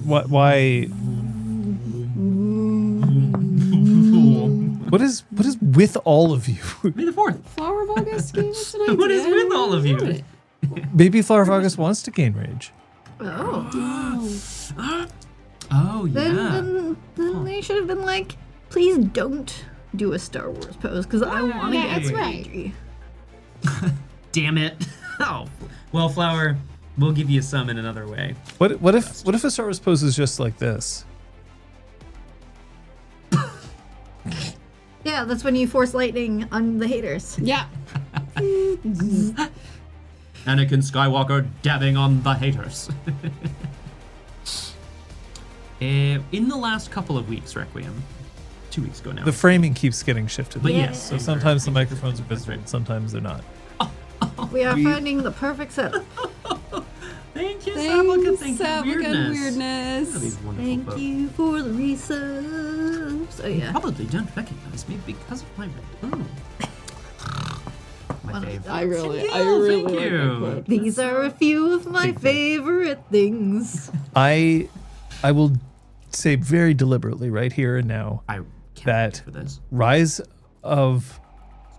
Why? What is with all of you? May the 4th. Flower of August gave us an idea. What is with all of you? Baby Flower of August wants to gain rage. Oh, yeah. Then they should have been like, please don't do a Star Wars pose because I want to get ragey. Damn it. Oh. Well, Flower, we'll give you some in another way. What if a Star Wars pose is just like this? Yeah, that's when you force lightning on the haters. Yeah. Anakin Skywalker dabbing on the haters. In the last couple of weeks, Requiem, 2 weeks ago now. The framing keeps getting shifted. But yes. So sometimes the microphones are visible, sometimes they're not. We are finding the perfect setup. Thank you, Thanks, Thank Sabaca you, Weirdness. These wonderful Thank folk. you for the resubs. Oh, You yeah. probably don't recognize me because of my red. Oh. My One of fave. the- I really Thank like that you. clip. These are a few of my Big fan. favorite things. I will say very deliberately right here and now, I can't that wait for this. Rise of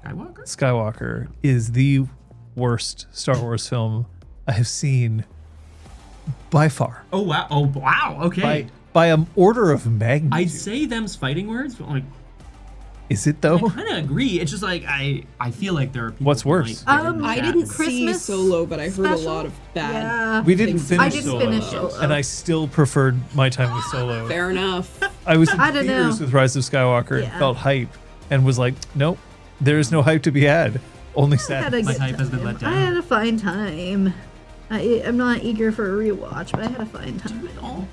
Skywalker? Skywalker is the worst Star Wars film I have seen by far. Oh, wow. Oh, wow. Okay. By an order of magnitude. I'd say them's fighting words, but like, Is it though? I kind of agree. It's just like, I feel like there are people What's who worse? might get in the I chat didn't and- see Christmas Solo, but I heard a special? lot of bad. Yeah. We didn't things finish I didn't Solo, finish Solo. and I still preferred my time with Solo. Fair enough. I was in I don't theaters know. with Rise of Skywalker and Yeah. felt hype and was like, nope, there is no hype to be had. Only I had sad. a My good hype has been time. let down. I had a fine time. I'm not eager for a rewatch, but I had a fine Do time. it all.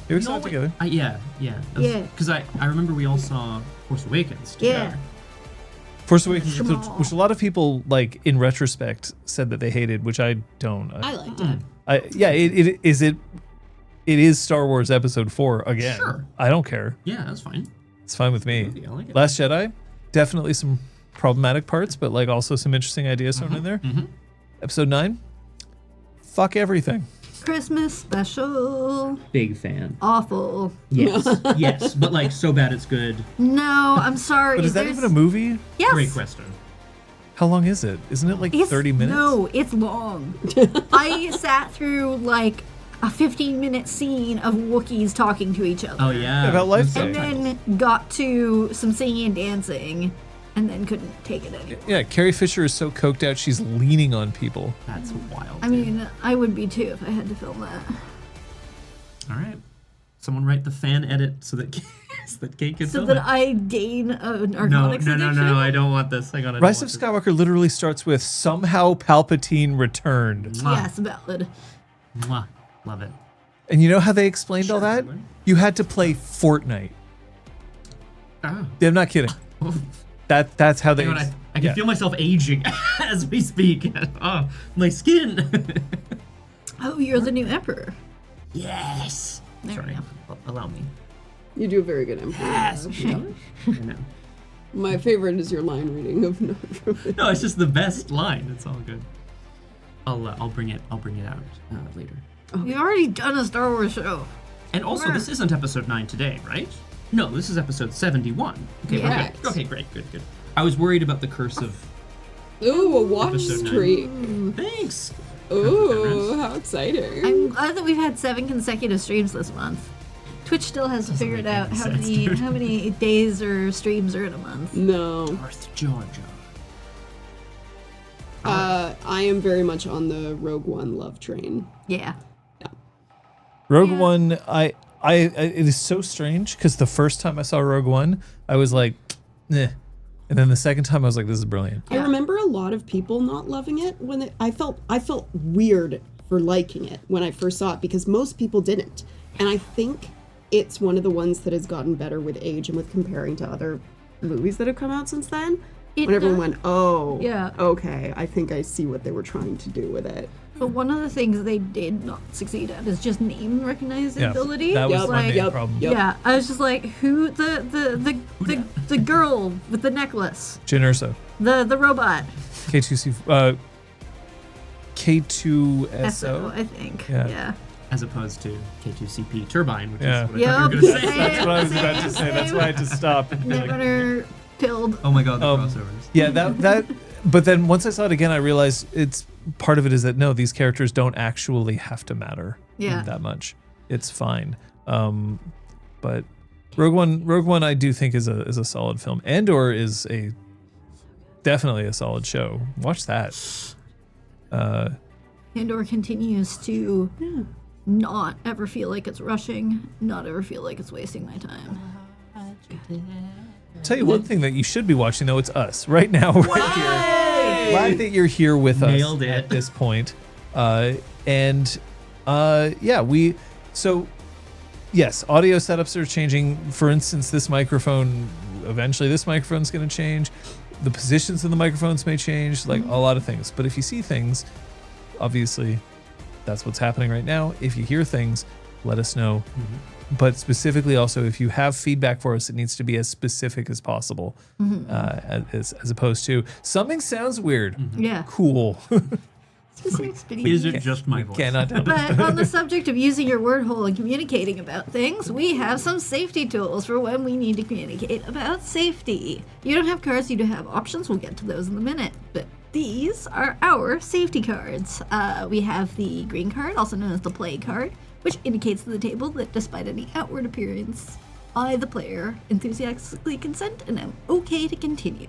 It was all together. Yeah. Yeah. Because I remember we all saw Force Awakens together. Yeah. Force Awakens, Schmal. which a lot of people, like, in retrospect, said that they hated, which I don't. I liked it. It is Star Wars Episode 4 again. Sure. I don't care. Yeah, that's fine. It's fine with me. I like it. Last Jedi, definitely some problematic parts, but like also some interesting ideas thrown in there. Episode 9, fuck everything. Christmas special. Big fan. Awful. Yes. Yes. But like so bad it's good. No, I'm sorry. But is that There's- even a movie? Yes. Great question. How long is it? Isn't it like 30 minutes? No, it's long. I sat through like a 15-minute scene of Wookiees talking to each other. Oh yeah. About life And cycle. then got to some singing and dancing, and then couldn't take it anymore. Yeah, Carrie Fisher is so coked out she's leaning on people. That's wild. I mean, I would be too if I had to film that. All right. Someone write the fan edit so that so that Kate can So film that it. I gain a No, narcotics no, addiction. I don't want this. Hang on. I don't Rise want of this. Skywalker literally starts with somehow Palpatine returned. Yes, valid. Mwah. Love it. And you know how they explained all that? Sure. You had to play Fortnite. Oh. I'm not kidding. That's how they. Hang on, I can yeah. feel myself aging as we speak. Oh, my skin. Oh, you're the new emperor. Yes. There we Sorry. go. Allow me. You do a very good emperor. Yes. I know. My favorite is your line reading of no. No, it's just the best line. It's all good. I'll bring it out later. You've already done a Star Wars show. And also, Sure. this isn't episode 9 today, right? No, this is episode 71. Okay, we're Correct. good. Okay, great, good. I was worried about the curse of. Ooh, a watch Episode 9. streak. Thanks. Ooh, how exciting. I'm glad that we've had 7 consecutive streams this month. Twitch still hasn't figured make out any how sense, many dude. how many days or streams are in a month. No. North Georgia. I am very much on the Rogue One love train. Yeah. Rogue Yeah. One, it is so strange because the first time I saw Rogue One, I was like, "Nah," and then the second time I was like, "This is brilliant." I remember a lot of people not loving it when I felt weird for liking it when I first saw it because most people didn't. And I think it's one of the ones that has gotten better with age and with comparing to other movies that have come out since then. When everyone went, oh, Yeah. okay, I think I see what they were trying to do with it. But one of the things they did not succeed at is just name recognizability. That was Yep. my main Yep. problem. Yep. Yeah, I was just like, who the girl with the necklace, Jyn Erso, the robot, K2C, K2SO. I think. Yeah. Yeah. as opposed to K2CP turbine, which Yeah. is what I thought you were going to say. That's what I was about to say. That's why I had to stop. and be like, Never pilled. Oh my god, the Um, crossovers. Yeah, that. But then once I saw it again, I realized it's part of it is that no, these characters don't actually have to matter that much. It's fine. But Rogue One, I do think is a solid film. Andor is definitely a solid show. Watch that. Andor continues to not ever feel like it's rushing, not ever feel like it's wasting my time. I'll tell you one thing that you should be watching though. It's us right now. We're here. Glad that you're here with us Nailed it. at this point. Yes, audio setups are changing. For instance, eventually this microphone's going to change. The positions of the microphones may change, like a lot of things. But if you see things, obviously that's what's happening right now. If you hear things, let us know. But specifically also, if you have feedback for us, it needs to be as specific as possible, as opposed to something sounds weird. Yeah. Cool. Is it just my voice? Cannot tell. But on the subject of using your word hole and communicating about things, we have some safety tools for when we need to communicate about safety. You don't have cards, you do have options. We'll get to those in a minute. But these are our safety cards. We have the green card, also known as the play card, which indicates to the table that despite any outward appearance, I, the player, enthusiastically consent and am okay to continue.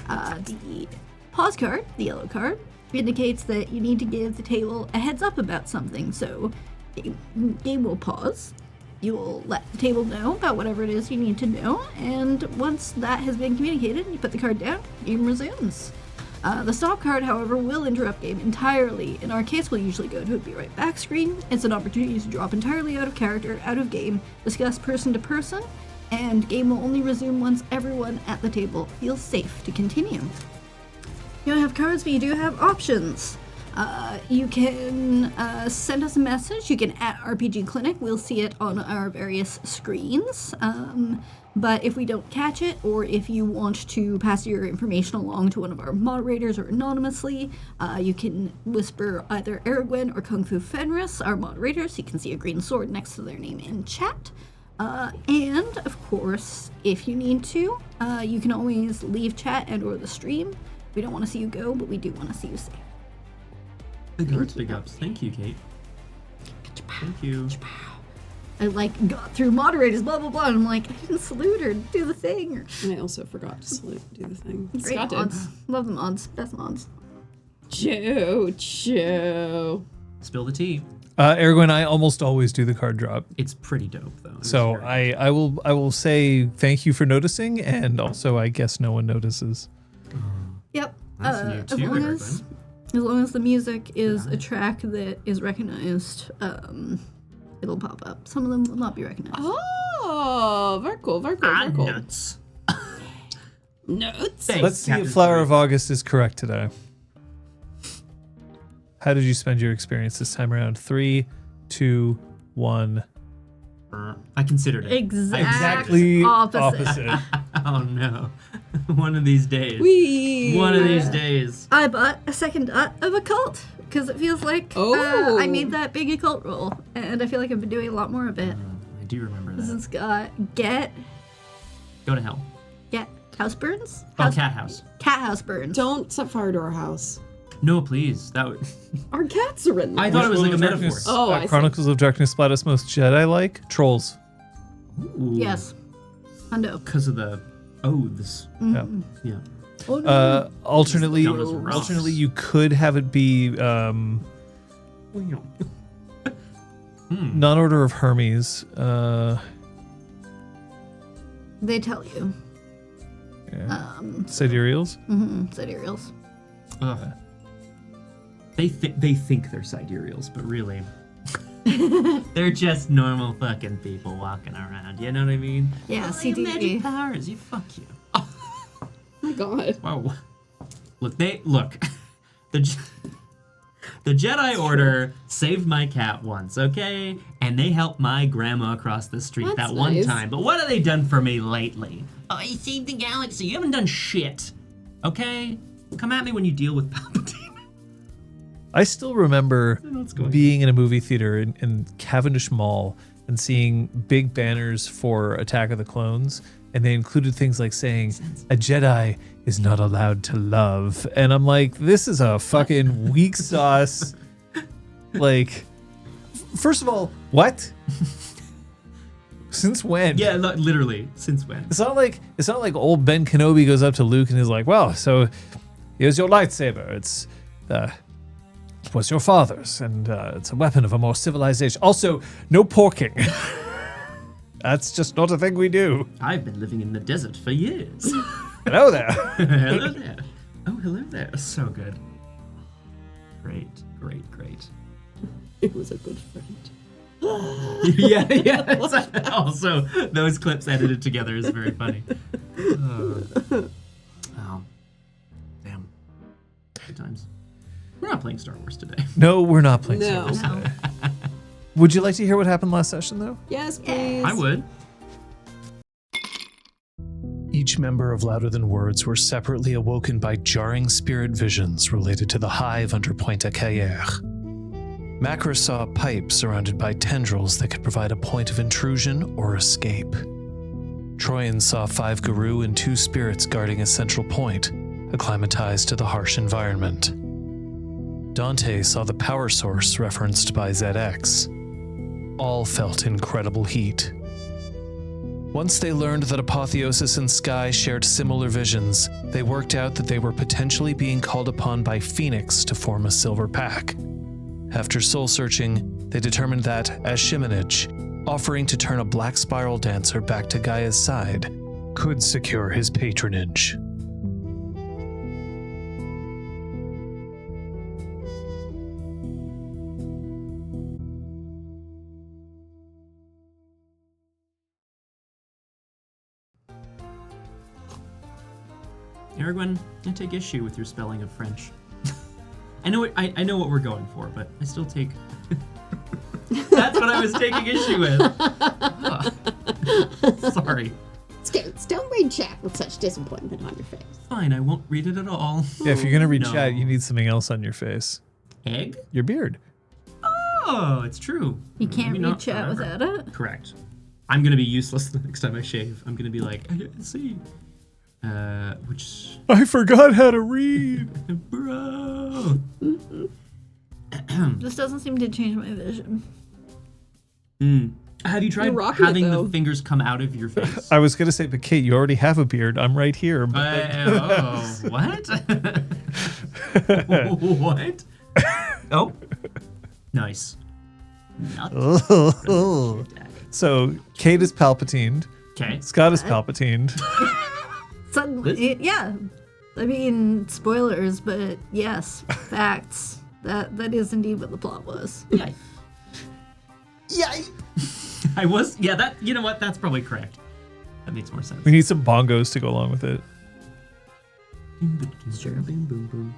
The pause card, the yellow card, indicates that you need to give the table a heads up about something, so game will pause. You will let the table know about whatever it is you need to know, and once that has been communicated, you put the card down, game resumes. The stop card, however, will interrupt game entirely. In our case, we'll usually go to a be right back screen. It's an opportunity to drop entirely out of character, out of game, discuss person to person, and game will only resume once everyone at the table feels safe to continue. You don't have cards, but you do have options. You can send us a message. You can at RPGClinic. We'll see it on our various screens. But if we don't catch it, or if you want to pass your information along to one of our moderators or anonymously, you can whisper either Aragwen or Kung Fu Fenris, our moderators. You can see a green sword next to their name in chat. And, of course, if you need to, you can always leave chat and or the stream. We don't want to see you go, but we do want to see you safe. Big hearts, big ups. Thank you, Kate. Thank you. I got through moderators, blah blah blah, and I'm like, I didn't salute or do the thing. And I also forgot to salute, do the thing. Great Scott did. mods. Love the mods. Best mods. Joe. Spill the tea. Aragwen, I almost always do the card drop. It's pretty dope, though. It's So very- I will say thank you for noticing, and also I guess no one notices. Yep. That's new As too, long as the music is a track that is recognized, it'll pop up. Some of them will not be recognized. Oh, very cool, very cool, very cool. Nuts. Notes. Thanks, Let's see Captain if Flower Three. of August is correct today. How did you spend your experience this time around? 3, 2, 1. I considered it. Exactly opposite. Oh no. One of these days. Wee. One of these days. I bought a second dot of occult because it feels like Oh. I made that big occult roll, and I feel like I've been doing a lot more of it. I do remember This that. has got get Go to hell. house burns. Oh, cat house. Cat house burns. Don't set fire to our house. No, please. That would. Our cats are in there. I thought it was like a Chronicles of metaphor. Darkness- Oh, I see. Chronicles of Darkness splat most Jedi-like. Trolls. Yes. Hundo. Because of the. Oh, this. Yeah. Yeah. Oh, no. Alternately, Dumb as rocks. you could have it be non-order of Hermes. They tell you. Sidereals. Sidereals. Ugh. They think they're sidereals, but really, they're just normal fucking people walking around. You know what I mean? Yeah, Oh, your magic CDE. powers. You fuck you. Oh my god. Wow. Look. The Jedi Order saved my cat once, okay? And they helped my grandma across the street That's that one nice. time. But what have they done for me lately? Oh, you saved the galaxy. You haven't done shit. Okay? Come at me when you deal with Palpatine. I still remember know what's going being in a movie theater in Cavendish Mall and seeing big banners for Attack of the Clones, and they included things like saying, "A Jedi is not allowed to love," and I'm like, this is a fucking weak sauce. Like, first of all, what? Since when? Yeah, literally. Since when? It's not like old Ben Kenobi goes up to Luke and is like, "Well, so here's your lightsaber. It was your father's, and it's a weapon of a more civilization. Also, no porking. That's just not a thing we do." I've been living in the desert for years. Hello there. Hello there. Oh, hello there. So good. Great. It was a good friend. yeah. Also, those clips edited together is very funny. Oh, damn. Good times. We're not playing Star Wars today. No, we're not playing Star No. Wars today. Would you like to hear what happened last session, though? Yes, please. I would. Each member of Louder Than Words were separately awoken by jarring spirit visions related to the Hive under Pointe-à-Caillère. Macra saw a pipe surrounded by tendrils that could provide a point of intrusion or escape. Troyan saw 5 Guru and 2 spirits guarding a central point, acclimatized to the harsh environment. Dante saw the power source referenced by ZX. All felt incredible heat. Once they learned that Apotheosis and Sky shared similar visions, they worked out that they were potentially being called upon by Phoenix to form a silver pack. After soul-searching, they determined that, as Shimonage, offering to turn a black spiral dancer back to Gaia's side could secure his patronage. Aragorn, I take issue with your spelling of French. I know what we're going for, but I still take. That's what I was taking issue with. Sorry. Scouts, don't read chat with such disappointment on your face. Fine, I won't read it at all. Yeah, if you're gonna read No. chat, you need something else on your face. Egg? Your beard. Oh, it's true. You can't Maybe read not chat forever. without it. Correct. I'm gonna be useless the next time I shave. I'm gonna be like, I didn't see. Which, I forgot how to read. bro. This doesn't seem to change my vision. Have you tried You're rocking it, having though. the fingers come out of your face? I was gonna say, but Kate, you already have a beard. I'm right here. But What? What? Oh, nice. So Kate is Palpatined. Okay. Scott is Palpatined. Suddenly, yeah. I mean, spoilers, but yes, facts. That is indeed what the plot was. Yay. I was. Yeah. That. You know what? That's probably correct. That makes more sense. We need some bongos to go along with it. Sure. Boom, boom, boom.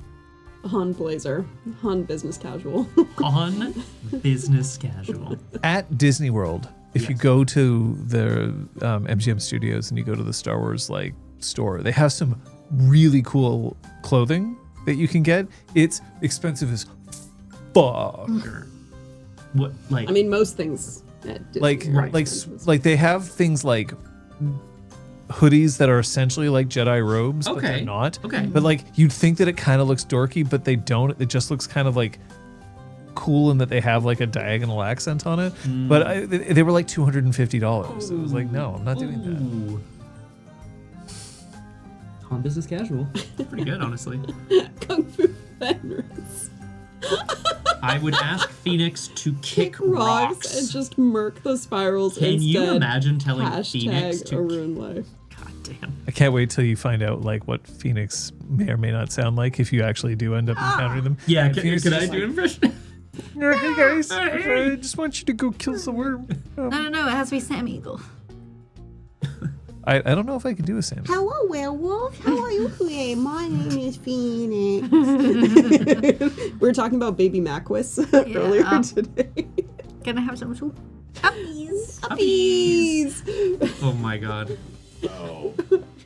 Han Blazer. Han Business Casual. On business casual. At Disney World, if you Yes. go to the MGM Studios and you go to the Star Wars store, they have some really cool clothing that you can get. It's expensive as fuck. Sure. What? Like. I mean, most things at Disney Like are like expensive. like they have things like hoodies that are essentially like Jedi robes, but they're Okay. not. Okay. But like you'd think that it kind of looks dorky, but they don't. It just looks kind of like cool in that they have like a diagonal accent on it. But they were like $250. It was like, no, I'm not doing that. Ooh. On business casual. Pretty good, honestly. Kung Fu Fenris. I would ask Phoenix to kick Rocks and just murk the spirals Can instead. you imagine telling Hashtag Phoenix a to? ruined life. God damn. I can't wait till you find out like what Phoenix may or may not sound like if you actually do end up encountering them. Yeah, And can Phoenix I is do an like, impression? Hey guys, I just want you to go kill some worm. No, it has to be Sam Eagle. I don't know if I could do a Sam. Hello, werewolf. How are you today? My name is Phoenix. We were talking about baby Macwis earlier today. Can I have some too? Puppies. Puppies. Oh my god.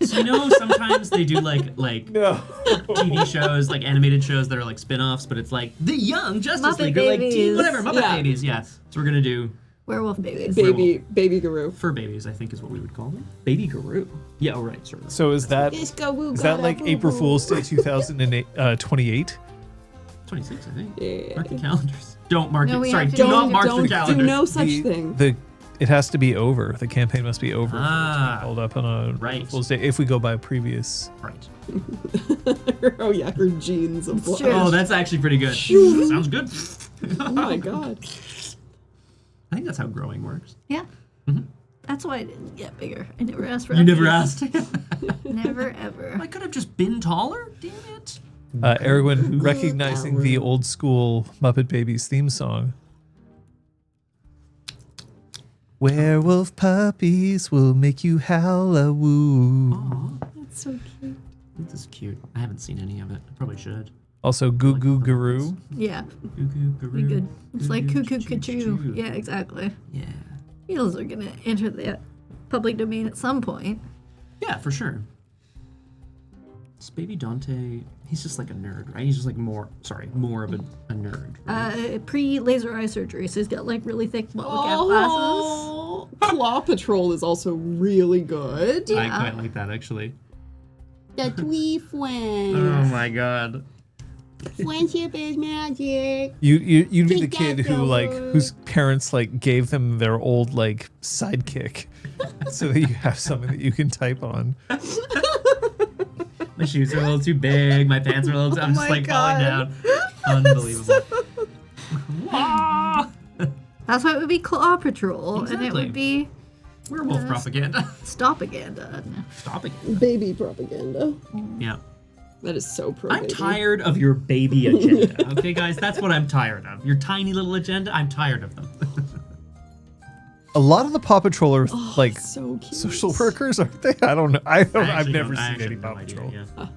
So sometimes they do like No. TV shows, like animated shows that are like spin-offs, but it's like the Young Justice Muppet League or like Babies. Muppet Yeah. Babies. Yeah. So we're gonna do Werewolf babies. Baby Guru. fur babies, I think is what we would call them. Baby Guru. Yeah, right, sure. So is that like April Fool's Day 2028? 26, I think. Yeah. Mark the calendars. Don't mark No, it. we Sorry, have to do do- not mark Don't the do calendars. no such thing. It has to be over. The campaign must be over. for it to be Ah. held up on a Right. April Fool's Day if we go by previous. Right. Oh yeah, her jeans of blood. true. Oh, that's actually pretty good. Sounds good. Oh my god. I think that's how growing works. Yeah. That's why I didn't get bigger. I never asked for You never updates. asked. Never ever. I could have just been taller. Damn it. Erwin, recognizing the old school Muppet Babies theme song. Werewolf puppies will make you howl a woo. Aw, That's so cute. this is cute. I haven't seen any of it. I probably should. Also, Goo Goo Guru. Yeah. Goo goo Be good. It's like goo, cuckoo choo, cuckoo. choo. Yeah, exactly. Yeah. Beatles are gonna enter the public domain at some point. Yeah, for sure. This baby Dante, he's just like a nerd, right? He's just like more of a nerd. Right? Pre-laser eye surgery, so he's got like really thick bottle cap glasses. Oh, Claw Patrol is also really good. I quite like that actually. The twee friends. Oh my god. Friendship is magic. You'd be the Take kid that, who George. whose parents gave them their old sidekick, so that you have something that you can type on. My shoes are a little too big. My pants are a little too. I'm just my falling God. down. Unbelievable. Ah! That's why it would be Claw Patrol, and it Exactly. would be Werewolf propaganda. Stopaganda. Stop it. Baby propaganda. Yeah. That is so pro. I'm baby. tired of your baby agenda. Okay, guys, that's what I'm tired of. Your tiny little agenda. I'm tired of them. A lot of the Paw Patrol are So cute. social workers, aren't they? I don't know. I've actually never don't- I seen actually any have no Paw idea, Patrol. yeah.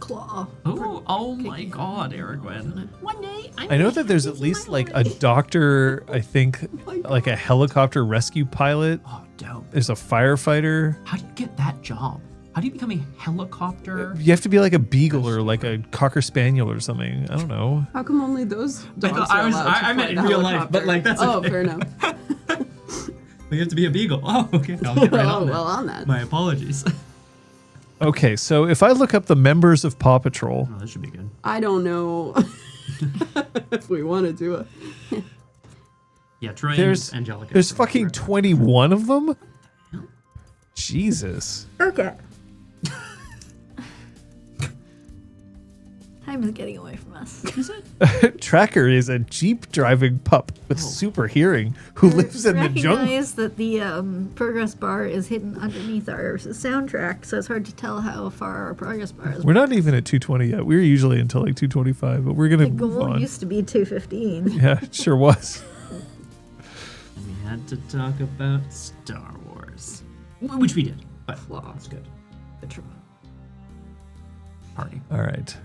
Claw. Oh my God, Aragwen. One day, I know that there's at least a doctor, I think, like a helicopter rescue pilot. Oh, dope. There's a firefighter. How do you get that job? How do you become a helicopter? You have to be like a beagle or like a cocker spaniel or something. I don't know. How come only those dogs I are was- allowed I to meant fly in the real life, helicopter? but, like, that's Oh, okay. fair enough. We have to be a beagle. Oh, okay. I'll get right Oh, on that. well, on that. My apologies. Okay, so if I look up the members of Paw Patrol, Oh, this should be good. I don't know if we want to do it. Yeah, Troy there's and Angelica. there's fucking 21 of them. Jesus. Okay. Time is getting away from us. Is it? Tracker is a Jeep driving pup with super hearing who lives in the jungle. Recognize that the progress bar is hidden underneath our soundtrack, so it's hard to tell how far our progress bar is. We're not even at 220 yet. We're usually until 225, but we're gonna The move goal on. used to be 215. Yeah, it sure was. We had to talk about Star Wars, which we did, but that's good. Party. All right.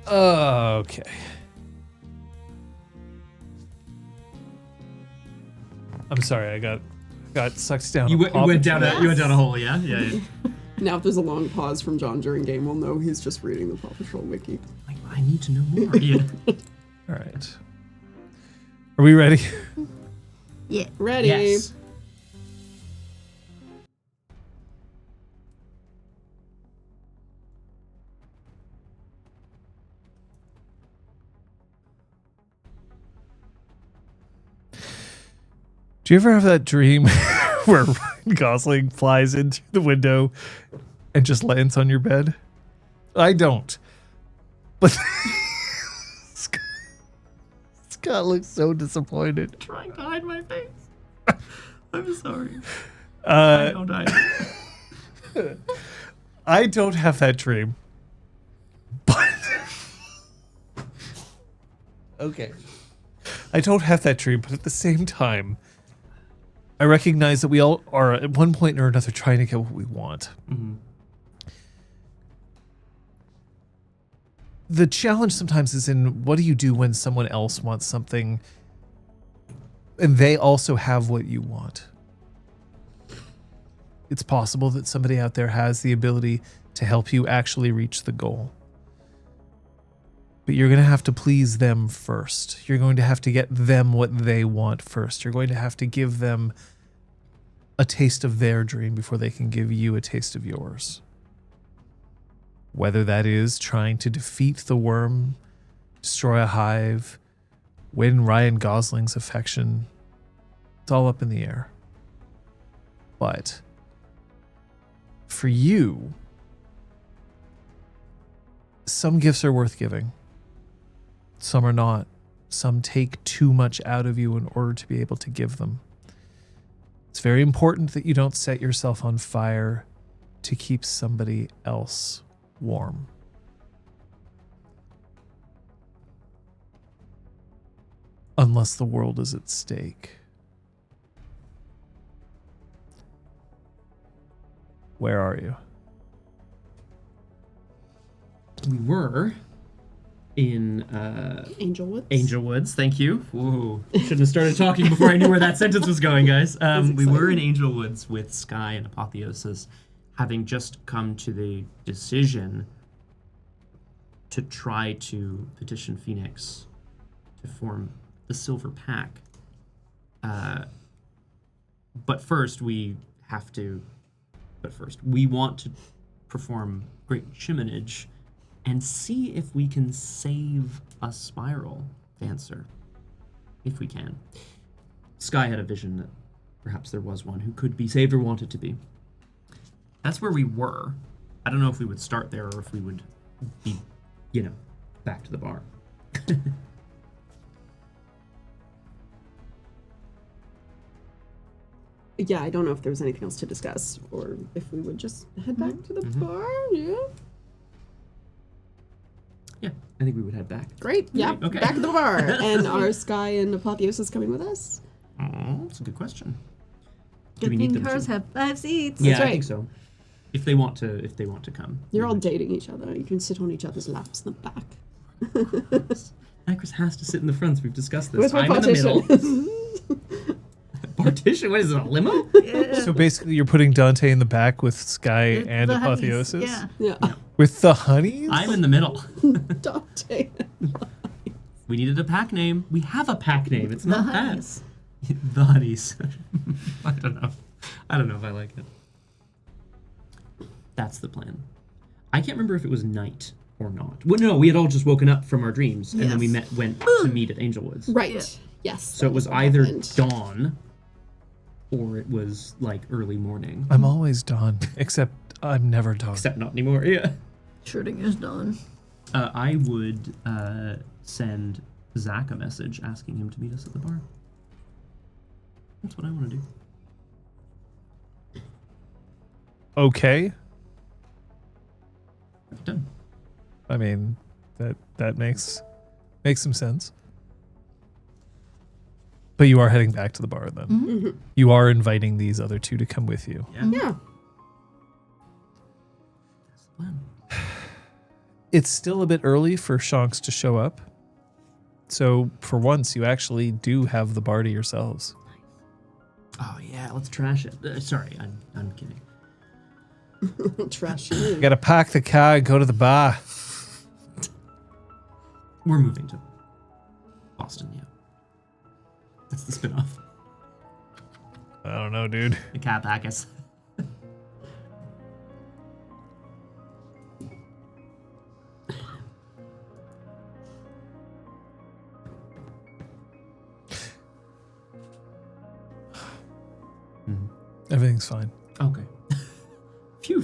Okay. I'm sorry, I got sucked down. You a Paw went Patrol. down a you went down a hole, yeah, yeah. Now, if there's a long pause from John during game, we'll know he's just reading the Paw Patrol wiki. Like, I need to know more. Yeah. All right. Are we ready? Yeah. Ready? Yes. Do you ever have that dream where Ryan Gosling flies in through the window and just lands on your bed? I don't. But Scott looks so disappointed. Trying to hide my face. I'm sorry. I don't hide. I don't have that dream. But okay. I don't have that dream, but at the same time, I recognize that we all are at one point or another trying to get what we want. Mm-hmm. The challenge sometimes is in what do you do when someone else wants something And they also have what you want. It's possible that somebody out there has the ability to help you actually reach the goal. But you're going to have to please them first. You're going to have to get them what they want first. You're going to have to give them a taste of their dream before they can give you a taste of yours. Whether that is trying to defeat the worm, destroy a hive, win Ryan Gosling's affection, it's all up in the air. But for you, some gifts are worth giving. Some are not. Some take too much out of you in order to be able to give them. It's very important that you don't set yourself on fire to keep somebody else warm. Unless the world is at stake. Where are you? We were in Angel Woods. Angel Woods. Thank you. Whoa. Shouldn't have started talking before I knew where that sentence was going, guys. We were in Angel Woods with Sky and Apotheosis, having just come to the decision to try to petition Phoenix to form the Silver Pack. But first, we want to perform Great Chiminage and see if we can save a spiral dancer. If we can. Sky had a vision that perhaps there was one who could be saved or wanted to be. That's where we were. I don't know if we would start there or if we would be, back to the bar. Yeah, I don't know if there was anything else to discuss or if we would just head back to the bar. Yeah. Yeah, I think we would head back. Great. Yeah. Okay. Back to the bar. And are Sky and Apotheosis coming with us? Oh, that's a good question. Do Good we need thing them cars to? have 5 seats. Yeah, That's I right. think so. If they want to come. You're all dating each other. You can sit on each other's laps in the back. Chris has to sit in the front. We've discussed this. With my I'm in the middle. partition. Partition? What is it, a limo? So basically you're putting Dante in the back with Sky and The honeys, Apotheosis? Yeah. Yeah. With the honeys? I'm in the middle. Dante. We needed a pack name. We have a pack name. It's The not honeys. that. The honeys. I don't know. I don't know if I like it. That's the plan. I can't remember if it was night or not. Well, no, we had all just woken up from our dreams, and then we went to meet at Angel Woods. Right. Yeah. Yes. So it was either dawn or it was like early morning. I'm always dawn, except I'm never dawn. Except not anymore. Yeah. Schrodinger's done. I would send Zach a message asking him to meet us at the bar. That's what I want to do. Okay. Done. I mean, that makes some sense. But you are heading back to the bar then. Mm-hmm. You are inviting these other two to come with you. Yeah. Yeah. That's the plan. It's still a bit early for Shanks to show up. So for once, you actually do have the bar to yourselves. Oh yeah, let's trash it. Sorry, I'm kidding. Trash. You gotta park the car and go to the bar. We're moving to Boston, yeah. That's the spin-off. I don't know, dude. The cat packets. Everything's fine. Okay. Phew.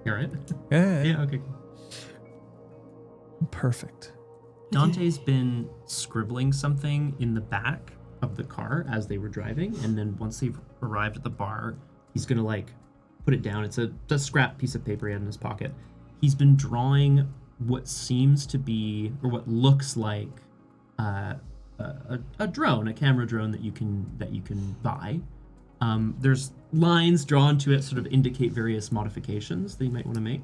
You alright? Yeah. Yeah, okay. Perfect. Dante's been scribbling something in the back of the car as they were driving, and then once they've arrived at the bar, he's gonna like put it down. It's a scrap piece of paper he had in his pocket. He's been drawing what seems to be, or what looks like, a drone, a camera drone that you can buy. There's lines drawn to it, sort of indicate various modifications that you might want to make,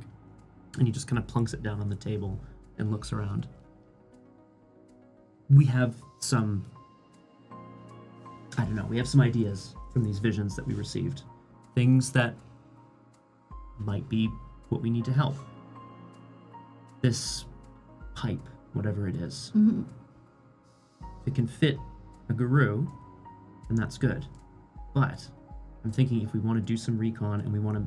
and he just kind of plunks it down on the table and looks around. We have some I don't know. We have some ideas from these visions that we received. Things that might be what we need to help. This pipe, whatever it is. Mm-hmm. If it can fit a guru, then that's good. But I'm thinking if we want to do some recon and we want to...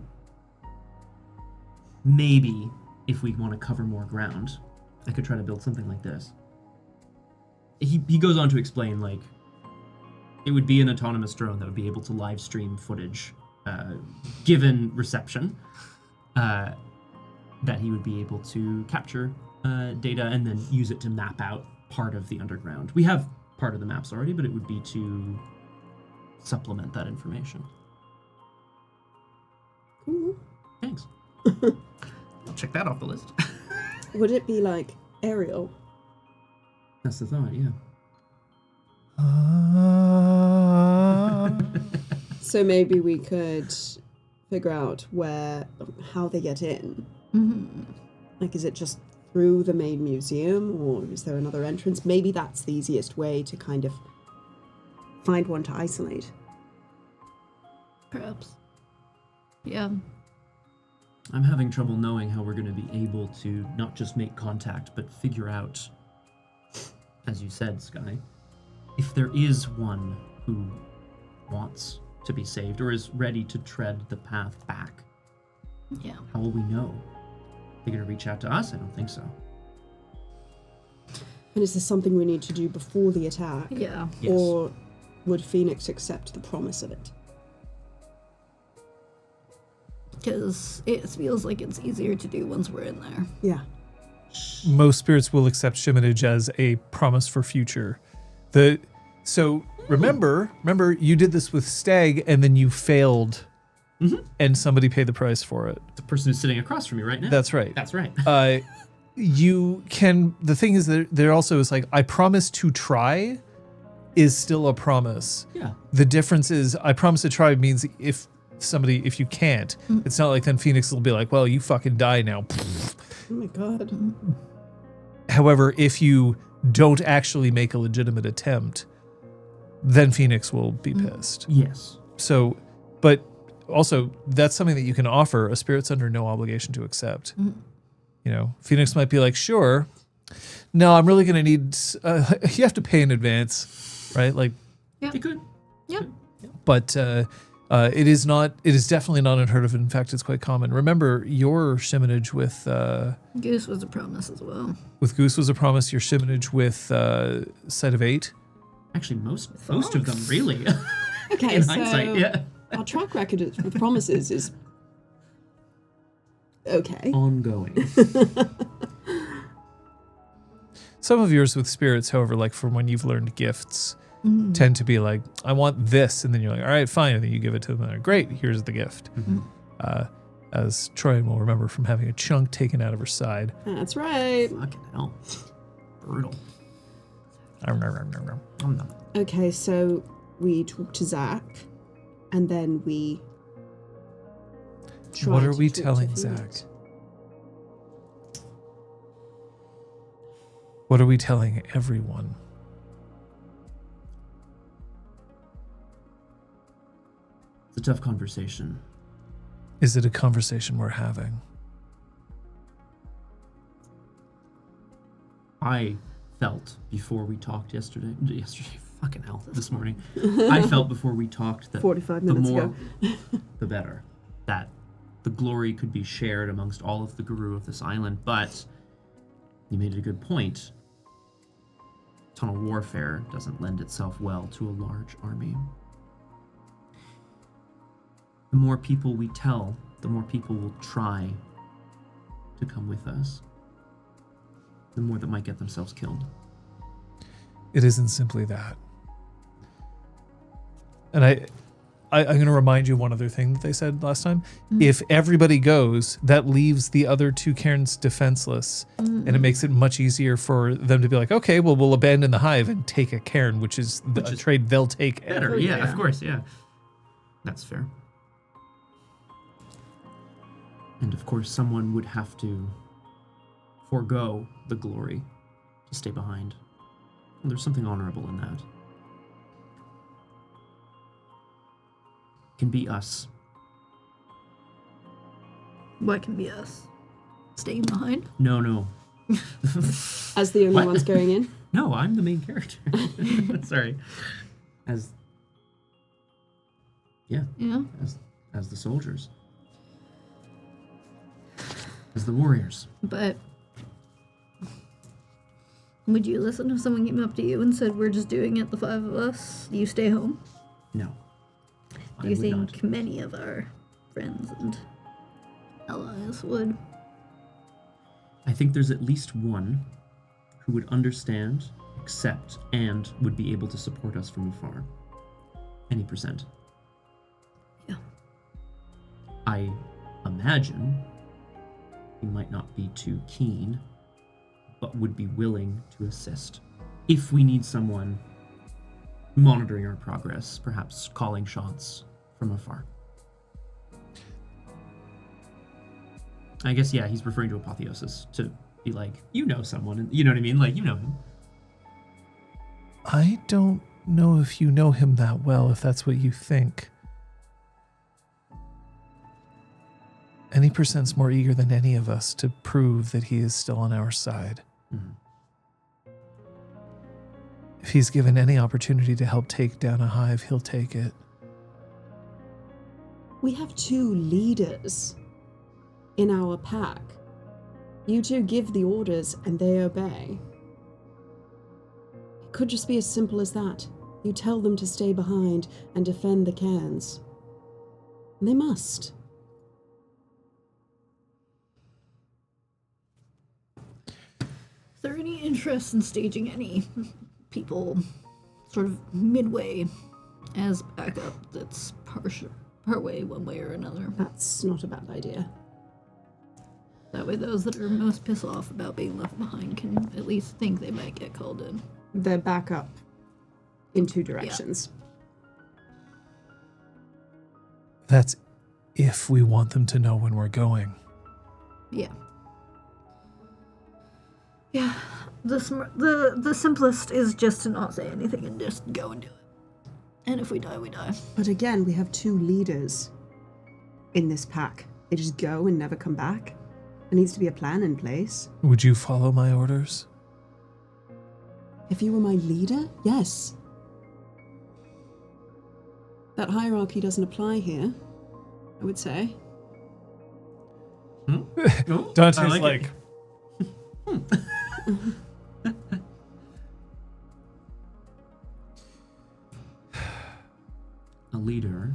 Maybe if we want to cover more ground, I could try to build something like this. He goes on to explain, like, it would be an autonomous drone that would be able to live stream footage, given reception, that he would be able to capture data and then use it to map out part of the underground. We have part of the maps already, but it would be to supplement that information. Cool. Thanks. I'll check that off the list. Would it be like aerial? That's the thought, yeah. So maybe we could figure out how they get in. Mm-hmm. Like, is it just through the main museum, or is there another entrance? Maybe that's the easiest way to kind of find one to isolate. Perhaps. Yeah. I'm having trouble knowing how we're going to be able to not just make contact, but figure out, as you said, Sky, if there is one who wants to be saved or is ready to tread the path back. Yeah. How will we know? They're going to reach out to us? I don't think so. And is this something we need to do before the attack? Yeah. Yes. Or would Phoenix accept the promise of it? Because it feels like it's easier to do once we're in there. Yeah. Most spirits will accept shimonage as a promise for future. So remember you did this with Stag and then you failed, and somebody paid the price for it. The person who's sitting across from you right now? That's right. That's right. You can. The thing is that there also is like, I promise to try is still a promise. Yeah. The difference is I promise to try means if you can't, it's not like then Phoenix will be like, well, you fucking die now. Oh my god. However, if you don't actually make a legitimate attempt, then Phoenix will be pissed. Yes. So, but also that's something that you can offer. A spirit's under no obligation to accept. You know, Phoenix might be like, sure. No, I'm really going to need, you have to pay in advance, right? Like, Yeah. You could. Yep. but it is definitely not unheard of. In fact, it's quite common. Remember your shimonage with Goose was a promise as well. Goose was a promise. Your shimonage with Sight of 8. Actually, most of them, really. Okay, In so hindsight, yeah. our track record with promises is okay. Ongoing. Some of yours with spirits, however, like from when you've learned gifts, tend to be like, I want this, and then you're like, all right, fine, and then you give it to them, and they're like, great, here's the gift. As Troy will remember from having a chunk taken out of her side. That's right. Fucking hell. Brutal. Nom, nom, nom, nom, nom. I'm not. Okay, so we talk to Zach, and then we try What are to we talk to telling Phoenix. Zach? What are we telling everyone? It's a tough conversation. Is it a conversation we're having? I felt before we talked yesterday, fucking hell, this morning. I felt before we talked that 45 the minutes more, ago. the better. That the glory could be shared amongst all of the guru of this island, but you made a good point. Tunnel warfare doesn't lend itself well to a large army. The more people we tell, the more people will try to come with us. The more that might get themselves killed. It isn't simply that. And I'm going to remind you of one other thing that they said last time. If everybody goes, that leaves the other two cairns defenseless, and it makes it much easier for them to be like, okay, well, we'll abandon the hive and take a cairn, which is a trade they'll take. Better, yeah, of course, yeah. That's fair. And of course, someone would have to forego the glory to stay behind. And there's something honorable in that. can be us. What can be us? Staying behind? No. As the only What? ones going in? No, I'm the main character. Sorry. Yeah. As the soldiers. As the warriors. But would you listen if someone came up to you and said, we're just doing it, the 5 of us, you stay home? No. Do you I would think not. many of our friends and allies would? I think there's at least one who would understand, accept, and would be able to support us from afar. Any percent. Yeah. I imagine he might not be too keen, but would be willing to assist. If we need someone monitoring our progress, perhaps calling shots from afar. I guess, yeah, he's referring to Apotheosis to be like, you know someone, and you know what I mean? Like, you know him. I don't know if you know him that well, if that's what you think. Any percent's more eager than any of us to prove that he is still on our side. Mm-hmm. If he's given any opportunity to help take down a hive, he'll take it. We have 2 leaders in our pack. You 2 give the orders and they obey. It could just be as simple as that. You tell them to stay behind and defend the cairns. And they must. Is there any interest in staging any people sort of midway as backup that's partway one way or another? That's not a bad idea. That way those that are most pissed off about being left behind can at least think they might get called in. They're back up in 2 directions. That's if we want them to know when we're going. Yeah. Yeah. The simplest is just to not say anything and just go and do it. And if we die, we die. But again, we have 2 leaders in this pack. They just go and never come back. There needs to be a plan in place. Would you follow my orders? If you were my leader, yes. That hierarchy doesn't apply here, I would say. Oh, Dante's I like A leader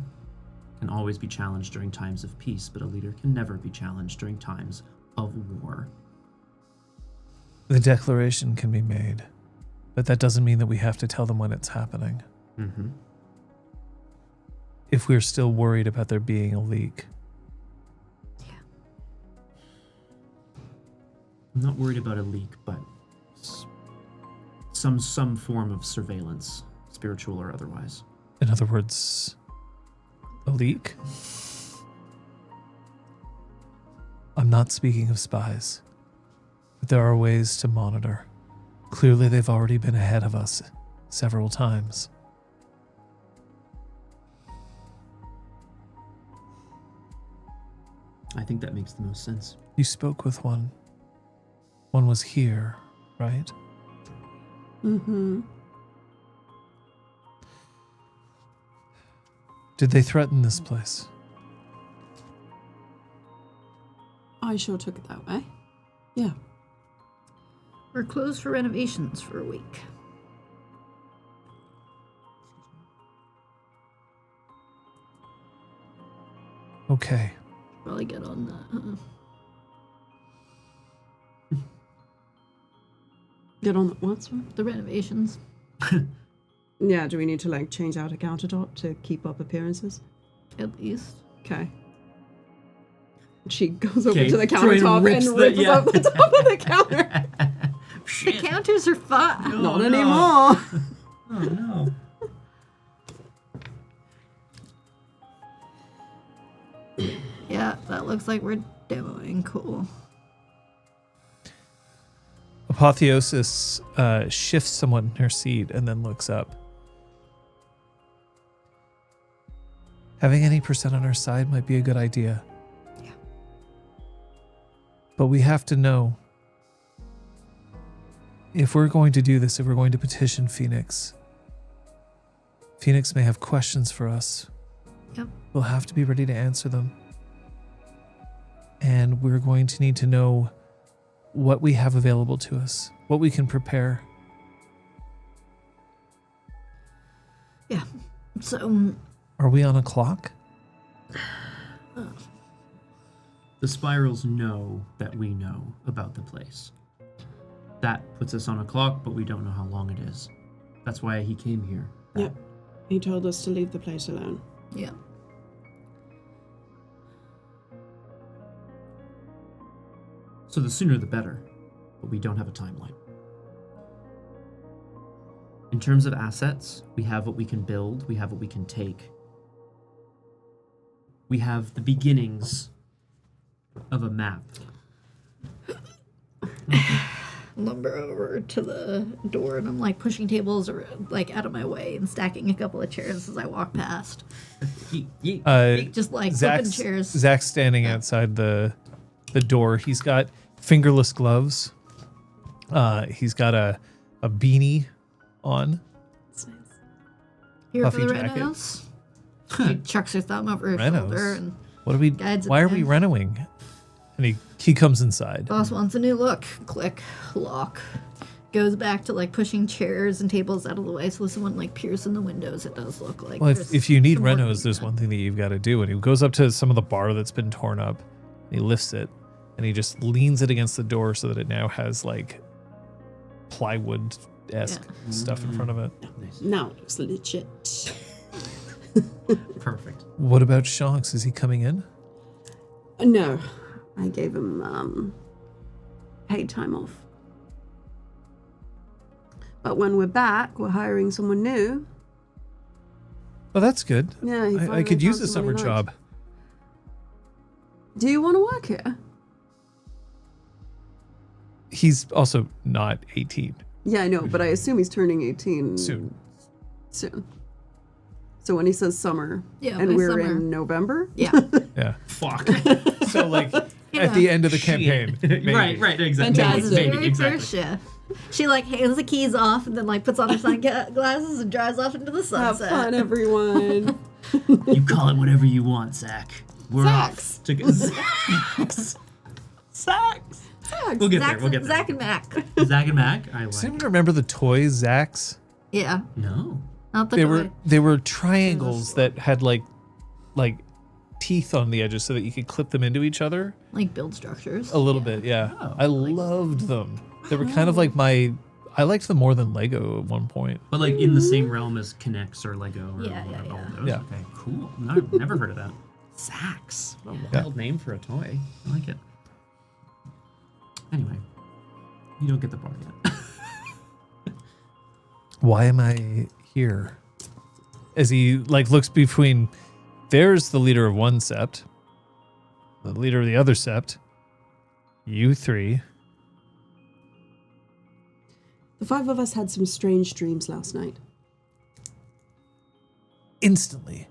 can always be challenged during times of peace, but a leader can never be challenged during times of war. the declaration can be made, but that doesn't mean that we have to tell them when it's happening. Mm-hmm. If we're still worried about there being a leak. I'm not worried about a leak, but some form of surveillance, spiritual or otherwise. In other words, a leak? I'm not speaking of spies, but there are ways to monitor. Clearly, they've already been ahead of us several times. I think that makes the most sense. You spoke with one. One was here, right? Mm-hmm. Did they threaten this place? I sure took it that way. Yeah. We're closed for renovations for a week. Okay. Probably get on that. Get on the what, sorry? The renovations. Yeah, do we need to like change out a countertop to keep up appearances? At least. Okay. She goes over Okay, to the Troy countertop rips and the- rips yeah. up the top of the counter. The counters are fine. No, Not no. anymore. Oh no. Yeah, that looks like we're demoing. Cool. Apotheosis shifts somewhat in her seat and then looks up. Having any percent on our side might be a good idea. Yeah. But we have to know if we're going to do this, if we're going to petition Phoenix, Phoenix may have questions for us. Yep. We'll have to be ready to answer them. And we're going to need to know what we have available to us, what we can prepare. Yeah. So, Are we on a clock? The spirals know that we know about the place. That puts us on a clock, but we don't know how long it is. That's why he came here. Yep. He told us to leave the place alone. yeah. So the sooner the better, but we don't have a timeline. In terms of assets, we have what we can build, we have what we can take. We have the beginnings of a map. Lumber over to the door, and I'm like pushing tables or like out of my way and stacking a couple of chairs as I walk past. Just like flipping chairs. Zach's standing outside the door. He's got fingerless gloves. He's got a beanie on. That's nice. Here Puffy for the jacket. renos. He chucks her thumb over her Renos? shoulder and What are we? Guides Why it are we down. renoing? And he comes inside. boss wants a new look. Click, lock. Goes back to like pushing chairs and tables out of the way so someone like piercing the windows. It does look like. Well, there's if you need some work renos, being there's done. one thing that you've got to do. And he goes up to some of the bar that's been torn up. And he lifts it, and he just leans it against the door so that it now has like plywood-esque stuff in front of it. Nice. Now it looks legit. Perfect. What about Shanks? Is he coming in? No, I gave him paid time off. But when we're back, we're hiring someone new. Oh, that's good. Yeah, he I finally could use found a summer someone he likes. job. Do you want to work here? He's also not 18. Yeah, I know, but I assume he's turning 18 Soon. Soon. So when he says summer, Yeah, and by we're summer. in November, Yeah. Yeah. Fuck. So like You at the know. end of the campaign. maybe. right, exactly. Fantastic. Maybe, Very exactly. first shift. She like hands the keys off and then like puts on her sunglasses and drives off into the have sunset. fun, everyone. You call it whatever you want, Zach. We're Zax. off. Zax. Zax. We'll get there. We'll get there. Zach and Mac. Zach and Mac. I Does like. anyone remember the toys, Zax? Yeah, No. not the toy. They were triangles that had like teeth on the edges so that you could clip them into each other Like build structures. a little bit. Yeah, Oh, I loved them. They were kind of like I liked them more than Lego at one point. But like in the same realm as Connects or Lego or Yeah, whatever. yeah, all yeah. those. Yeah. Okay, cool. No, I've never heard of that. Zax. What a wild name for a toy. I like it. Anyway, you don't get the bar yet. Why am I here? As he like looks between, there's the leader of one sept, the leader of the other sept, you three. The five of us had some strange dreams last night. Instantly.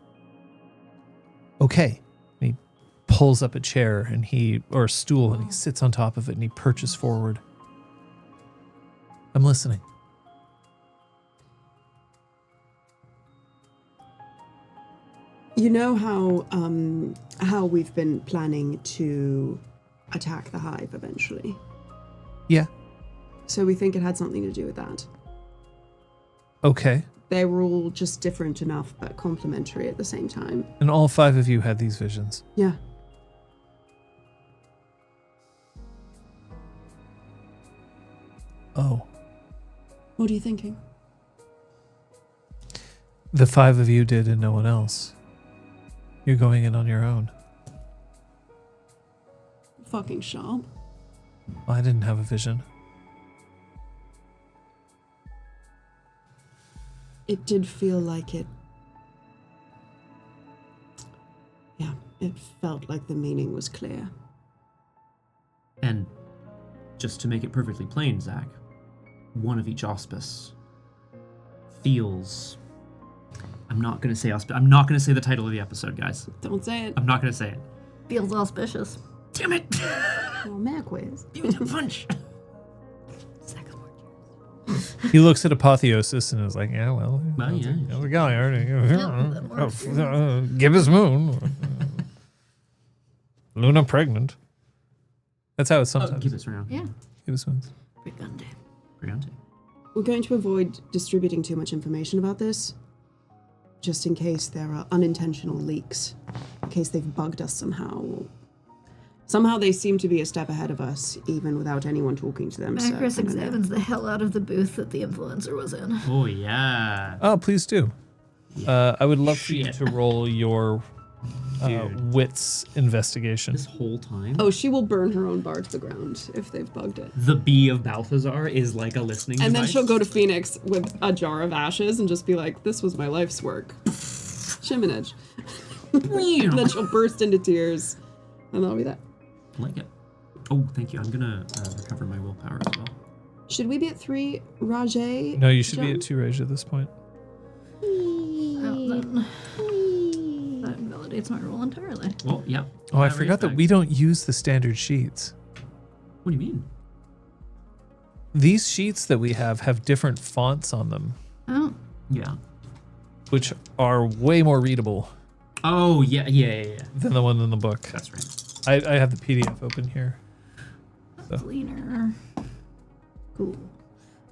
Okay. And he pulls up a chair and or a stool, and he sits on top of it and he perches forward. I'm listening. You know how we've been planning to attack the Hive eventually? Yeah. So we think it had something to do with that. Okay. They were all just different enough but complementary at the same time. And all five of you had these visions. Yeah. Oh. What are you thinking? The five of you did and no one else. You're going in on your own. Fucking sharp. I didn't have a vision. It did feel like it. Yeah, it felt like the meaning was clear. And just to make it perfectly plain, Zach, one of each auspice feels I'm not gonna say I'm not gonna say the title of the episode, guys. Don't say it. I'm not gonna say it. Feels auspicious. Damn it! Well, Mac ways. Give me the punch. Sex more. He looks at Apotheosis and is like, yeah, well, Well, yeah. we got Yeah, here. Give us moon. Luna pregnant. That's how it's sometimes. Give us around. Yeah. Give us moons. Brigante. Brigante. We're going to avoid distributing too much information about this, just in case there are unintentional leaks, in case they've bugged us somehow. Somehow they seem to be a step ahead of us, even without anyone talking to them. Macros So, examines the hell out of the booth that the influencer was in. Oh yeah. Oh, please do. I would love for you Shit. to roll your Dude. wits investigation. This whole time. Oh, she will burn her own bar to the ground if they've bugged it. The bee of Balthazar is like a listening And then device. she'll go to Phoenix with a jar of ashes and just be like, this was my life's work. Shimonage. And then she'll burst into tears. And that'll be that. I like it. Oh, thank you. I'm gonna recover my willpower as well. Should we be at 3, Rajay? No, you should be John? at 2 rage at this point. That invalidates my roll entirely. Well, yeah. Oh, I That forgot that raise we back. don't use the standard sheets. What do you mean? These sheets that we have different fonts on them, Oh. Yeah. which are way more readable Oh, yeah. than the one in the book. That's right. I have the PDF open here. Cleaner. Cool.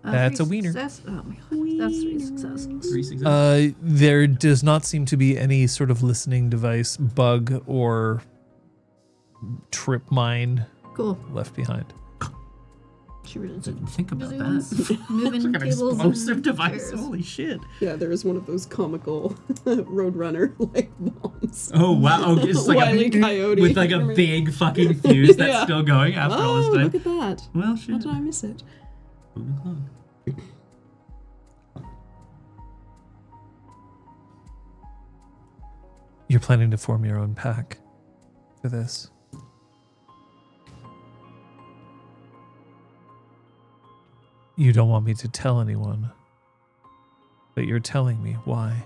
That's three a wiener. Success. Oh my god. That's 3 successes. 3 successes. There does not seem to be any sort of listening device bug or trip mine Cool. left behind. She really Didn't think about busy that. ones. Moving It's like an tables explosive and device. chairs. Holy shit. Yeah, there is one of those comical Roadrunner like bombs. Oh wow! Oh, it's like Wile E. a Coyote. with like a big fucking fuse that's Yeah. still going after all Oh, this time. look at that. Well, How shit. did I miss it? Moving clock. You're planning to form your own pack for this. You don't want me to tell anyone, but you're telling me why.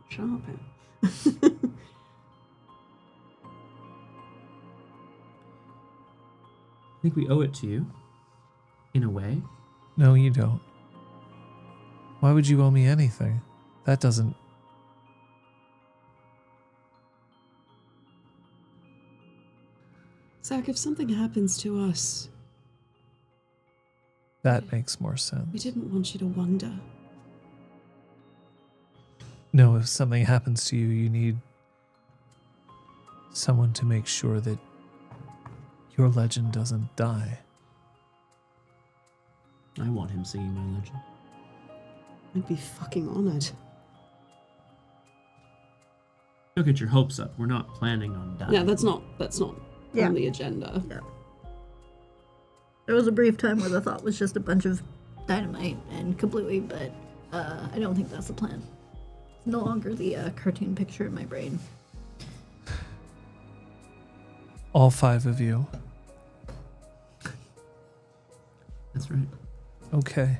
Sharp. I think we owe it to you, in a way. No, you don't. Why would you owe me anything? That doesn't... Zach, if something happens to us, That makes more we sense. didn't want you to wonder. No, if something happens to you, you need someone to make sure that your legend doesn't die. I want him singing my legend. I'd be fucking honored. Don't get your hopes up. We're not planning on dying. Yeah, that's not Yeah. on the agenda. There was a brief time where the thought was just a bunch of dynamite and kablooey, but I don't think that's the plan. It's no longer the cartoon picture in my brain. All 5 of you. That's right. Okay.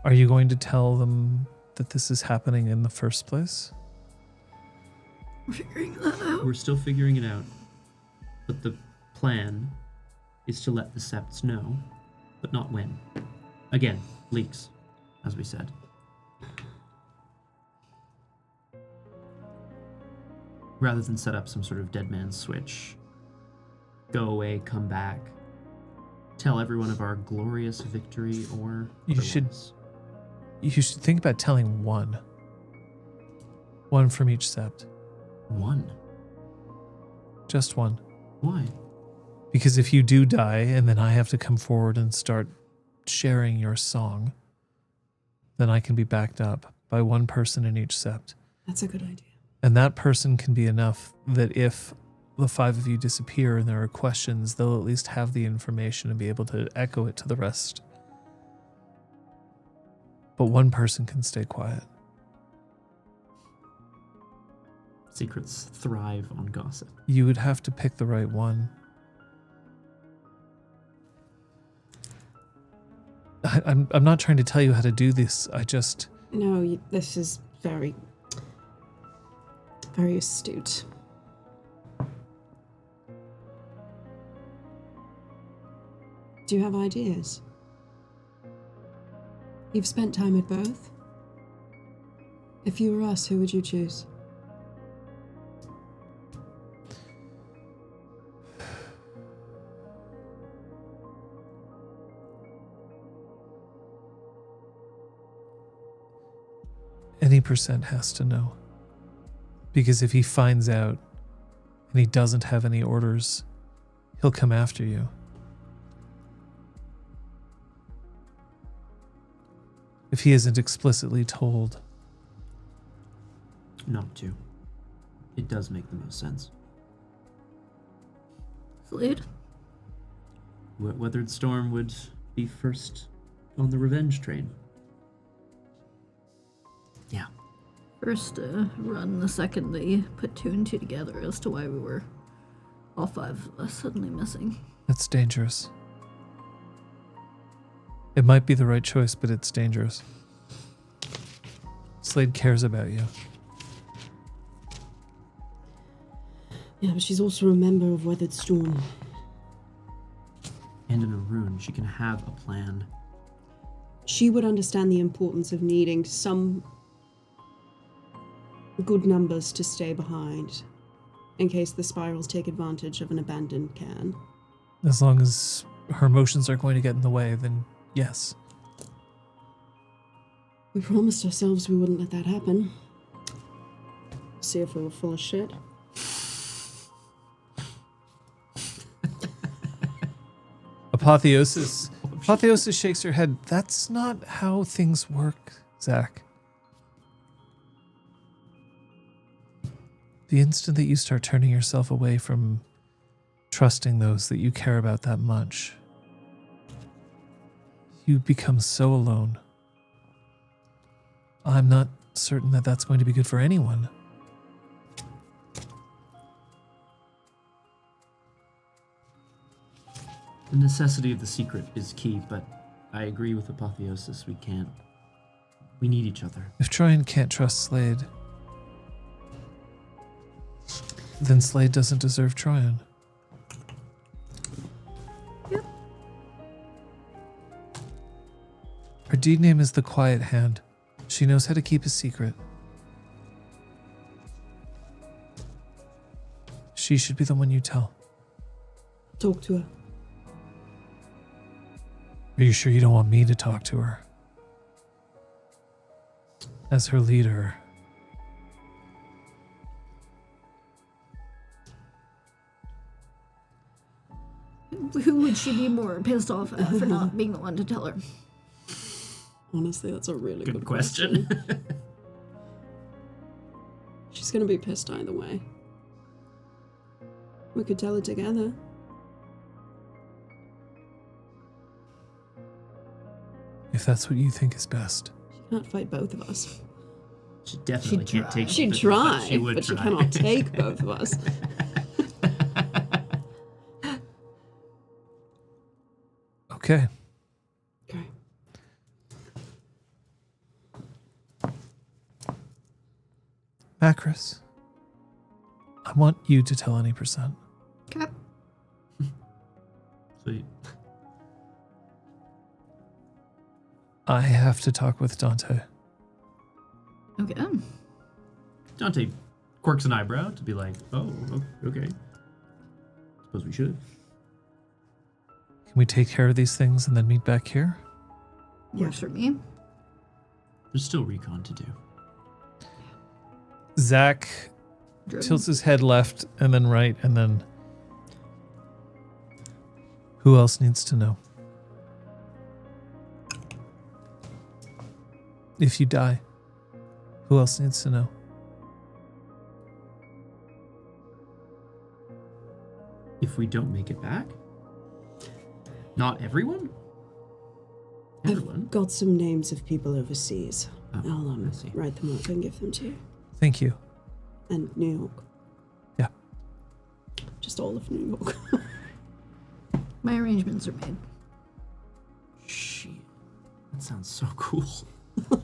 Are you going to tell them that this is happening in the first place? We're figuring that out. We're still figuring it out. But the plan is to let the septs know, but not when. Again, leaks, as we said. Rather than set up some sort of dead man's switch, go away, come back, tell everyone of our glorious victory, or You should- otherwise. You should think about telling one. One from each sept. One. Just one. Why? Because if you do die and then I have to come forward and start sharing your song, then I can be backed up by one person in each sept. That's a good idea. And that person can be enough that if the 5 of you disappear and there are questions, they'll at least have the information and be able to echo it to the rest. But one person can stay quiet. Secrets thrive on gossip. You would have to pick the right one. I'm not trying to tell you how to do this. I just... No, this is very, very astute. Do you have ideas? You've spent time at both. If you were us, who would you choose? Any percent has to know. Because if he finds out and he doesn't have any orders, he'll come after you. If he isn't explicitly told. Not to. It does make the most sense. Slade? Weathered Storm would be first on the revenge train. Yeah. First run, the second they put 2 and 2 together as to why we were all 5 of us suddenly missing. That's dangerous. It might be the right choice, but it's dangerous. Slade cares about you. Yeah, but she's also a member of Weathered Storm. And in a rune, she can have a plan. She would understand the importance of needing some good numbers to stay behind, in case the spirals take advantage of an abandoned cairn. As long as her emotions aren't going to get in the way, then yes. We promised ourselves we wouldn't let that happen. See if we were full of shit. Apotheosis. Apotheosis shakes her head. That's not how things work, Zach. The instant that you start turning yourself away from trusting those that you care about that much, you become so alone. I'm not certain that that's going to be good for anyone. The necessity of the secret is key, but I agree with Apotheosis. We need each other. If Tryon can't trust Slade, then Slade doesn't deserve Tryon. Yep. Her deed name is the Quiet Hand. She knows how to keep a secret. She should be the one you tell. Talk to her. Are you sure you don't want me to talk to her? As her leader. Who would she be more pissed off at for not being the one to tell her? Honestly, that's a really Good good question. She's gonna be pissed either way. We could tell her together. If that's what you think is best. She can't fight both of us. She definitely can't take. She'd but try, she would but she try. cannot take both of us. Okay. Okay. Macris, I want you to tell any percent. Okay. Sweet. I have to talk with Dante. Okay. Dante quirks an eyebrow to be like, oh, okay. Suppose we should. Can we take care of these things and then meet back here? Works for me. There's still recon to do. Zach Driven. tilts his head left and then right and then... Who else needs to know? If you die, who else needs to know? If we don't make it back? Not everyone? Everyone? I've got some names of people overseas. Oh, I'll I see. write them up and give them to you. Thank you. And New York. Yeah. Just all of New York. My arrangements are made. Shit. sounds so cool.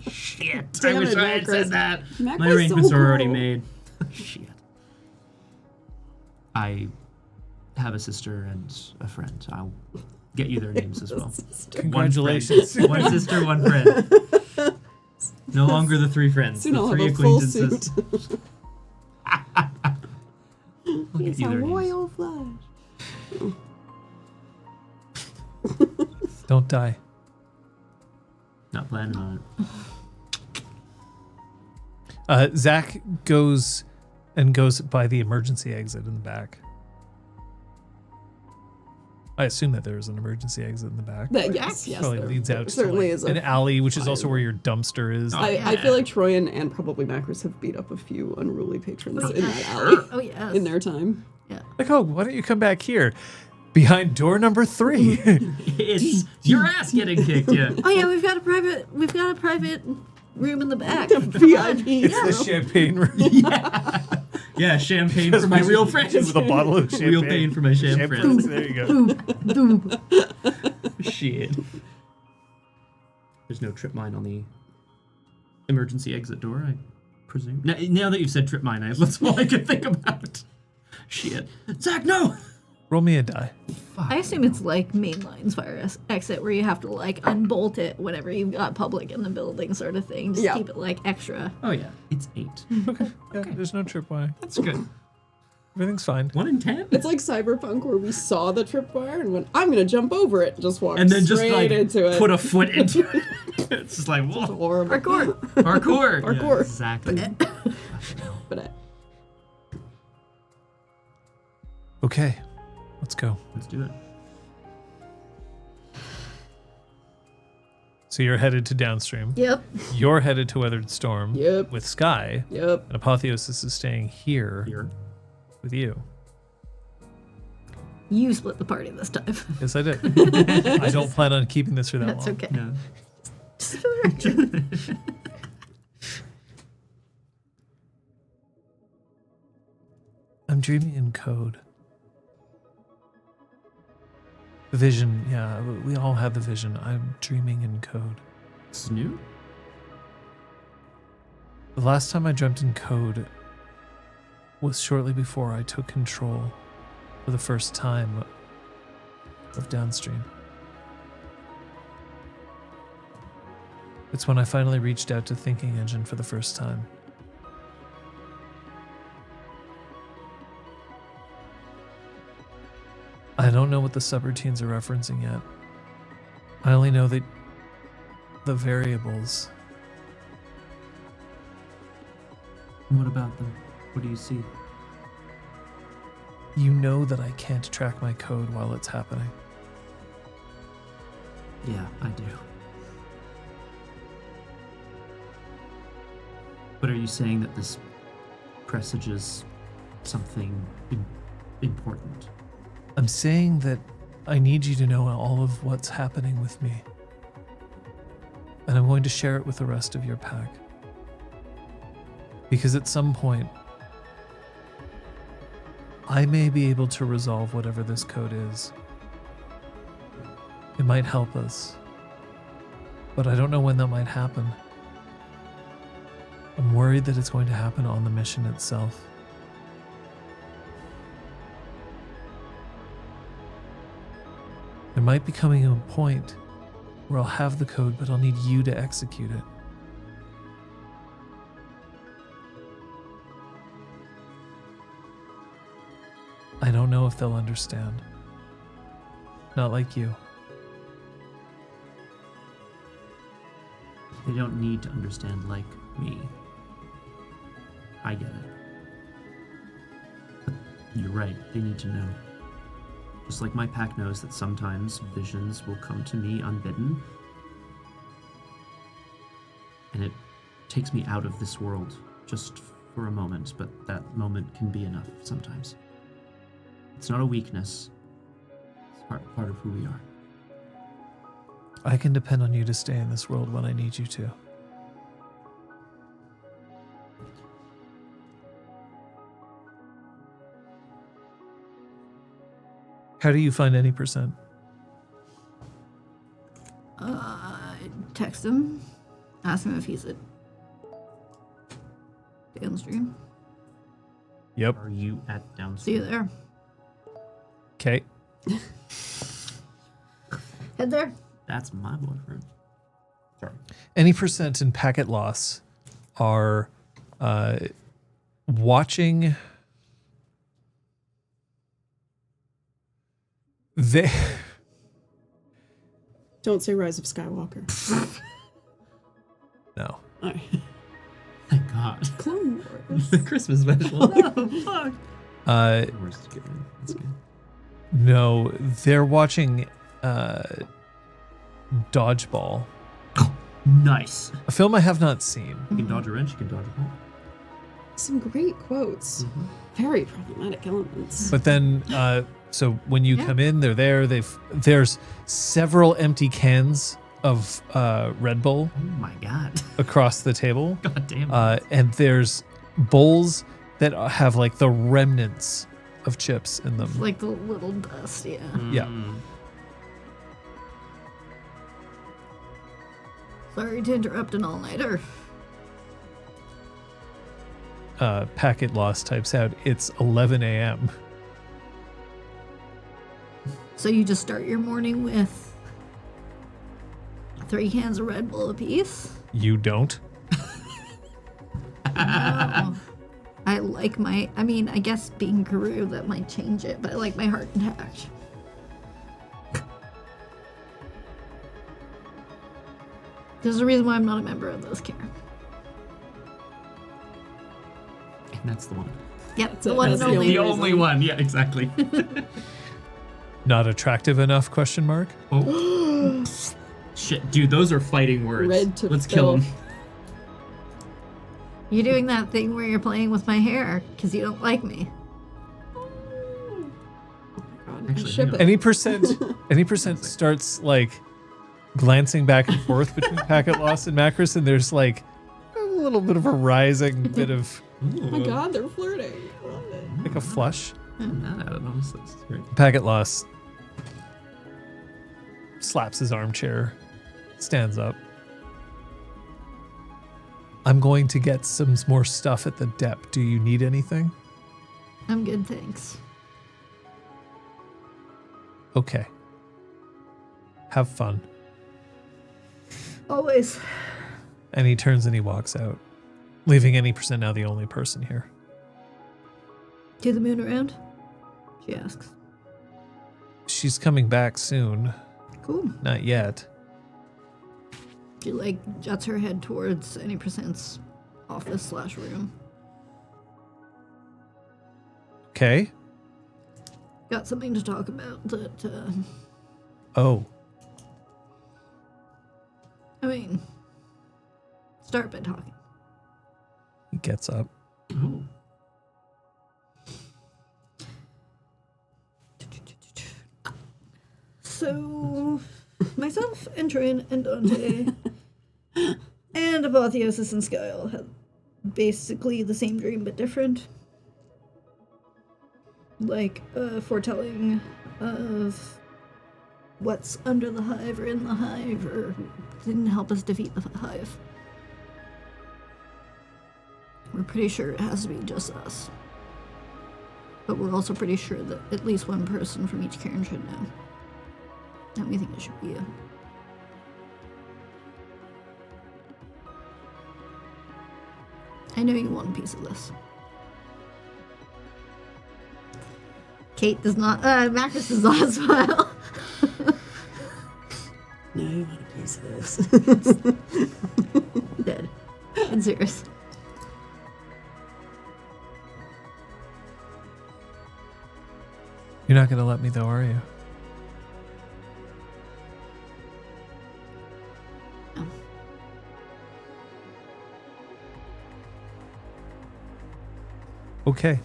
Shit. Damn I wish it, I had Macros. said that. Macros My arrangements so are already cool. made. Shit. I have a sister and a friend. I'll get you their names as well. Congratulations. One sister, one friend. No longer the three friends. Soon the I'll three have a full acquaintances. suit. I'll get It's you a their names. royal flush. Don't die. Not planning on it. Zach goes by the emergency exit in the back. I assume that there's an emergency exit in the back. Yes, Probably there- leads there out to certainly like is an a alley, which is fire. also where your dumpster is. I feel like Troy and probably Macros have beat up a few unruly patrons in that alley Oh yes. in their time. Like, oh, why don't you come back here? Behind door number 3. It's your ass getting kicked, yeah. Oh yeah, we've got a private room in the back. VIP. It's the champagne room. Yeah, champagne for my real friends. With a bottle of champagne. Real pain for my sham friends. There you go. Shit. There's no trip mine on the emergency exit door, I presume. Now that you've said trip mine, that's all I could think about. Shit. Zach, no! Roll me a die. I assume it's like mainline's fire exit where you have to like unbolt it whenever you've got public in the building sort of thing. Just keep it like extra. Oh yeah, it's 8. Okay. Yeah, there's no tripwire. That's good. Everything's fine. 1 in 10? It's like Cyberpunk where we saw the tripwire and went, I'm gonna jump over it, just walk And then just straight like into it. put a foot into it. It's just like, whoa. Horrible. Parkour. Parkour. Parkour. Yeah, exactly. But Okay. Let's go. Let's do it. So you're headed to downstream. Yep. You're headed to Weathered Storm. Yep. With Sky. Yep. And Apotheosis is staying here Here. with you. You split the party this time. Yes, I did. I don't plan on keeping this for that That's long. okay. No. Just for the record. I'm dreaming in code. The vision, yeah, we all have the vision. I'm dreaming in code. It's new? The last time I dreamt in code was shortly before I took control for the first time of downstream. It's when I finally reached out to Thinking Engine for the first time. I don't know what the subroutines are referencing yet. I only know that the variables. And what about them? What do you see? You know that I can't track my code while it's happening. Yeah, I do. But are you saying that this presages something important? I'm saying that I need you to know all of what's happening with me. And I'm going to share it with the rest of your pack. Because at some point, I may be able to resolve whatever this code is. It might help us. But I don't know when that might happen. I'm worried that it's going to happen on the mission itself. There might be coming a point where I'll have the code, but I'll need you to execute it. I don't know if they'll understand. Not like you. They don't need to understand like me. I get it. But you're right, they need to know. Just like my pack knows that sometimes visions will come to me unbidden. And it takes me out of this world just for a moment, but that moment can be enough sometimes. It's not a weakness. It's part of who we are. I can depend on you to stay in this world when I need you to. How do you find any percent? I texted text him, ask him if he's at downstream. Yep. Are you at See downstream? you there. Okay. Head there. That's my boyfriend. Sorry. Any percent in packet loss are watching. They. Don't say Rise of Skywalker. No. All right. Thank God. Clone Wars. The Christmas special. Oh, fuck. Where's this good? That's good. No, they're watching Dodgeball, Nice. a film I have not seen. You can dodge a wrench, you can dodge a ball. Some great quotes. Very problematic elements. But then, so when you come in, they're there. There's several empty cans of Red Bull Oh my God. across the table, God damn. and there's bowls that have like the remnants of chips in them. Like the little dust, yeah. Yeah. Sorry to interrupt an all-nighter. Packet loss types out. It's 11 a.m. So you just start your morning with 3 cans of Red Bull apiece? You don't. No. I like my, I mean, I guess being Karoo, that might change it, but I like my heart intact. There's a reason why I'm not a member of this care. And that's the one. Yep, it. the one That's and the only. The only one. Yeah, exactly. Not attractive enough? Question mark. Oh. Shit, dude, those are fighting words. Red to Let's kill fill. him. You're doing that thing where you're playing with my hair because you don't like me. God, Actually, ship hang it. on. Any percent starts like glancing back and forth between packet loss and Macros, and there's like a little bit of a rising bit of Oh my God, they're flirting. I love it. like a flush. I'm not out of those. That's great. Packet loss slaps his armchair, stands up. I'm going to get some more stuff at the dep. Do you need anything? I'm good, thanks. Okay. Have fun. Always. And he turns and he walks out, leaving any percent now the only person here. Do the moon around? She asks. She's coming back soon. Cool. Not yet. She like juts her head towards any percent's office/room. Okay. Got something to talk about that, Oh. I mean, start by talking. He gets up. Oh. So, myself and Trin and Dante and Apotheosis and Skyle had basically the same dream but different. Like a foretelling of what's under the hive or in the hive or didn't help us defeat the hive. We're pretty sure it has to be just us. But we're also pretty sure that at least one person from each cairn should know. And we think it should be you. I know you want a piece of this. Kate does not, Marcus does not smile. No, you want a piece of this. Dead. And serious. You're not going to let me though, are you? No. Okay.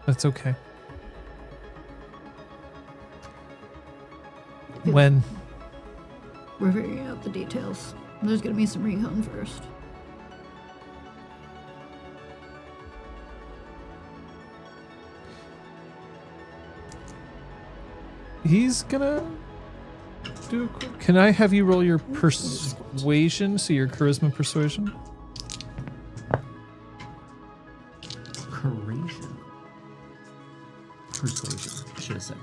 That's okay. When We're figuring out the details. There's gonna be some recon first. he's gonna do. Can I have you roll your persuasion? So your charisma persuasion. Persuasion. I should have said.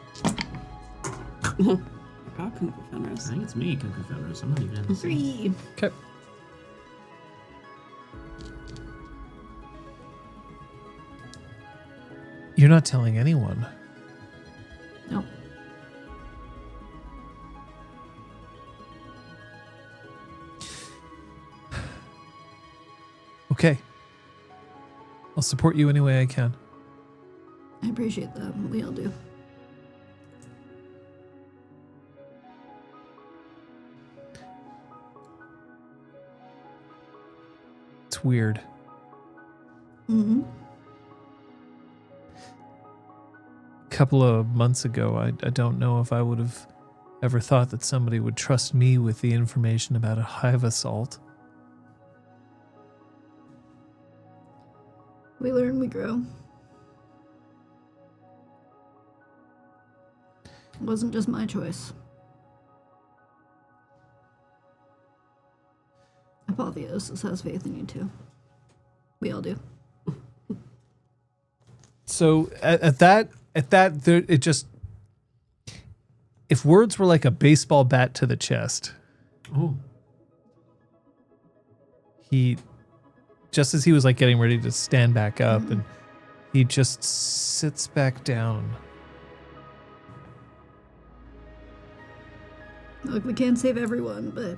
God, Kung Fu I Fenris. think it's me, Kung Fu Fenris. I'm not even in the scene. 3. Okay. You're not telling anyone. No. Okay. I'll support you any way I can. I appreciate that. We all do. It's weird. Mm-hmm. A couple of months ago, I don't know if I would have ever thought that somebody would trust me with the information about a Hive assault. We learn, we grow. It wasn't just my choice. Apotheosis has faith in you too. We all do. So at that, there, it just, if words were like a baseball bat to the chest, Oh. he, just as he was like getting ready to stand back up, and he just sits back down. Look, we can't save everyone, but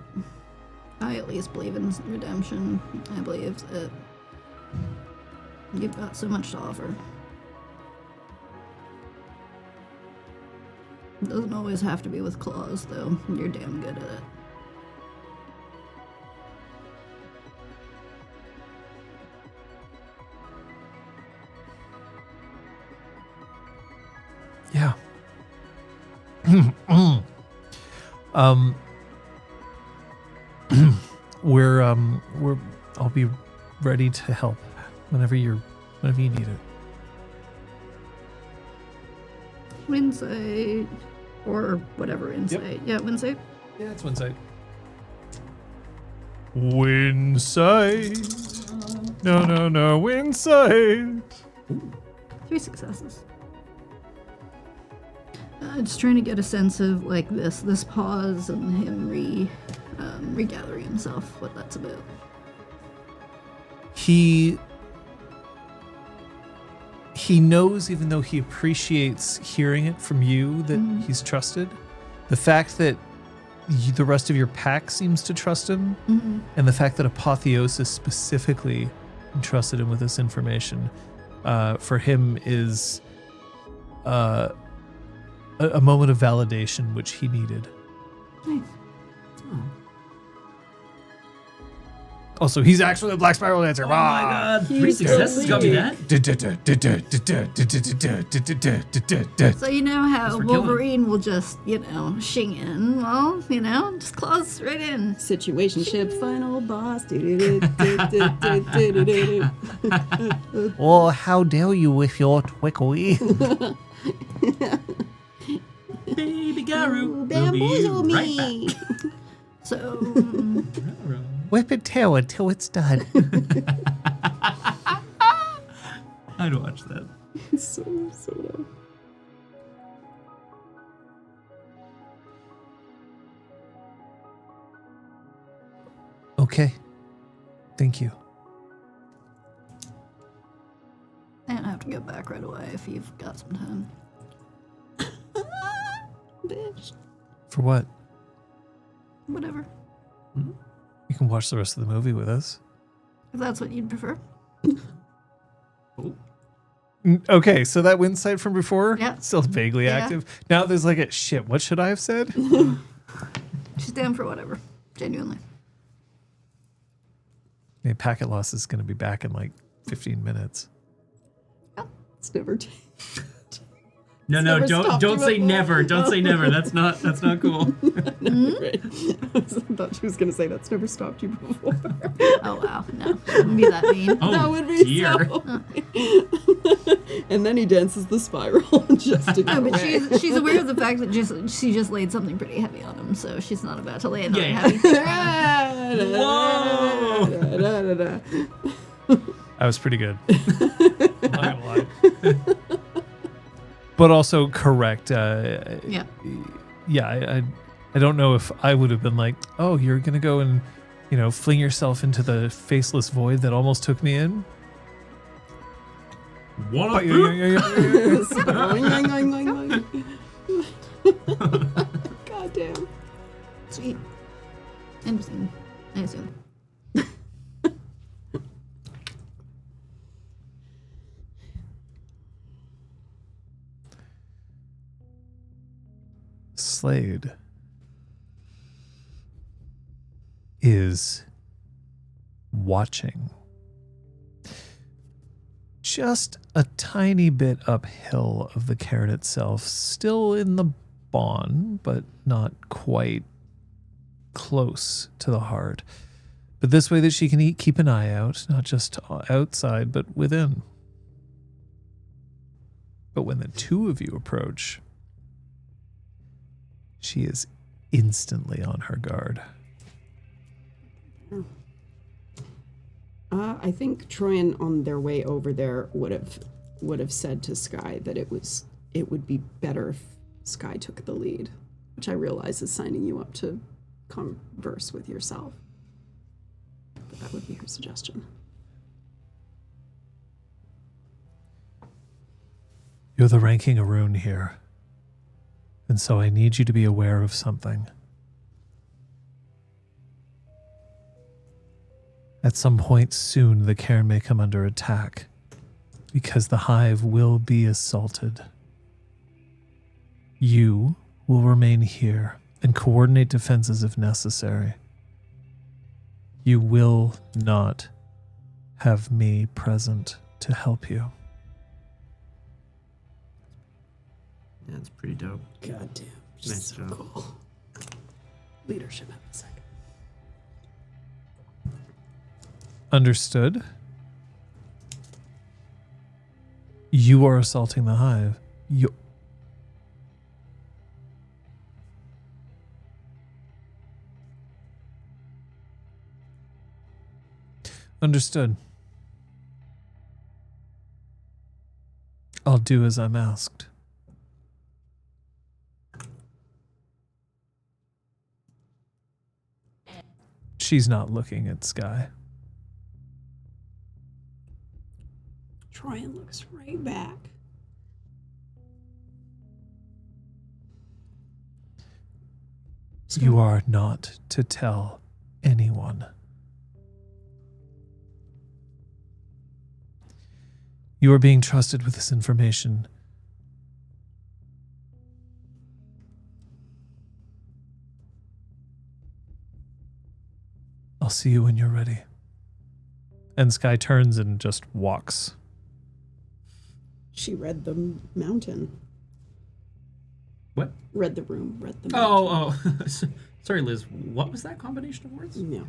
I at least believe in redemption. I believe that you've got so much to offer. It doesn't always have to be with claws, though. You're damn good at it. Yeah. I'll be ready to help whenever you need it. Insight, or whatever insight. Yeah, insight. Yeah, it's Winsight. Winsight. No, Winsight. 3 successes. Just trying to get a sense of like this pause and him regathering himself. What that's about. He knows, even though he appreciates hearing it from you, that he's trusted. The fact that the rest of your pack seems to trust him, and the fact that Apotheosis specifically entrusted him with this information, for him is a moment of validation which he needed. Nice. Also, he's actually a Black Spiral Dancer. Oh my god, 3 successes got me that. So you know how Guess we're killing Wolverine will just, shing in. Well, just claws right in. Situationship final boss. Oh, how dare you with your twickly. Baby Garu. Bamboozle We'll be right me. So Whip and tail until it's done. I'd watch that. so low. Okay. Thank you. and I have to get back right away if you've got some time. Bitch. For what? Whatever. You can watch the rest of the movie with us. If that's what you'd prefer. Oh. Okay, so that Winsight from before, Yeah. still vaguely Yeah. active. Now there's like a shit. What should I have said? She's down for whatever. Genuinely. The packet loss is going to be back in like 15 minutes. It's never changed. No, never don't stopped you say before? never. Don't say never. That's not cool. Right. I thought she was going to say that's never stopped you before. Oh wow, no, wouldn't be that mean. Oh, That would be dear. so. And then he dances the spiral just to get No, but away. she's aware of the fact that she just laid something pretty heavy on him, so she's not about to lay another Yeah. heavy thing on him. Whoa! I was pretty good. I'm not gonna lie. But also correct. Yeah. Yeah, I don't know if I would have been like, oh, you're gonna go and, fling yourself into the faceless void that almost took me in. What But a Oing, oing, oing, oing. God damn. Sweet. Interesting. I assume. Slade is watching just a tiny bit uphill of the cairn itself, still in the bawn, but not quite close to the heart. But this way that she can keep an eye out, not just outside, but within. But when the two of you approach, she is instantly on her guard. I think Troyan on their way over there would have said to Sky that it would be better if Sky took the lead, which I realize is signing you up to converse with yourself. But that would be her suggestion. You're the ranking Arun here, and so I need you to be aware of something. At some point soon, the cairn may come under attack, because the Hive will be assaulted. You will remain here and coordinate defenses if necessary. You will not have me present to help you. That's pretty dope. God damn. Nice So job. cool. Leadership episode. Understood? You are assaulting the Hive. You... Understood. I'll do as I'm asked. She's not looking at Sky. Troyan looks right back. You are not to tell anyone. You are being trusted with this information. I'll see you when you're ready. And Sky turns and just walks. She read the mountain. What? Read the room. Read the mountain. Oh. Sorry, Liz. What was that combination of words? Yeah.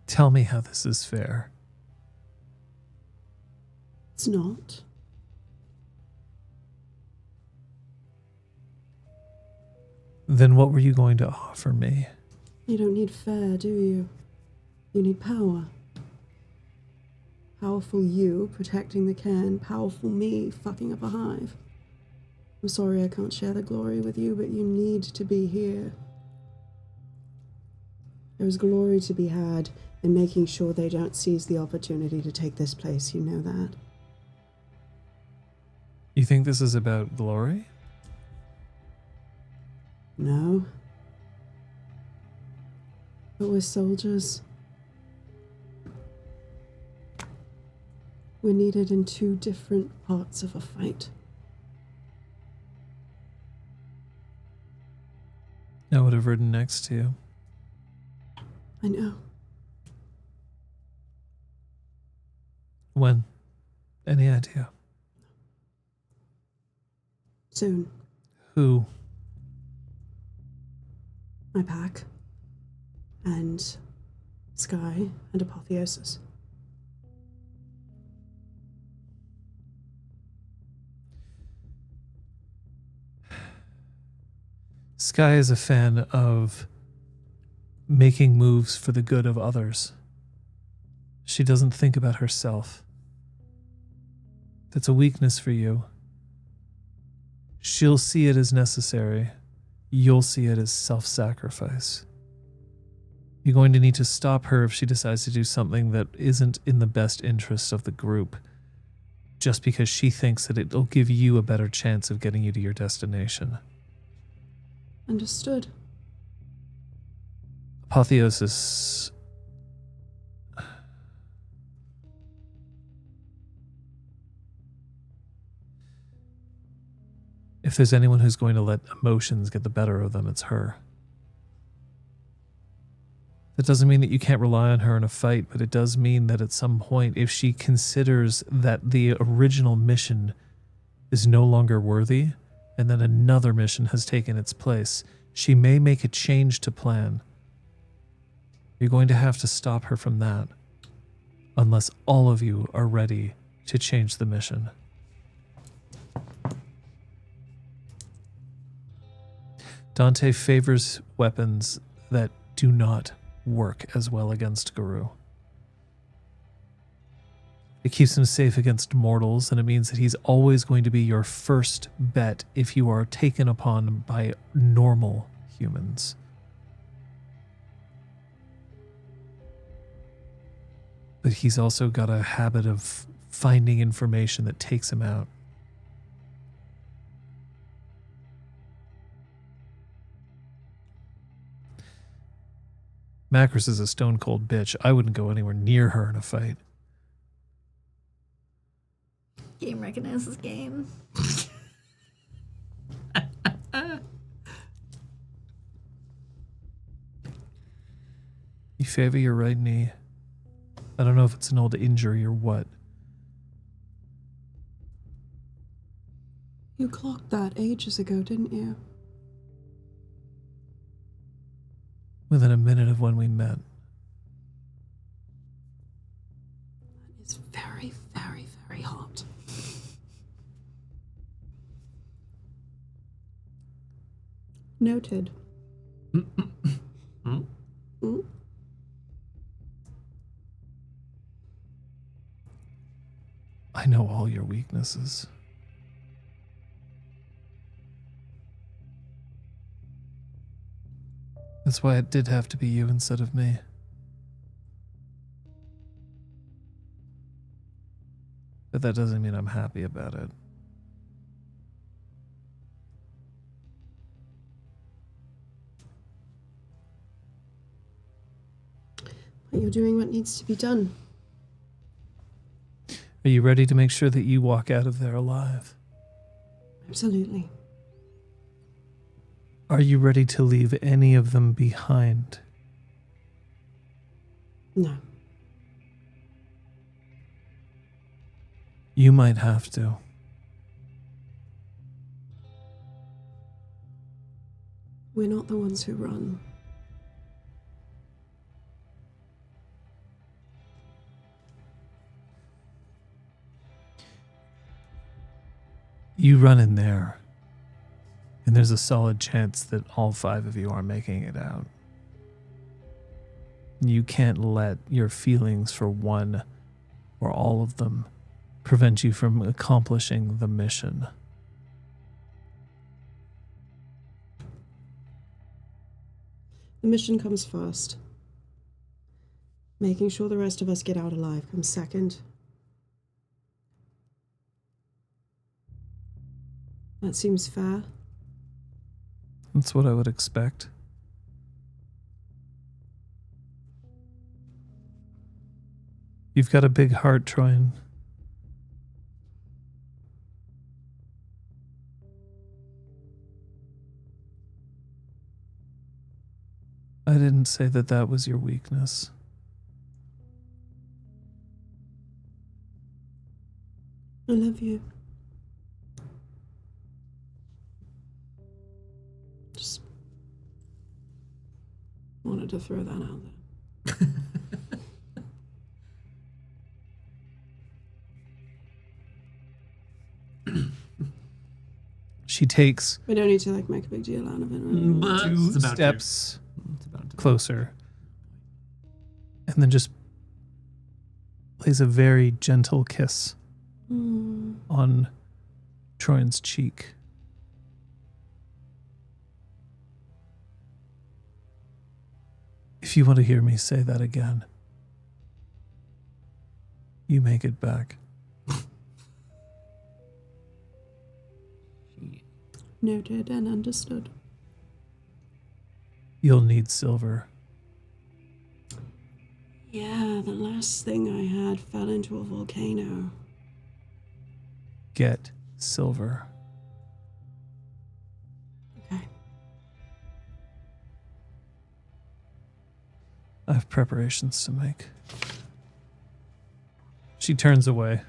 Tell me how this is fair. It's not. Then what were you going to offer me? You don't need fair, do you? You need power. Powerful you protecting the cairn, powerful me fucking up a hive. I'm sorry I can't share the glory with you, but you need to be here. There's glory to be had in making sure they don't seize the opportunity to take this place, you know that. You think this is about glory? No. But we're soldiers. We're needed in two different parts of a fight. I would have ridden next to you. I know. When? Any idea? Soon. Who? My pack. And Sky and Apotheosis. Sky is a fan of making moves for the good of others. She doesn't think about herself. That's a weakness for you. She'll see it as necessary. You'll see it as self-sacrifice. You're going to need to stop her if she decides to do something that isn't in the best interest of the group, just because she thinks that it'll give you a better chance of getting you to your destination. Understood. Apotheosis. If there's anyone who's going to let emotions get the better of them, it's her. That doesn't mean that you can't rely on her in a fight, but it does mean that at some point, if she considers that the original mission is no longer worthy, and then another mission has taken its place, she may make a change to plan. You're going to have to stop her from that, unless all of you are ready to change the mission. Dante favors weapons that do not work as well against Guru. It keeps him safe against mortals, and it means that he's always going to be your first bet if you are taken upon by normal humans. But he's also got a habit of finding information that takes him out. Macris is a stone-cold bitch. I wouldn't go anywhere near her in a fight. Game recognizes game. You favor your right knee. I don't know if it's an old injury or what. You clocked that ages ago, didn't you? Within a minute of when we met. That is very, very, very hot. Noted. I know all your weaknesses. That's why it did have to be you instead of me. But that doesn't mean I'm happy about it. But you're doing what needs to be done. Are you ready to make sure that you walk out of there alive? Absolutely. Are you ready to leave any of them behind? No. You might have to. We're not the ones who run. You run in there, and there's a solid chance that all 5 of you are making it out. You can't let your feelings for one or all of them prevent you from accomplishing the mission. The mission comes first. Making sure the rest of us get out alive comes second. That seems fair. That's what I would expect. You've got a big heart, Troyan. I didn't say that that was your weakness. I love you. Just wanted to throw that out there. She takes We don't need to like make a big deal out of it. Right? But two it's about to. steps It's about to. closer and then just lays a very gentle kiss on Troyan's cheek. If you want to hear me say that again, you make it back. Noted and understood. You'll need silver. Yeah, the last thing I had fell into a volcano. Get silver. Okay. I have preparations to make. She turns away.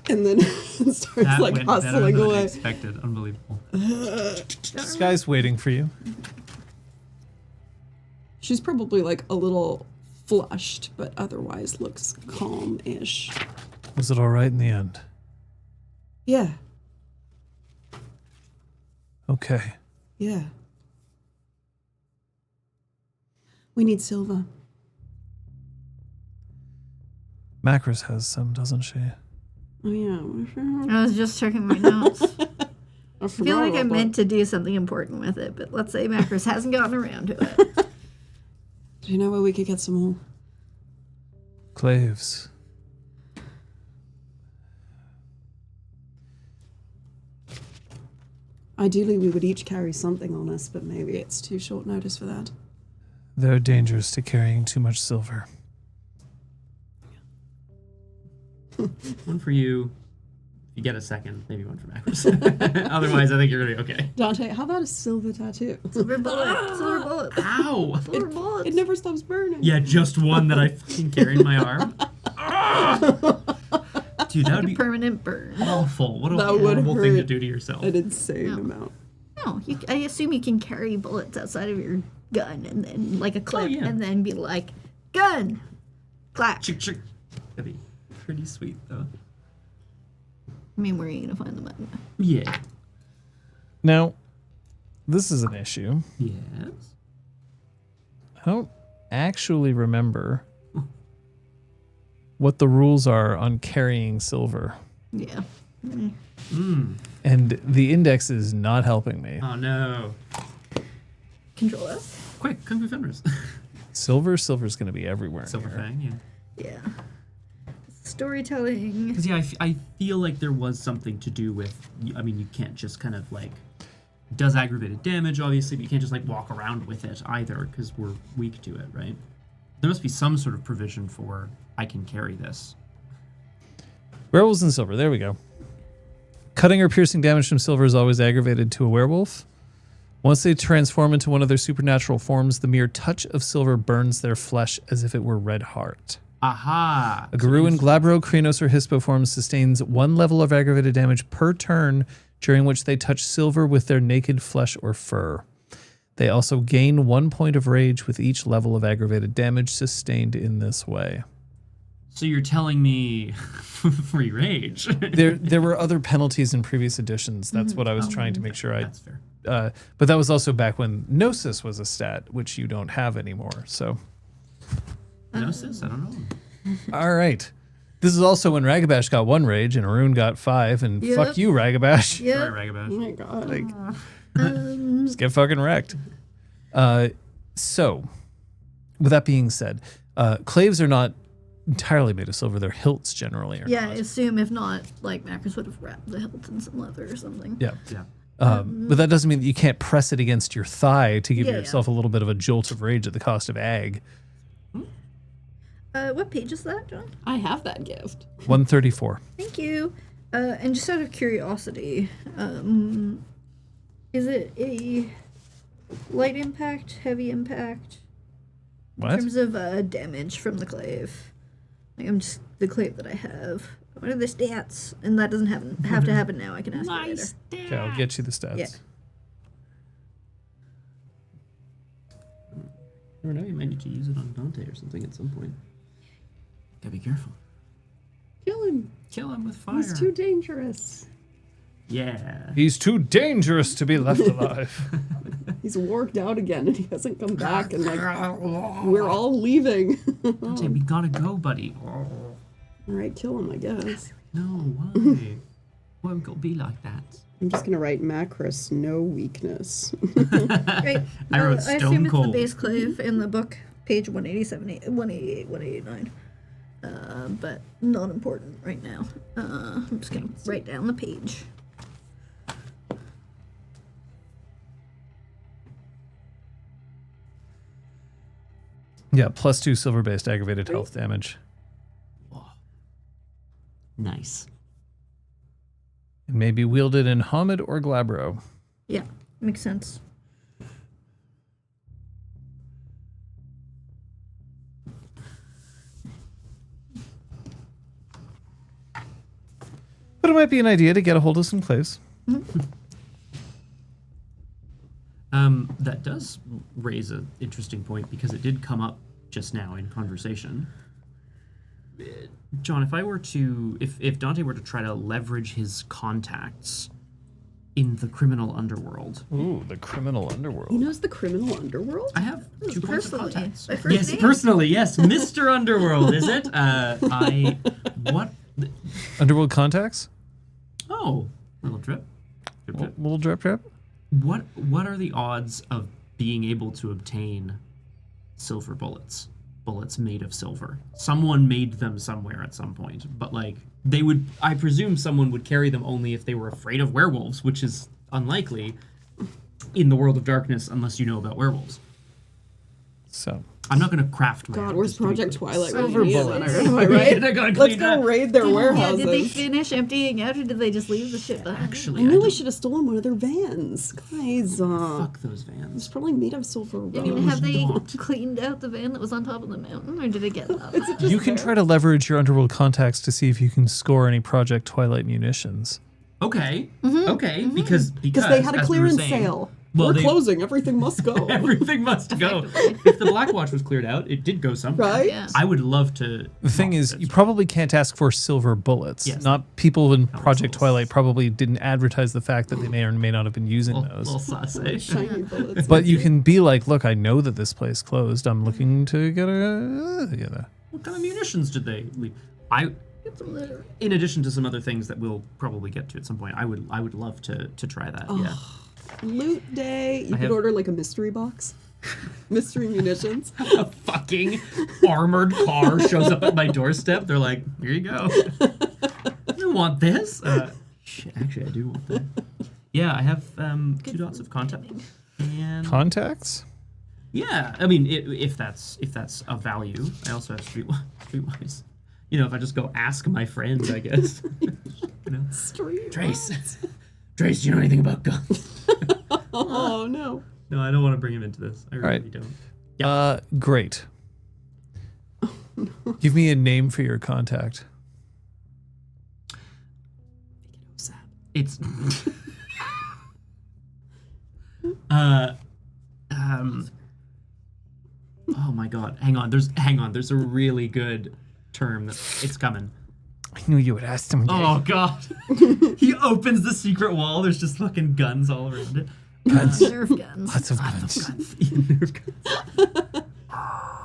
And then starts That like went better hustling than I away. expected. Unbelievable. This guy's waiting for you. She's probably like a little flushed, but otherwise looks calm-ish. Was it all right in the end? Yeah, Okay. yeah. We need silver. Macros has some, doesn't she? Oh yeah. I was just checking my notes. I I feel like I meant to do something important with it, but let's say Macros hasn't gotten around to it. Do you know where we could get some more? Claves. Ideally, we would each carry something on us, but maybe it's too short notice for that. There are dangers to carrying too much silver. One for you. If you get a second, maybe one for Macros. Otherwise, I think you're gonna be okay. Dante, how about a silver tattoo? Silver bullet. Silver bullet. Ow! Silver bullets. It never stops burning. Yeah, just one that I fucking carry in my arm. Dude, that would Like a be permanent burn. awful. What a That would horrible thing to hurt do to yourself. An insane No. amount. No, I assume you can carry bullets outside of your gun and then like a clip yeah. and then be like, gun, clack. Chick, chick. That'd be pretty sweet, though. I mean, where are you gonna find the button? Yeah. Now, this is an issue. Yes. I don't actually remember what the rules are on carrying silver. Yeah. And the index is not helping me. Oh no. Control F. Quick, Kung Fu Fenders. Silver's going to be everywhere. in Silver here. Fang, yeah. Yeah. Storytelling. Because, yeah, I feel like there was something to do with, I mean, you can't just kind of, like, it does aggravated damage, obviously, but you can't just, like, walk around with it either, because we're weak to it, right? There must be some sort of provision for, I can carry this. Werewolves and silver. There we go. Cutting or piercing damage from silver is always aggravated to a werewolf. Once they transform into one of their supernatural forms, the mere touch of silver burns their flesh as if it were red heart. Aha! A Guru in Glabro, Krinos, or Hispo forms sustains one level of aggravated damage per turn, during which they touch silver with their naked flesh or fur. They also gain 1 point of rage with each level of aggravated damage sustained in this way. So you're telling me free rage? There were other penalties in previous editions. That's what I was trying to make sure I... That's fair. But that was also back when Gnosis was a stat, which you don't have anymore. So, Gnosis? I don't know. all right. This is also when Ragabash got 1 rage and Arun got 5. And Yep. fuck you, Ragabash. Yep. Sorry, Oh Ragabash. my god. Like, just get fucking wrecked. So, with that being said, claves are not entirely made of silver. Their hilts generally are Yeah, I not. assume if not, like Macros would have wrapped the hilt in some leather or something. Yeah. Yeah. But that doesn't mean that you can't press it against your thigh to give Yeah, yourself a little bit of a jolt of rage at the cost of ag. What page is that, John? I have that gift. 134. Thank you. And just out of curiosity, is it a light impact, heavy impact? What? In terms of damage from the clave. Like, I'm just the clave that I have. What are the stats? And that doesn't have to happen now. I can ask you later. Okay, I'll get you the stats. Yeah. I don't know, you might need to use it on Dante or something at some point. Gotta be careful. Kill him. Kill him with fire. He's too dangerous. Yeah. He's too dangerous to be left alive. He's worked out again and he hasn't come back and like we're all leaving. Dante, we gotta go, buddy. Alright, kill him, I guess. No, why? Why would it be like that? I'm just gonna write Macris, no weakness. Right. I wrote I Stone assume it's the Cold. base clave in the book, page 187, 188, 189. But not important right now. I'm just gonna write down the page. Yeah, +2 silver-based aggravated health damage. Nice. It may be wielded in Hamid or Glabro. Yeah, makes sense. But it might be an idea to get a hold of some claves. That does raise an interesting point because it did come up just now in conversation. John, if I were to, if Dante were to try to leverage his contacts in the criminal underworld. Ooh, the criminal underworld. He knows the criminal underworld? I have 2 points of Personally, contacts. my first Yes, name. personally, yes. Mr. Underworld, is it? What? Underworld contacts? Oh, little drip. Drip, drip. Little drip drip? What are the odds of being able to obtain silver bullets? Bullets made of silver. Someone made them somewhere at some point, but like they would, I presume someone would carry them only if they were afraid of werewolves, which is unlikely in the world of darkness unless you know about werewolves. So, I'm not going to craft my God, own, where's just to be Project clear. Twilight? Silver when you need it? bullets. Am I right? I gotta Let's clean go that. raid their Yeah, warehouses. did they finish emptying out or did they just leave the shit behind? Actually, I knew I don't- should have stolen one of their vans. Guys, fuck those it's vans. probably made of silver. I rubber. mean, was have they not. cleaned out the van that was on top of the mountain or did it get up? you can try to leverage your underworld contacts to see if you can score any Project Twilight munitions. Okay, okay, because Because they had a as we were clearance saying, sale. well, We're they- closing. Everything must go. everything must go. If the Black Watch was cleared out, it did go somewhere. Right? Yeah. I would love to. The thing is, you probably can't ask for silver bullets. Yes. Not people in Project Councils. Twilight probably didn't advertise the fact that they may or may not have been using little those. sus, eh? Shiny bullets. But you can be like, look, I know that this place closed. I'm looking to get a. What kind of munitions did they leave? Get some litter. In addition to some other things that we'll probably get to at some point, I would love to try that. Yeah. Loot day. You could have- order like a mystery box. Mystery munitions. A fucking armored car shows up at my doorstep. They're like, here you go. I don't want this. Shit, actually, I do want that. Yeah, I have 2 dots of contact. And Contacts? yeah, I mean, if that's of value, I also have streetwise. You know, if I just go ask my friends, I guess. You know, Street. Trace, do you know anything about guns? Oh no. No, I don't want to bring him into this. I really right. don't. Great. Give me a name for your contact. It's oh my god. Hang on. There's a really good term it's coming. I knew you would ask him. Oh god. He opens the secret wall. There's just fucking guns all around it. Guns. Nerf guns. Lots of guns. Nerf guns.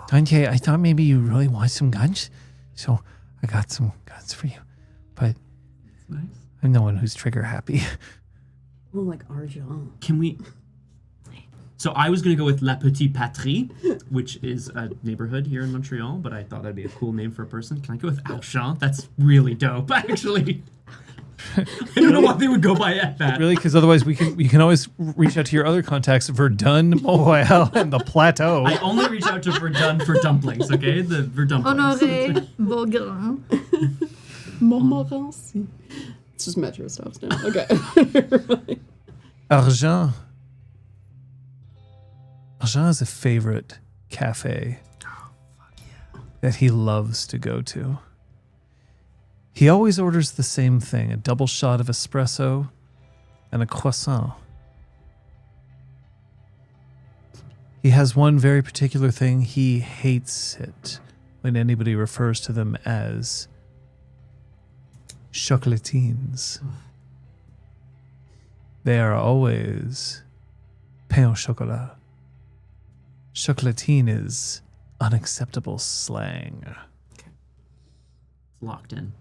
Dante, I thought maybe you really want some guns, so I got some guns for you. But Nice. I'm no one who's trigger happy. Oh, like Argent. Can we? So I was gonna go with La Petite Patrie, which is a neighborhood here in Montreal, but I thought that'd be a cool name for a person. Can I go with Auchan? That's really dope, actually. I don't know why they would go by that. Really? Because otherwise we can always reach out to your other contacts, Verdun, Montreal, and the Plateau. I only reach out to Verdun for dumplings, okay? The Verdumplings. Honoré Beaugrand. Montmorency. It's just metro stops now. Okay. Never mind. Argent. Argent is a favorite cafe that he loves to go to. He always orders the same thing, a double shot of espresso and a croissant. He has one very particular thing. He hates it when anybody refers to them as chocolatines. They are always pain au chocolat. Chocolatine is unacceptable slang. It's locked in.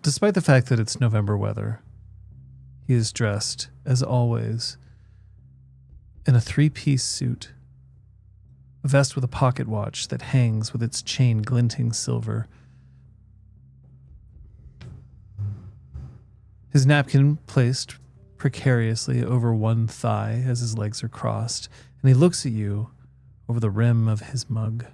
Despite the fact that it's November weather, he is dressed, as always, in a 3-piece suit, a vest with a pocket watch that hangs with its chain glinting silver. His napkin placed precariously over one thigh as his legs are crossed, and he looks at you over the rim of his mug.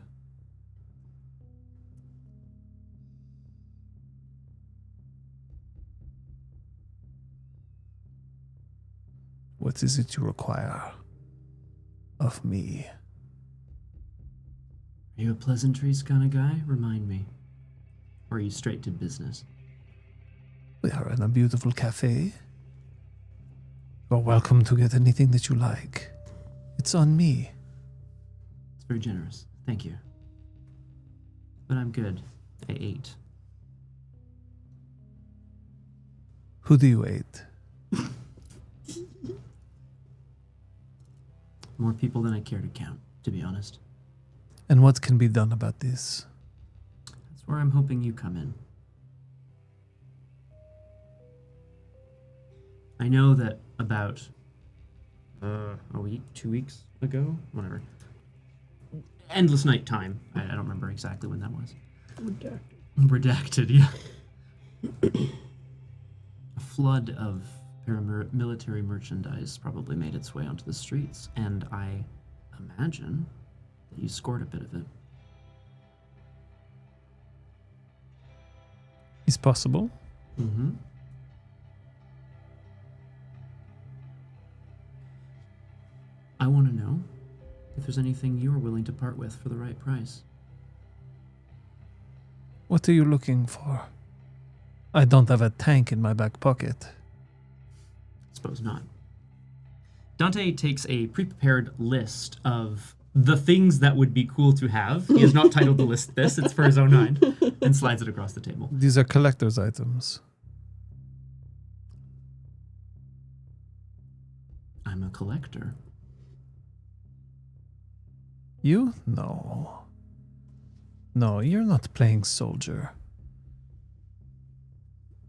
What is it you require of me? Are you a pleasantries kind of guy? Remind me. Or are you straight to business? We are in a beautiful cafe. You're welcome to get anything that you like. It's on me. It's very generous. Thank you. But I'm good. I ate. Who do you ate? More people than I care to count, to be honest. And what can be done about this? That's where I'm hoping you come in. I know that about a week, 2 weeks ago, whatever. Endless night time. I don't remember exactly when that was. Redacted, yeah. A flood of paramilitary merchandise probably made its way onto the streets, and I imagine that you scored a bit of it. It's possible. Mm-hmm. I want to know if there's anything you're willing to part with for the right price. What are you looking for? I don't have a tank in my back pocket. Suppose not. Dante takes a pre-prepared list of the things that would be cool to have. He has not titled the list this, it's for his own mind, and slides it across the table. These are collector's items. I'm a collector. You? No. No, you're not playing soldier.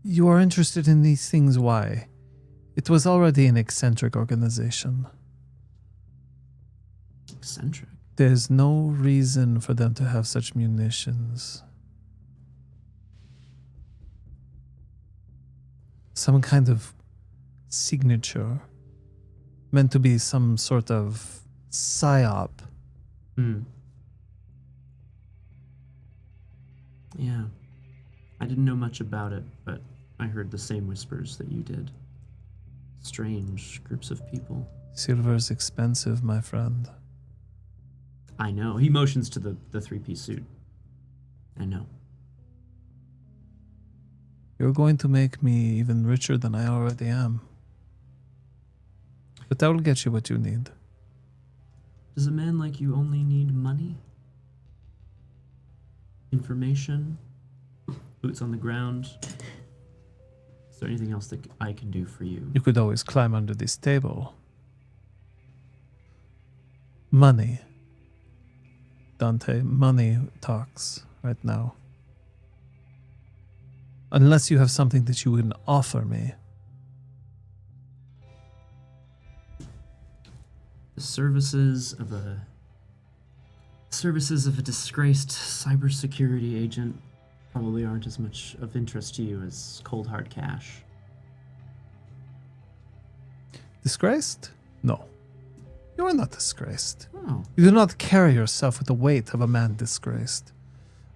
You are interested in these things, why? It was already an eccentric organization. Eccentric? There's no reason for them to have such munitions. Some kind of signature. Meant to be some sort of psyop. Yeah. I didn't know much about it, but I heard the same whispers that you did. Strange groups of people. Silver's expensive, my friend. I know. He motions to the 3-piece suit. I know. You're going to make me even richer than I already am. But that will get you what you need. Does a man like you only need money? Information? Boots on the ground? Is there anything else that I can do for you? You could always climb under this table. Money. Dante, money talks right now. Unless you have something that you can offer me. The services of a disgraced cybersecurity agent probably aren't as much of interest to you as cold hard cash. Disgraced? No. You are not disgraced. Oh. You do not carry yourself with the weight of a man disgraced.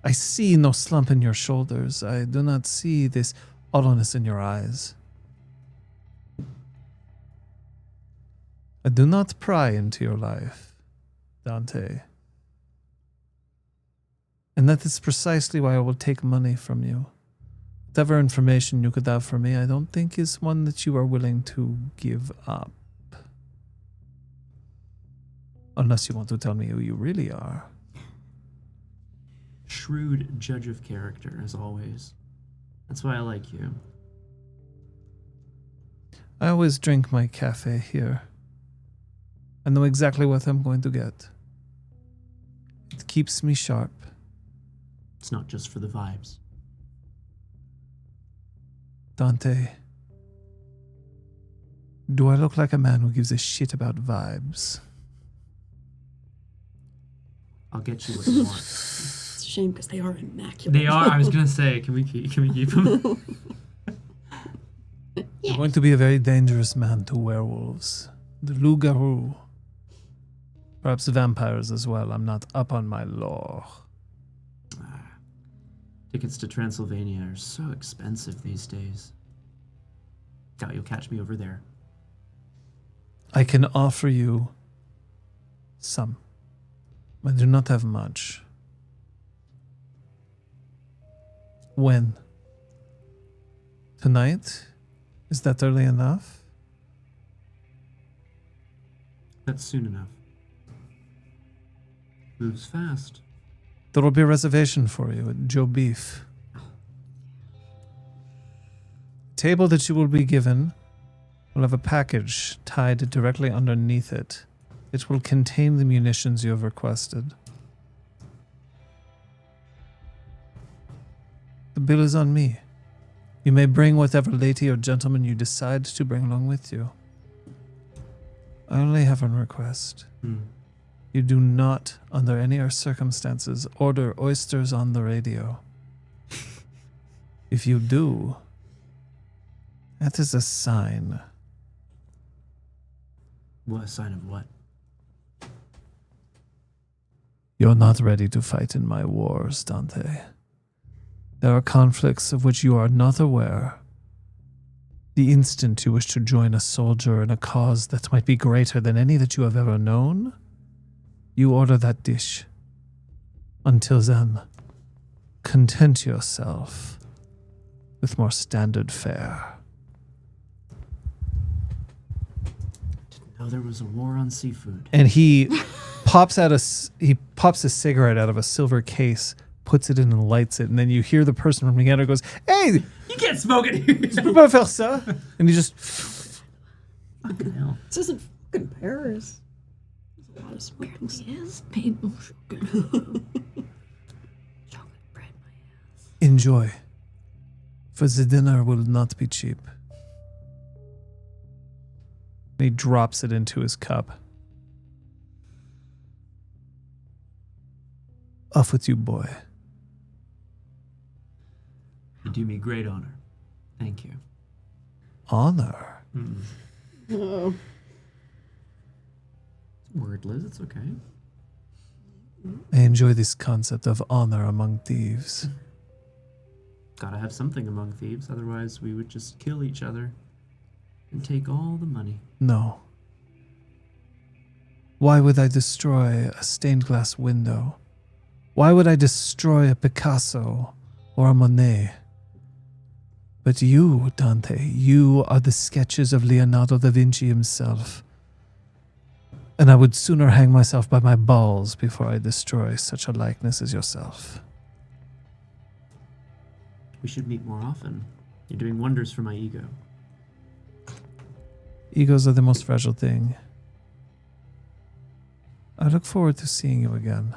I see no slump in your shoulders. I do not see this hollowness in your eyes. I do not pry into your life, Dante. And that is precisely why I will take money from you. Whatever information you could have for me, I don't think is one that you are willing to give up. Unless you want to tell me who you really are. Shrewd judge of character, as always. That's why I like you. I always drink my cafe here. I know exactly what I'm going to get. It keeps me sharp. It's not just for the vibes. Dante, do I look like a man who gives a shit about vibes? I'll get you what you want. It's a shame because they are immaculate. They are. I was gonna say, can we keep them? You're going to be a very dangerous man to werewolves. The loup-garou. Perhaps vampires as well. I'm not up on my lore. Tickets to Transylvania are so expensive these days. Doubt you'll catch me over there. I can offer you some. I do not have much. When? Tonight? Is that early enough? That's soon enough. Moves fast. There will be a reservation for you at Joe Beef. The table that you will be given will have a package tied directly underneath it. It will contain the munitions you have requested. The bill is on me. You may bring whatever lady or gentleman you decide to bring along with you. I only have one request. You do not, under any circumstances, order oysters on the radio. If you do, that is a sign. What a sign of what? You're not ready to fight in my wars, Dante. There are conflicts of which you are not aware. The instant you wish to join a soldier in a cause that might be greater than any that you have ever known, you order that dish. Until then, content yourself with more standard fare. Didn't know there was a war on seafood. And he pops a cigarette out of a silver case, puts it in and lights it, and then you hear the person from the other goes, "Hey, You can't smoke it here. tu peux pas faire ça?" And he just Fucking hell. This isn't fucking Paris. There's a lot of smoking stuff. Yes, painful sugar. Chocolate bread, my ass. enjoy, for the dinner will not be cheap. And he drops it into his cup. Off with you, boy. You do me great honor. Thank you. Honor. Oh. Wordless, it's okay. I enjoy this concept of honor among thieves. Gotta have something among thieves, otherwise we would just kill each other and take all the money. No. Why would I destroy a stained glass window? Why would I destroy a Picasso or a Monet? But you, Dante, you are the sketches of Leonardo da Vinci himself. And I would sooner hang myself by my balls before I destroy such a likeness as yourself. We should meet more often. You're doing wonders for my ego. Egos are the most fragile thing. I look forward to seeing you again.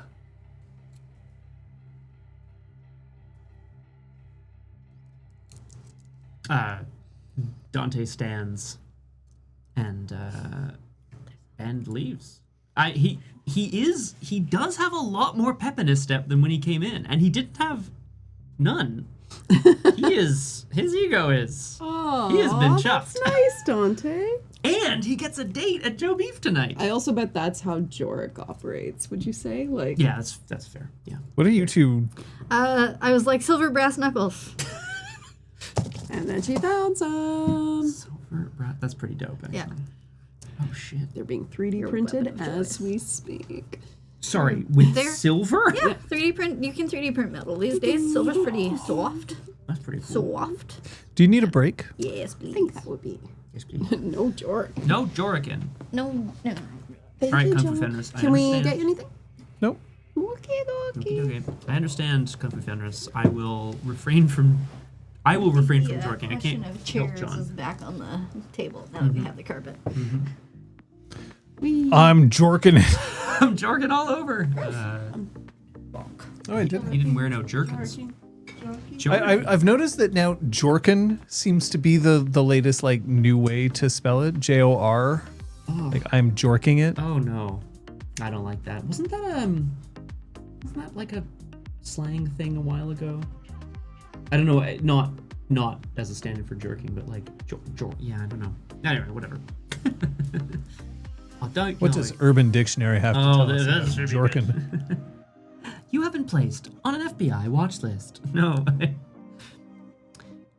Dante stands and leaves. He does have a lot more pep in his step than when he came in, and he didn't have none. His ego is. Oh, He has been chuffed. That's nice, Dante. And he gets a date at Joe Beef tonight. I also bet that's how Jorik operates. Would you say? Like, Yeah, that's fair. Yeah. What are you two? I was like silver brass knuckles. and then she found some. Silver brat. That's pretty dope, actually. Yeah. Oh shit. They're being 3D Your printed weapon of as choice. we speak. Sorry, with There- silver? Yeah, 3D print. You can 3D print metal these days. Silver's pretty soft. That's pretty cool. Soft. Do you need a break? Yes, I please. think that would be Yes, please. no Jorik. No Jorican. No. Thank All right, you, Kung Fu Jorik. Fenris, I Can we understand. get you anything? Nope. Okay, okay. Okay. I understand, Kung Fu Fenris. I will refrain from joking. I can't Question of help chairs John. is back on the table now that we have the carpet. I'm jorking it. I'm jorking all over. Oh, I did. He didn't wear no jerkins. I've noticed that now Jorkin seems to be the latest like new way to spell it. Jor. Oh. Like I'm jorking it. Oh no, I don't like that. Wasn't that like a slang thing a while ago? I don't know. Not as a standard for jerking, but like yeah, I don't know. Anyway, whatever. I don't What know. does Urban Dictionary have to Oh, tell us that about should be jorkin? You have been placed on an FBI watch list. No.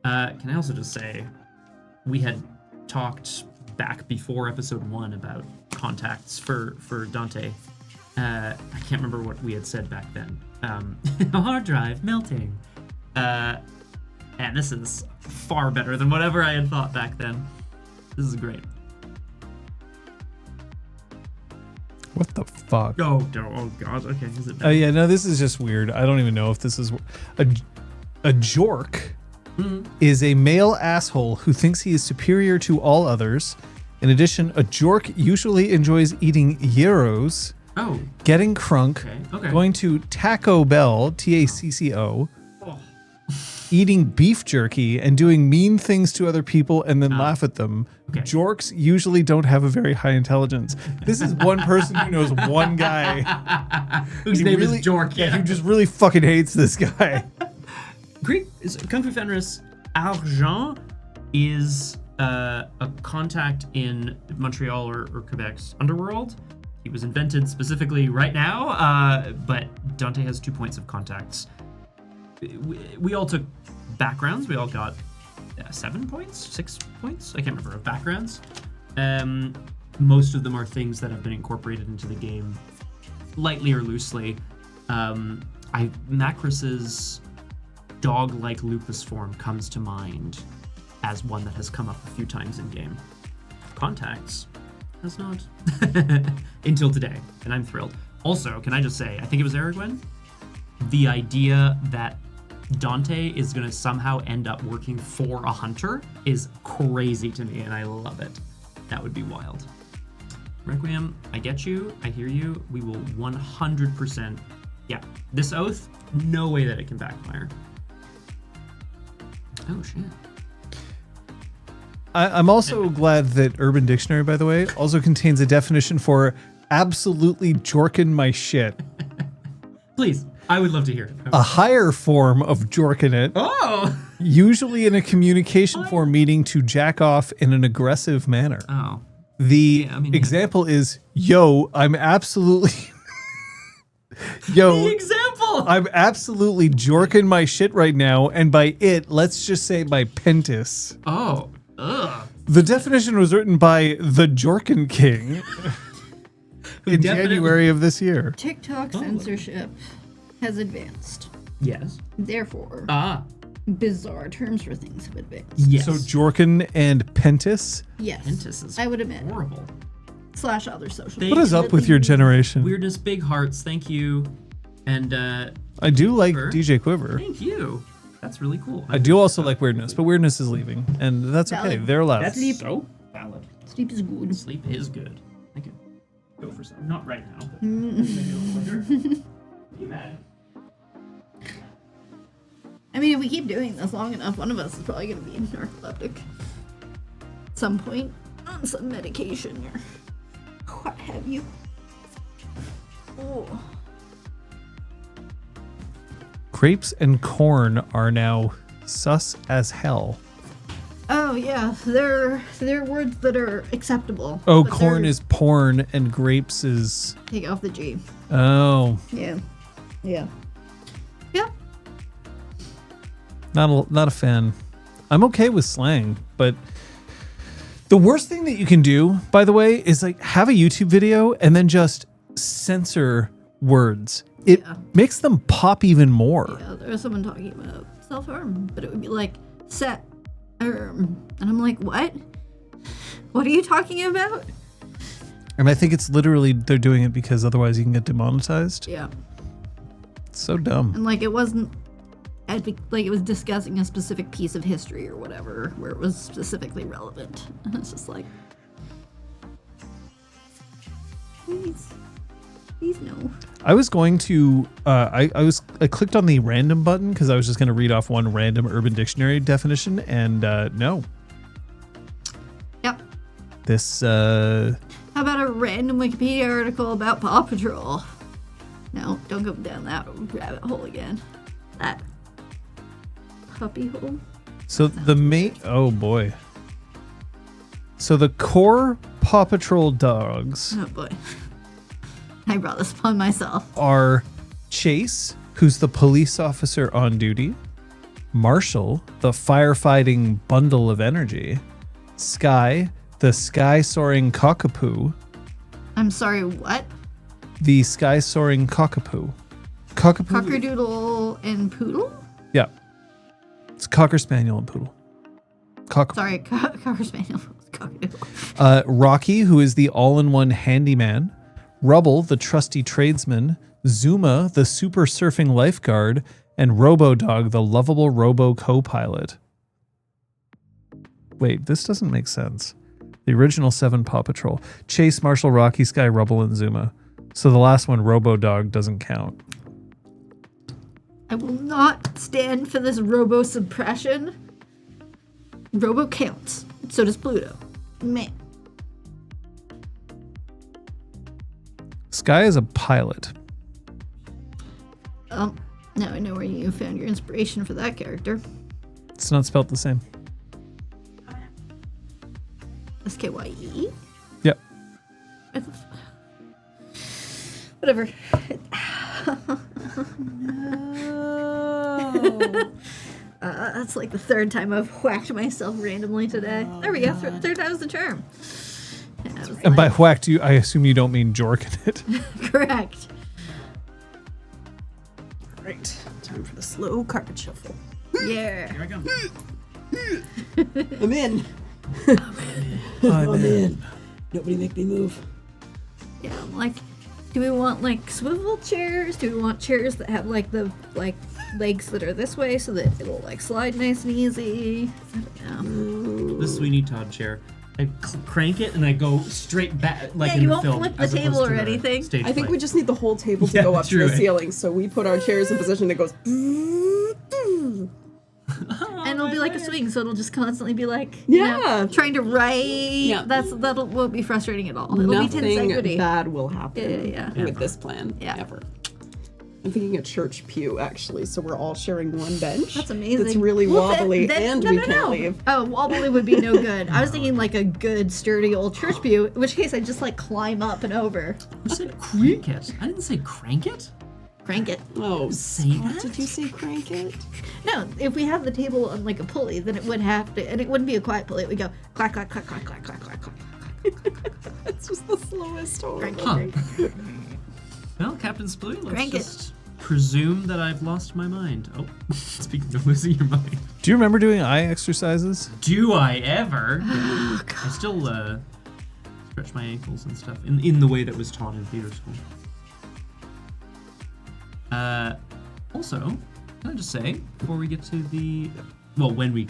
Can I also just say, we had talked back before episode 1 about contacts for Dante. I can't remember what we had said back then. Hard drive melting. And this is far better than whatever I had thought back then. This is great. What the fuck? Oh God. Okay. Is it? Oh yeah, no, this is just weird. I don't even know if this is a jork. Is a male asshole who thinks he is superior to all others. In addition, a jork usually enjoys eating gyros, Oh. getting crunk, Okay. going to Taco Bell, TACCO, Oh. eating beef jerky, and doing mean things to other people and then laugh at them. Okay. Jorks usually don't have a very high intelligence. This is one person who knows one guy. Whose He name really- is Jork. Yeah, who just really fucking hates this guy. Greek is Kung Fu Fenris. Argent is a contact in Montreal or Quebec's underworld. He was invented specifically right now, but Dante has 2 points of contacts. We all took backgrounds. We all got 7 points, 6 points. I can't remember of backgrounds. Most of them are things that have been incorporated into the game, lightly or loosely. Macris's dog-like lupus form comes to mind as one that has come up a few times in game. Contacts has not until today, and I'm thrilled. Also, can I just say, I think it was Aragwen, the idea that Dante is going to somehow end up working for a hunter is crazy to me, and I love it. That would be wild. Requiem, I get you. I hear you. We will 100%. Yeah, this oath, no way that it can backfire. Oh, shit. I'm also glad that Urban Dictionary, by the way, also contains a definition for absolutely jorkin' my shit. Please, I would love to hear it. A higher form of jorkin' it, Oh! usually in a communication form meaning to jack off in an aggressive manner. Oh. The Yeah, I mean, example is, yo, I'm absolutely... Yo, The example! I'm absolutely jorking my shit right now, and by it, let's just say my pentis. Oh. Ugh. The definition was written by the Jorkin King in January of this year. TikTok censorship has advanced. Yes. Therefore, bizarre terms for things have advanced. Yes. So Jorkin and pentis? Yes, Pentis is I would admit. horrible. / other social. They- What is up with your generation? Weirdness, big hearts, thank you. And, I do like Quiver. DJ Quiver. thank you. That's really cool. I do also like weirdness, but weirdness is leaving, and that's okay. Valid. They're allowed. That's so valid. Sleep is good. Sleep is good. I could go for some. Not right now, but maybe a little later. Be mad. I mean, if we keep doing this long enough, one of us is probably going to be narcoleptic. At some point, on some medication or what have you. Oh. Grapes and corn are now sus as hell. Oh, Oh yeah, they're words that are acceptable. Oh, but corn they're- is porn and grapes is. take off the G. Oh, Yeah. Yeah. not a fan. I'm okay with slang, but the worst thing that you can do, by the way, is like have a YouTube video and then just censor words. It makes them pop even more. Yeah, there was someone talking about self-harm, but it would be like set and I'm like, what? What are you talking about? And I think it's literally they're doing it because otherwise you can get demonetized. Yeah. It's so dumb. And like it wasn't like it was discussing a specific piece of history or whatever where it was specifically relevant. And it's just like, please no. I was going to I clicked on the random button because I was just going to read off one random Urban Dictionary definition and no. Yep. This How about a random Wikipedia article about Paw Patrol? No, don't go down that rabbit hole again. That puppy hole. so the oh boy. So the core Paw Patrol dogs Oh boy. I brought this upon myself. are Chase, who's the police officer on duty, Marshall, the firefighting bundle of energy, Sky, the sky-soaring cockapoo, I'm sorry, what? the sky-soaring cockapoo. Cockapoo? Cockerdoodle and Poodle? Yeah. It's Cocker Spaniel and Poodle. Cocker. Sorry, Cocker Spaniel. Cockadoodle. Rocky, who is the all-in-one handyman, Rubble, the trusty tradesman, Zuma, the super surfing lifeguard, and Robo-Dog, the lovable robo co-pilot. Wait, this doesn't make sense. The original 7 Paw Patrol. Chase, Marshall, Rocky, Sky, Rubble, and Zuma. So the last one, Robo-Dog, doesn't count. I will not stand for this robo suppression. Robo counts. So does Pluto. Man. Sky is a pilot. Now I know where you found your inspiration for that character. It's not spelled the same. SKYE? Yep. Whatever. No. That's like the third time I've whacked myself randomly today. There we go. Third time's the charm. And I was And by like, whacked, I assume you don't mean jorking it. correct. Right. Time for the slow carpet shuffle. Yeah. Here I go. I'm in. I'm in. Nobody make me move. Yeah, I'm like, do we want like swivel chairs? Do we want chairs that have like the legs that are this way so that it'll like slide nice and easy? I don't know. The Sweeney Todd chair. I crank it and I go straight back, like Yeah, in you the won't film, flip the as opposed table to or the anything. stage I think play. we just need the whole table to Yeah, go up to true, the eh? ceiling, so we put our chairs in position that goes. And it'll be like a swing, so it'll just constantly be like, you know, Yeah. trying to write. Yeah. That'll won't be frustrating at all. It'll be tense Nothing equity. bad will happen Yeah. with this plan. Yeah. Ever. I'm thinking a church pew, actually, so we're all sharing one bench. That's amazing. That's really Well, wobbly, then- and no, we no, can't no. leave. Oh, wobbly would be no good. I was thinking like a good, sturdy old church pew, in which case I'd just like climb up and over. Who said crank it? I didn't say crank it. Crank it. Oh, Say Scott, that? did you say crank it? No, if we have the table on like a pulley, then it would have to, and it wouldn't be a quiet pulley. It would go clack, clack, clack, clack, clack, clack, clack, clack. It's just the slowest one. Crank it. Huh. Crank it. Well, Captain Splooey, let's Crank it. just presume that I've lost my mind. Oh, speaking of losing your mind. Do you remember doing eye exercises? Do I ever? Oh, I still stretch my ankles and stuff in the way that was taught in theater school. Also, can I just say, before we get to the, well, when we,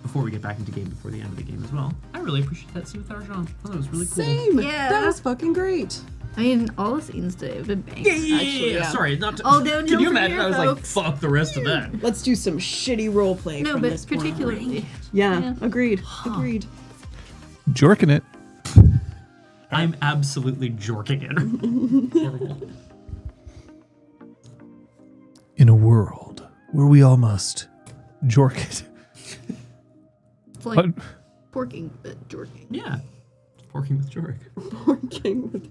before we get back into game, before the end of the game as well, I really appreciate that scene with Arjan. I thought that was really cool. Same. Yeah. That was fucking great. I mean, all the scenes today have been banging. Actually, yeah. Sorry, not to, Oh, downhill can you from imagine? here, I was folks. like, fuck the rest of that. Let's do some shitty role play No, from but this point on. particularly. Yeah, agreed. Agreed. Jorking it. I'm absolutely jorking it. Horrible. In a world where we all must jork it. It's like What? porking, but jorking. Yeah. Porking with Jorg. Porking with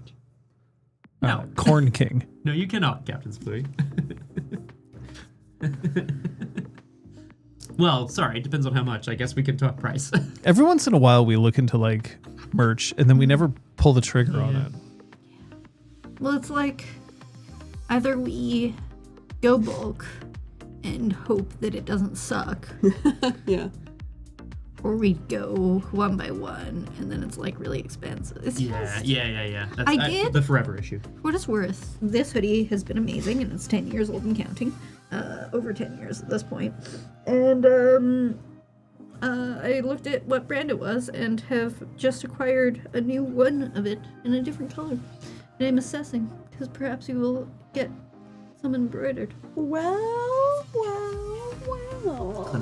No. Corn King. No, you cannot, Captain Splooey. Well, sorry, it depends on how much. I guess we can talk price. Every once in a while, we look into like merch, and then we never pull the trigger on it. Well, it's like either we go bulk and hope that it doesn't suck, Yeah. or we go one by one and then it's like really expensive. It's just, Yeah. That's I did- the forever issue. for what it's worth, this hoodie has been amazing and it's 10 years old and counting. Over 10 years at this point. And I looked at what brand it was and have just acquired a new one of it in a different color. And I'm assessing, because perhaps you will get some embroidered. Well.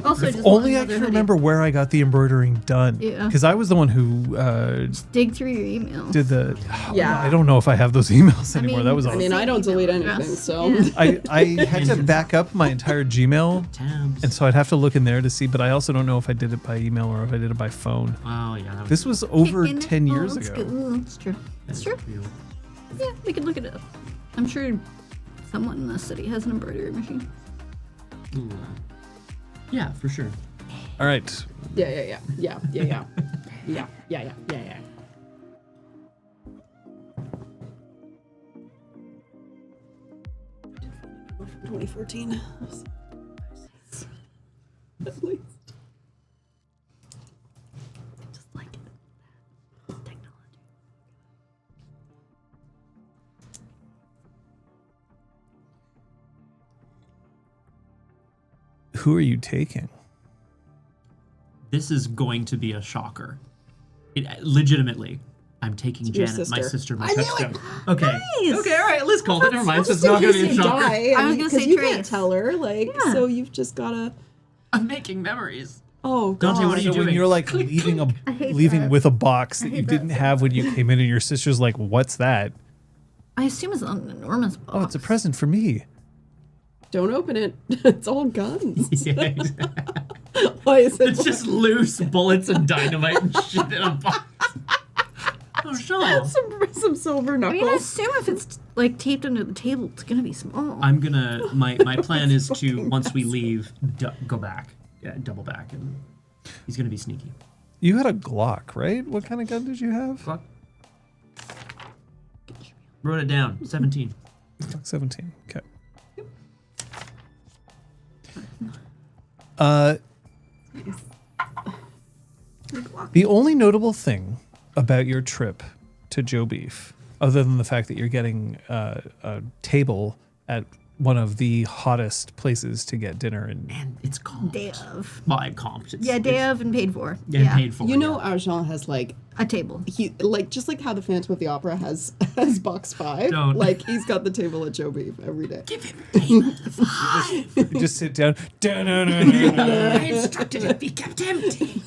Also, If just only want I another can hoodie. remember where I got the embroidering done. Yeah. Because I was the one who Dig through your email. did the. Yeah. I don't know if I have those emails anymore. mean- That was I awesome. mean, I don't Email delete address. anything, so. Yeah. I had to back up my entire Gmail, Tabs. and so I'd have to look in there to see. But I also don't know if I did it by email or if I did it by phone. Oh, yeah. That This was over Kicking 10 it years old ago. school. It's true. It's true. Yeah, we could look it up. I'm sure someone in this city has an embroidery machine. Ooh. Yeah, for sure. All right. Yeah. 2014. At least. Just like it. Technology. Who are you taking? This is going to be a shocker. Legitimately, I'm taking your Janet, my sister. sister, my I knew touchdown. Okay. Nice. Okay, all right, Liz called it. Never mind. So it's Just in not going to case be a you shocker. die, I was gonna because say you Trace. can't tell her, like, Yeah. so you've just gotta. I'm making memories. Oh God. Dante, what are you So when doing? you're like Click, leaving I hate leaving that. with a box that hate you that didn't so have when you came in, and your sister's like, "What's that?" I assume it's an enormous box. Oh, it's a present for me. Don't open it. It's all guns. Yeah, exactly. Why is it? It's just loose bullets and dynamite and shit in a box. Oh, Sean. some silver I knuckles. mean, I assume if it's like taped under the table, it's gonna be small. I'm gonna. My plan is to once we leave, go back, double back, and he's gonna be sneaky. You had a Glock, right? What kind of gun did you have? Fuck. Wrote it down. 17. Glock 17. Okay. The only notable thing about your trip to Joe Beef, other than the fact that you're getting a table at one of the hottest places to get dinner in. And it's comped. Day of. Well, I comped. It's, Yeah, day it's, of and paid for. Yeah, paid for. You know, yeah. Argent has like A table. he like just like how the Phantom of the Opera has box 5. Don't. Like he's got the table at Joe Beef every day. Give him table 5. You just sit down. I instructed it be kept empty.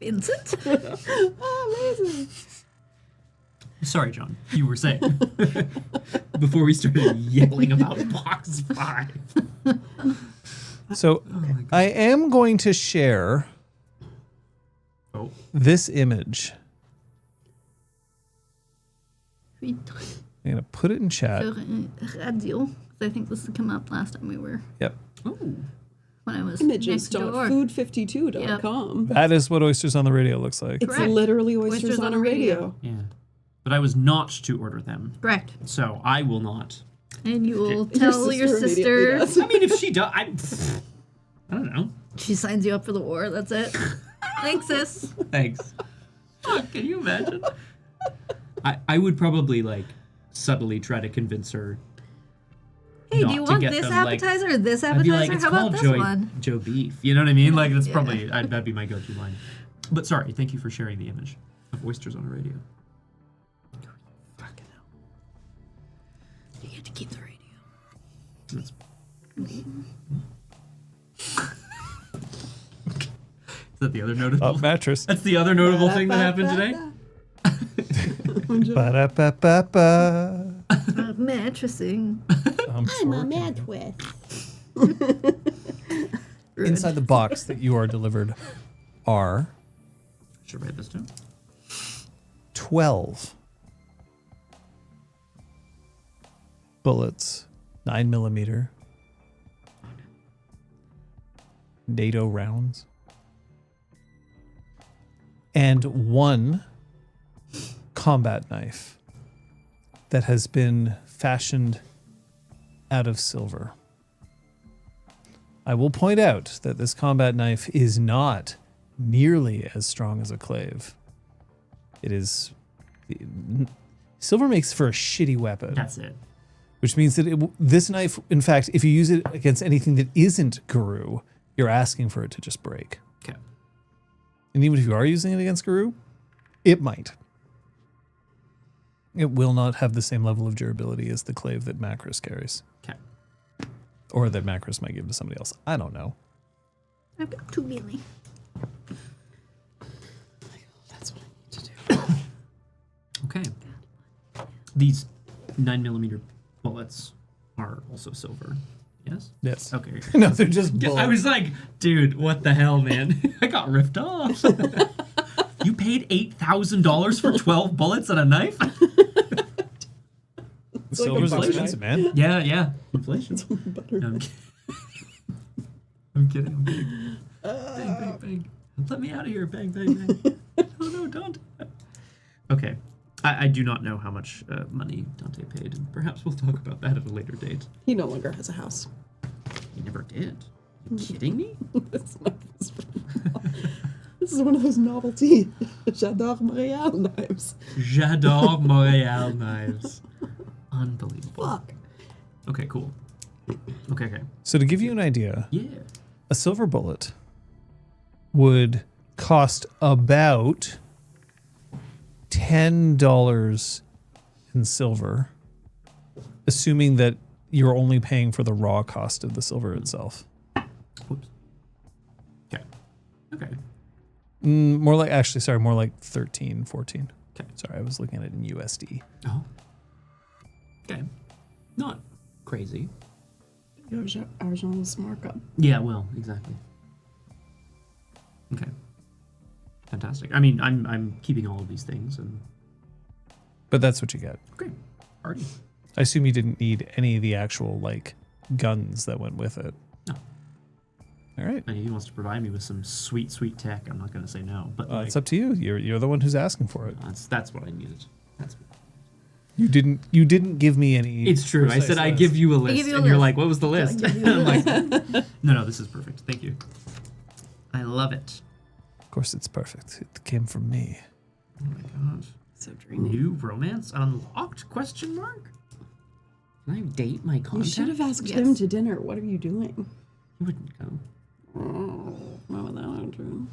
Vincent? Oh, amazing. Sorry, John. You were saying before we started yelling about box 5. So I am going to share Oh, this image. We I'm going to put it in chat. radio. I think this come up last time we were Yep. ooh. when I was next door. Images.food52.com. That is what Oysters on the Radio looks like. It's Correct. literally oysters on a radio. Yeah, but I was not to order them, Correct. so I will not. And you will Your tell your sister sister. immediately does. I mean, if she does, I don't know. She signs you up for the war. That's it. Thanks, sis. Thanks. Fuck, can you imagine? I would probably like subtly try to convince her. Hey, not do you to want get this them, like- appetizer or this I'd be appetizer? like, it's How about called this one? Joe Beef. You know what I mean? Like that's Yeah. probably that'd be my go-to line. But sorry, thank you for sharing the image of oysters on a radio. Fucking hell. You get to keep the radio. That's... Is that the other notable? Up mattress. That's the other notable thing that happened today. Ba-da-ba-ba-ba. Mattressing. I'm twerking. with. Inside the box that you are delivered are Should write this down. 12 bullets, 9mm NATO rounds, and 1 combat knife that has been fashioned out of silver. I will point out that this combat knife is not nearly as strong as a clave. It is... Silver makes for a shitty weapon. That's it. Which means that this knife, in fact, if you use it against anything that isn't Guru, you're asking for it to just break. Okay. And even if you are using it against Guru, it might. It will not have the same level of durability as the clave that Macros carries. Okay. Or that Macros might give to somebody else. I don't know. I've got 2 Billy. That's what I need to do. Okay. These 9mm bullets are also silver. Yes? Yes. Okay. No, they're just I bullets. was like, dude, what the hell, man? I got ripped off. You paid $8,000 for 12 bullets and a knife? Silver's like a expensive, man. Yeah. Inflation. No, I'm kidding. I'm kidding. Bang. Let me out of here. Bang. No, don't. Okay. I do not know how much money Dante paid, and perhaps we'll talk about that at a later date. He no longer has a house. He never did. Are you kidding me? That's not his This is one of those novelty J'adore Montreal knives. J'adore Montreal knives. Unbelievable. Fuck. Okay, cool. Okay. So to give you an idea, Yeah. a silver bullet would cost about $10 in silver, assuming that you're only paying for the raw cost of the silver itself. Whoops. Okay. More like 13, 14. Okay. Sorry, I was looking at it in USD. Oh. Okay. Not crazy. Argent's markup. Yeah, well, exactly. Okay. Fantastic. I mean, I'm keeping all of these things, and But that's what you get. okay, party. I assume you didn't need any of the actual, like, guns that went with it. No. All right. And if he wants to provide me with some sweet tech, I'm not going to say no. But like, It's up to you. You're the one who's asking for it. that's what I needed. You didn't give me any. It's true. I said I give you a list, give you a and you're list. like, "What was the list?" give you a I'm like, "No, this is perfect. Thank you. I love it." Of course, it's perfect. It came from me. Oh my gosh. So dreamy. New romance unlocked? Question mark. Can I date my You contact? should have asked Yes. him to dinner. What are you doing? He wouldn't go. Why would that not true?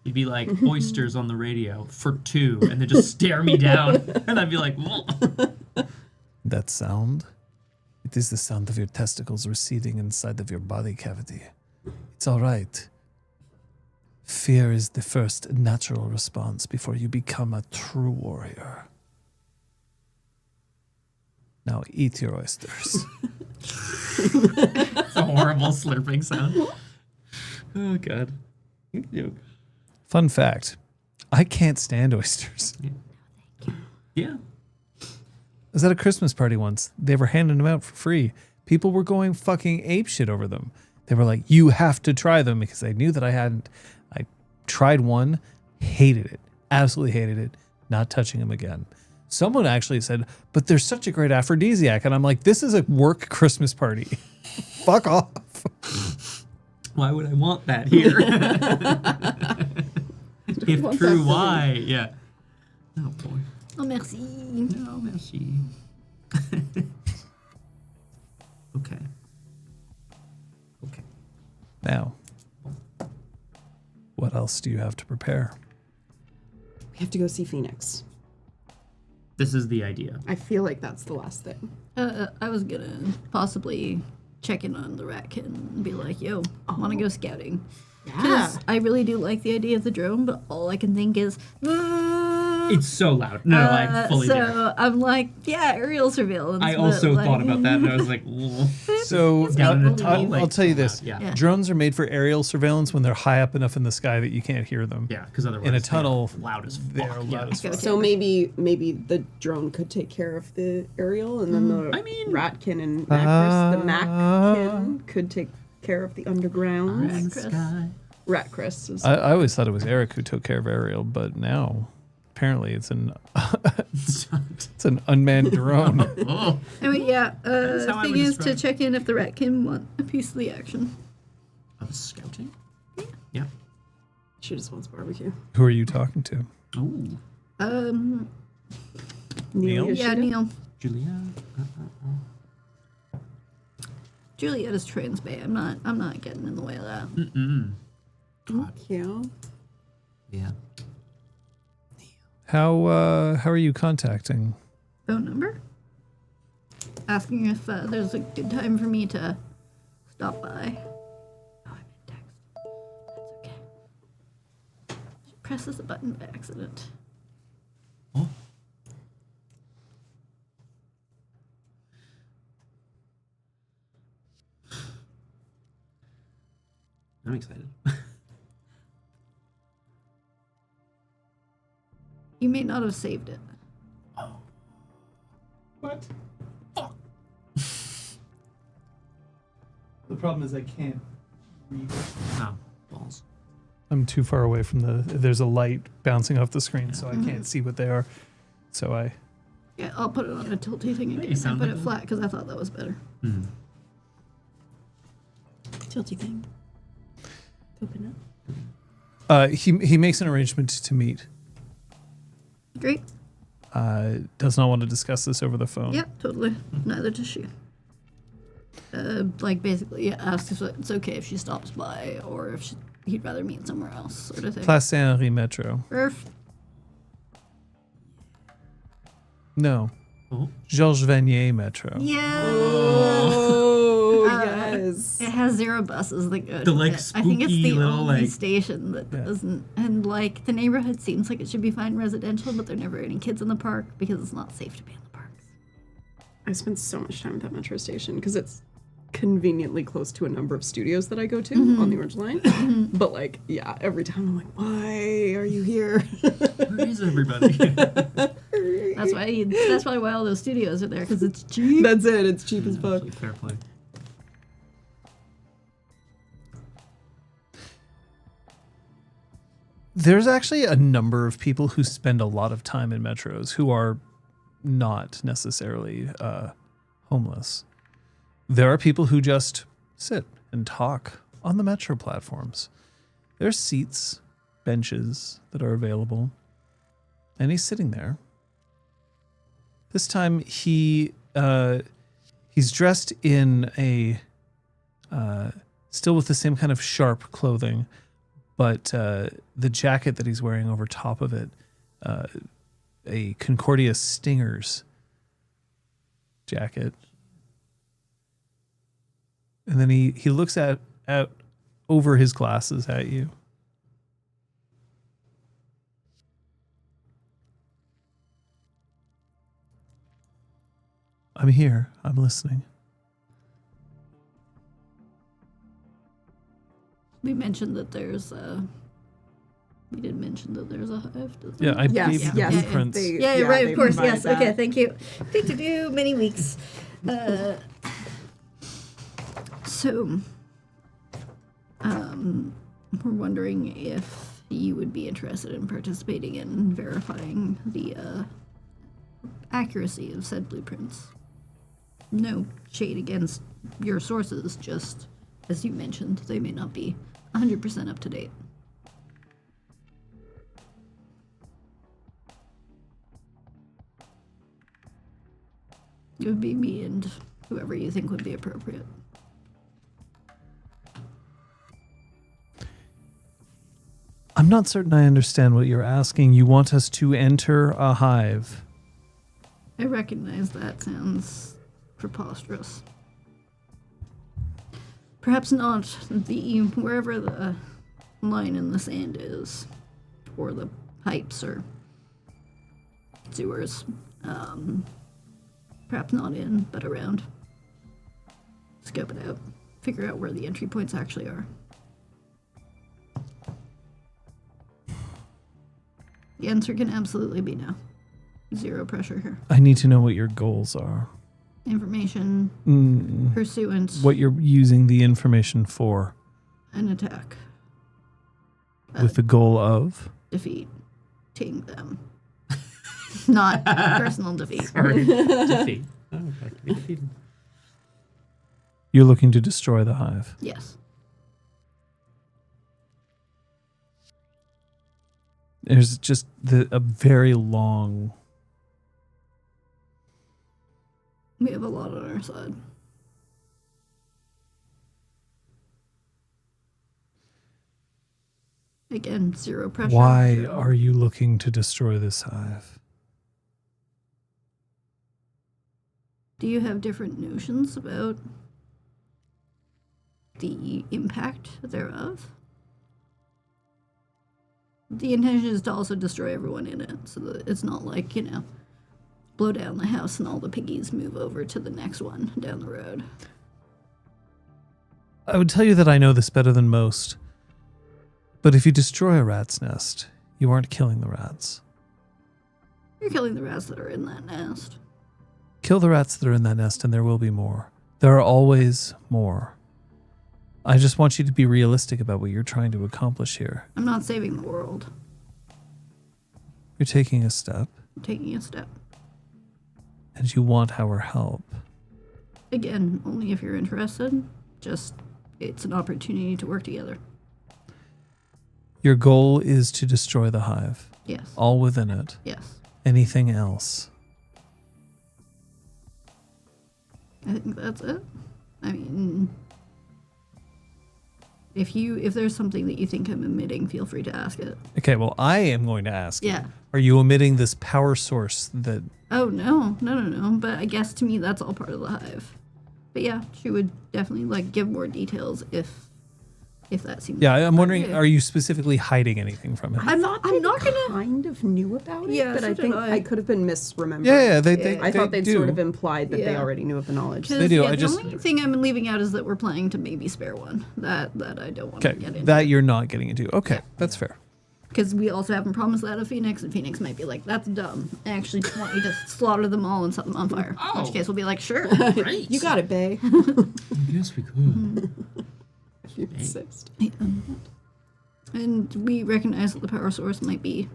He'd be like oysters on the radio for 2, and then just stare me down, and I'd be like, "Whoa." That sound? It is the sound of your testicles receding inside of your body cavity. It's all right. Fear is the first natural response before you become a true warrior. Now eat your oysters. It's a horrible slurping sound. Oh god. Good joke. Fun fact, I can't stand oysters. Yeah. I was at a Christmas party once. They were handing them out for free. People were going fucking apeshit over them. They were like, you have to try them, because they knew that I hadn't. I tried one, hated it, absolutely hated it, not touching them again. Someone actually said, but they're such a great aphrodisiac. And I'm like, this is a work Christmas party. Fuck off. Why would I want that here? If want true, that why? Yeah. Oh boy. Oh, merci. No, merci. Okay. Now, what else do you have to prepare? We have to go see Phoenix. This is the idea. I feel like that's the last thing. I was gonna possibly check in on the rat kid and be like, yo, I want to go scouting. Yeah. Because I really do like the idea of the drone, but all I can think is, It's so loud. No, I'm fully there. So I'm like, yeah, aerial surveillance. I but, also like, thought about that, and I was like, "Ugh." So Down in a I'll, tunnel, I'll like, tell you so this: loud. Yeah. Yeah. drones are made for aerial surveillance when they're high up enough in the sky that you can't hear them. Yeah, because otherwise In a they're tunnel, loud as fuck. they're Yeah. loud as fuck. So maybe the drone could take care of the aerial, and then the I mean- ratkin and Macris, the Mackin could take care of the underground. In the Chris. sky. Ratchris is I always thought it was Eric who took care of aerial, but now apparently it's an it's an unmanned drone. Oh. Anyway, yeah. is how I Thing would is to describe it. check in if the ratkin want a piece of the action. Of scouting? Yeah. she just wants barbecue. Who are you talking to? Oh, Neil? Yeah, Neil. Julia. Juliet is trans bay. I'm not getting in the way of that. Thank you. Yeah. How are you contacting? Phone number? Asking if there's a good time for me to stop by. Oh, I'm in text. That's okay. She presses the button by accident. Oh. I'm excited. You may not have saved it. What? The problem is I can't read. Oh, balls. I'm too far away from there's a light bouncing off the screen, so I can't see what they are. So I Yeah, I'll put it on a tilty thing you again. I sound put like it a- flat because I thought that was better. Tilty thing. Open up. he makes an arrangement to meet. Great. Does not want to discuss this over the phone. Yep, totally. Neither does she. Like basically asks if it's okay if she stops by or if he'd rather meet somewhere else, sort of thing. Place Saint-Henri Metro. Perf. No. Oh. Georges Vanier Metro. Yeah. Oh, yes. It has 0 buses that go The, to like, it. I think it's spooky the little, only like- station that Yeah. doesn't. And like the neighborhood seems like it should be fine residential, but there are never any kids in the park because it's not safe to be in the parks. I spend so much time at that metro station because it's conveniently close to a number of studios that I go to on the Orange Line. But like, yeah, every time I'm like, why are you here? Where is everybody? That's probably why all those studios are there because it's cheap. That's it. It's cheap as fuck. Actually, fair play. There's actually a number of people who spend a lot of time in metros who are not necessarily homeless. There are people who just sit and talk on the metro platforms. There's seats, benches that are available, and he's sitting there. This time he's dressed in a still with the same kind of sharp clothing, but the jacket that he's wearing over top of it, a Concordia Stingers jacket. And then he looks out over his glasses at you. I'm here. I'm listening. We mentioned that there's we did mention that there's a hive. doesn't Yeah, we? I Yes, gave you the yes, blueprints. Yeah, right, they of course. provide Yes. that. Okay, thank you. Many weeks. So, we're wondering if you would be interested in participating in verifying the accuracy of said blueprints. No shade against your sources, just as you mentioned, they may not be 100% up to date. It would be me and whoever you think would be appropriate. I'm not certain I understand what you're asking. You want us to enter a hive? I recognize that sounds preposterous. Perhaps not wherever the line in the sand is, or the pipes, or sewers. Perhaps not in, but around. Scope it out. Figure out where the entry points actually are. The answer can absolutely be no. Zero pressure here. I need to know what your goals are. Information, pursuance, What you're using the information for. an attack. With the goal of? Defeating them. Not personal defeat. Sorry. Defeat. Oh, back to be defeated. You're looking to destroy the hive. Yes. There's just a very long... We have a lot on our side. Again, zero pressure. Why are you looking to destroy this hive? Do you have different notions about the impact thereof? The intention is to also destroy everyone in it, so that it's not like, blow down the house and all the piggies move over to the next one down the road. I would tell you that I know this better than most. But if you destroy a rat's nest, you aren't killing the rats. You're killing the rats that are in that nest. Kill the rats that are in that nest and there will be more. There are always more. I just want you to be realistic about what you're trying to accomplish here. I'm not saving the world. You're taking a step. I'm taking a step. And you want our help. Again, only if you're interested. Just, it's an opportunity to work together. Your goal is to destroy the hive. Yes. All within it. Yes. Anything else? I think that's it. I mean, if there's something that you think I'm omitting, feel free to ask it. Okay, well, I am going to ask Yeah. you. Are you omitting this power source that... Oh, no. But I guess to me that's all part of the hive. But yeah, she would definitely give more details if that seems. Yeah, I'm wondering, okay. are you specifically hiding anything from it? I'm not gonna. Kind of knew about it, Yeah, but so I did think I. I could have been misremembering. Yeah, they I thought they'd do. sort of implied that they Yeah. already knew of the knowledge. They do, Yeah, I the just- only thing I'm leaving out is that we're planning to maybe spare one. That I don't want to Okay, get into. that you're not getting into. Okay, Yeah. that's fair. Because we also haven't promised that of Phoenix, and Phoenix might be like, that's dumb. I actually just want you to slaughter them all and set them on fire. In which case we'll be like, sure. Great. You got it, Bae. Yes, we could. If you insist. Yeah. And we recognize that the power source might be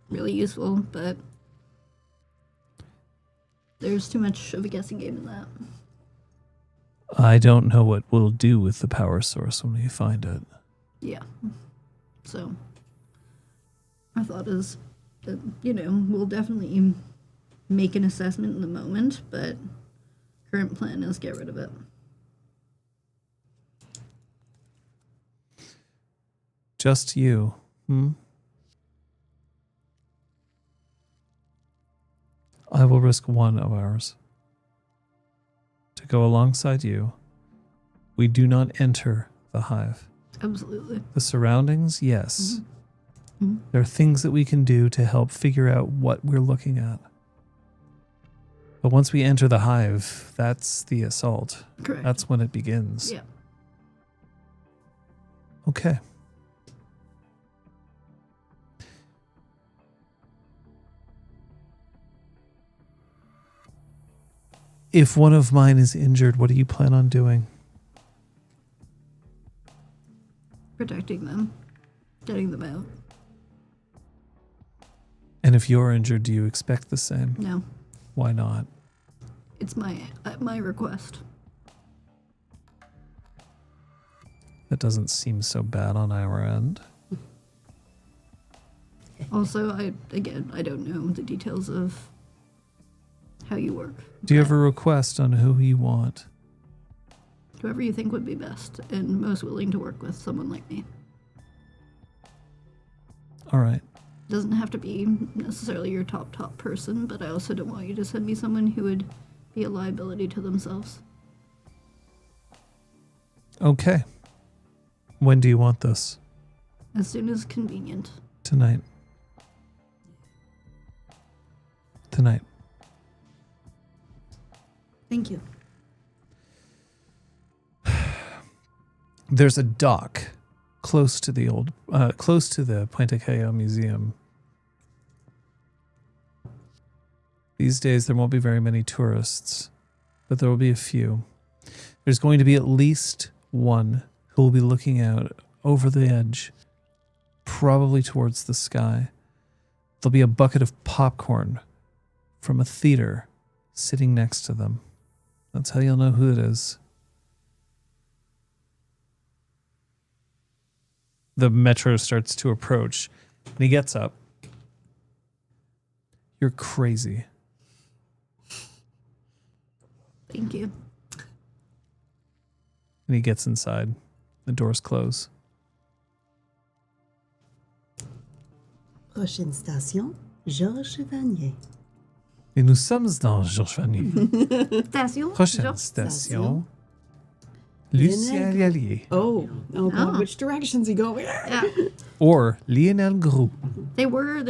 really useful, but there's too much of a guessing game in that. I don't know what we'll do with the power source when we find it. Yeah. So, our thought is that, we'll definitely make an assessment in the moment, but current plan is get rid of it. Just you. I will risk one of ours to go alongside you. We do not enter the hive. Absolutely. The surroundings, yes. Mhm. There are things that we can do to help figure out what we're looking at. But once we enter the hive, that's the assault. Correct. That's when it begins. Yeah. Okay. If one of mine is injured, what do you plan on doing? Protecting them. Getting them out. And if you're injured, do you expect the same? No. Why not? It's my request. That doesn't seem so bad on our end. Also, I don't know the details of how you work. Do you have a request on who you want? Whoever you think would be best and most willing to work with someone like me. All right. Doesn't have to be necessarily your top person, but I also don't want you to send me someone who would be a liability to themselves. Okay. When do you want this? As soon as convenient. Tonight. tonight. Thank you. There's a dock close to the Pointe-à-Callao Museum. These days, there won't be very many tourists, but there will be a few. There's going to be at least one who will be looking out over the edge, probably towards the sky. There'll be a bucket of popcorn from a theater sitting next to them. That's how you'll know who it is. The metro starts to approach, and he gets up. You're crazy. Thank you. And he gets inside. The doors close. Prochaine station, Georges Vanier. Et nous sommes dans Georges Vanier. Station? Prochaine Jean? station. Lucien Lallier. Oh God, Oh. which direction's he going? Yeah. Or Lionel Gros. They were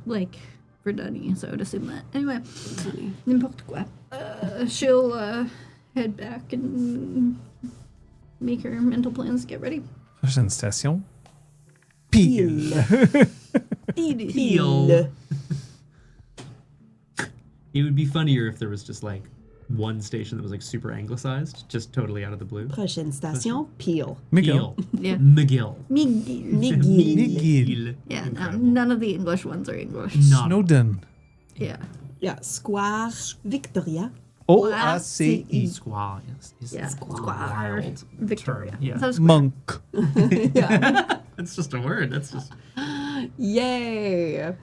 like Verduni, so I would assume that. Anyway, n'importe quoi. She'll head back and make her mental plans, get ready. Prochaine station. Pile. Peel. It would be funnier if there was just like one station that was like super anglicized, just totally out of the blue. Prochaine station, Peel. Miguel. Yeah. McGill. Miguel. Yeah, no, Incredible. none of the English ones are English. Not Snowden. Yeah. Yeah, Square Victoria. OACI. Squaw. Yes. Yeah. Squaw. Wild Victoria. term. Yeah. So square. Monk. That's just a word. That's just. Yay!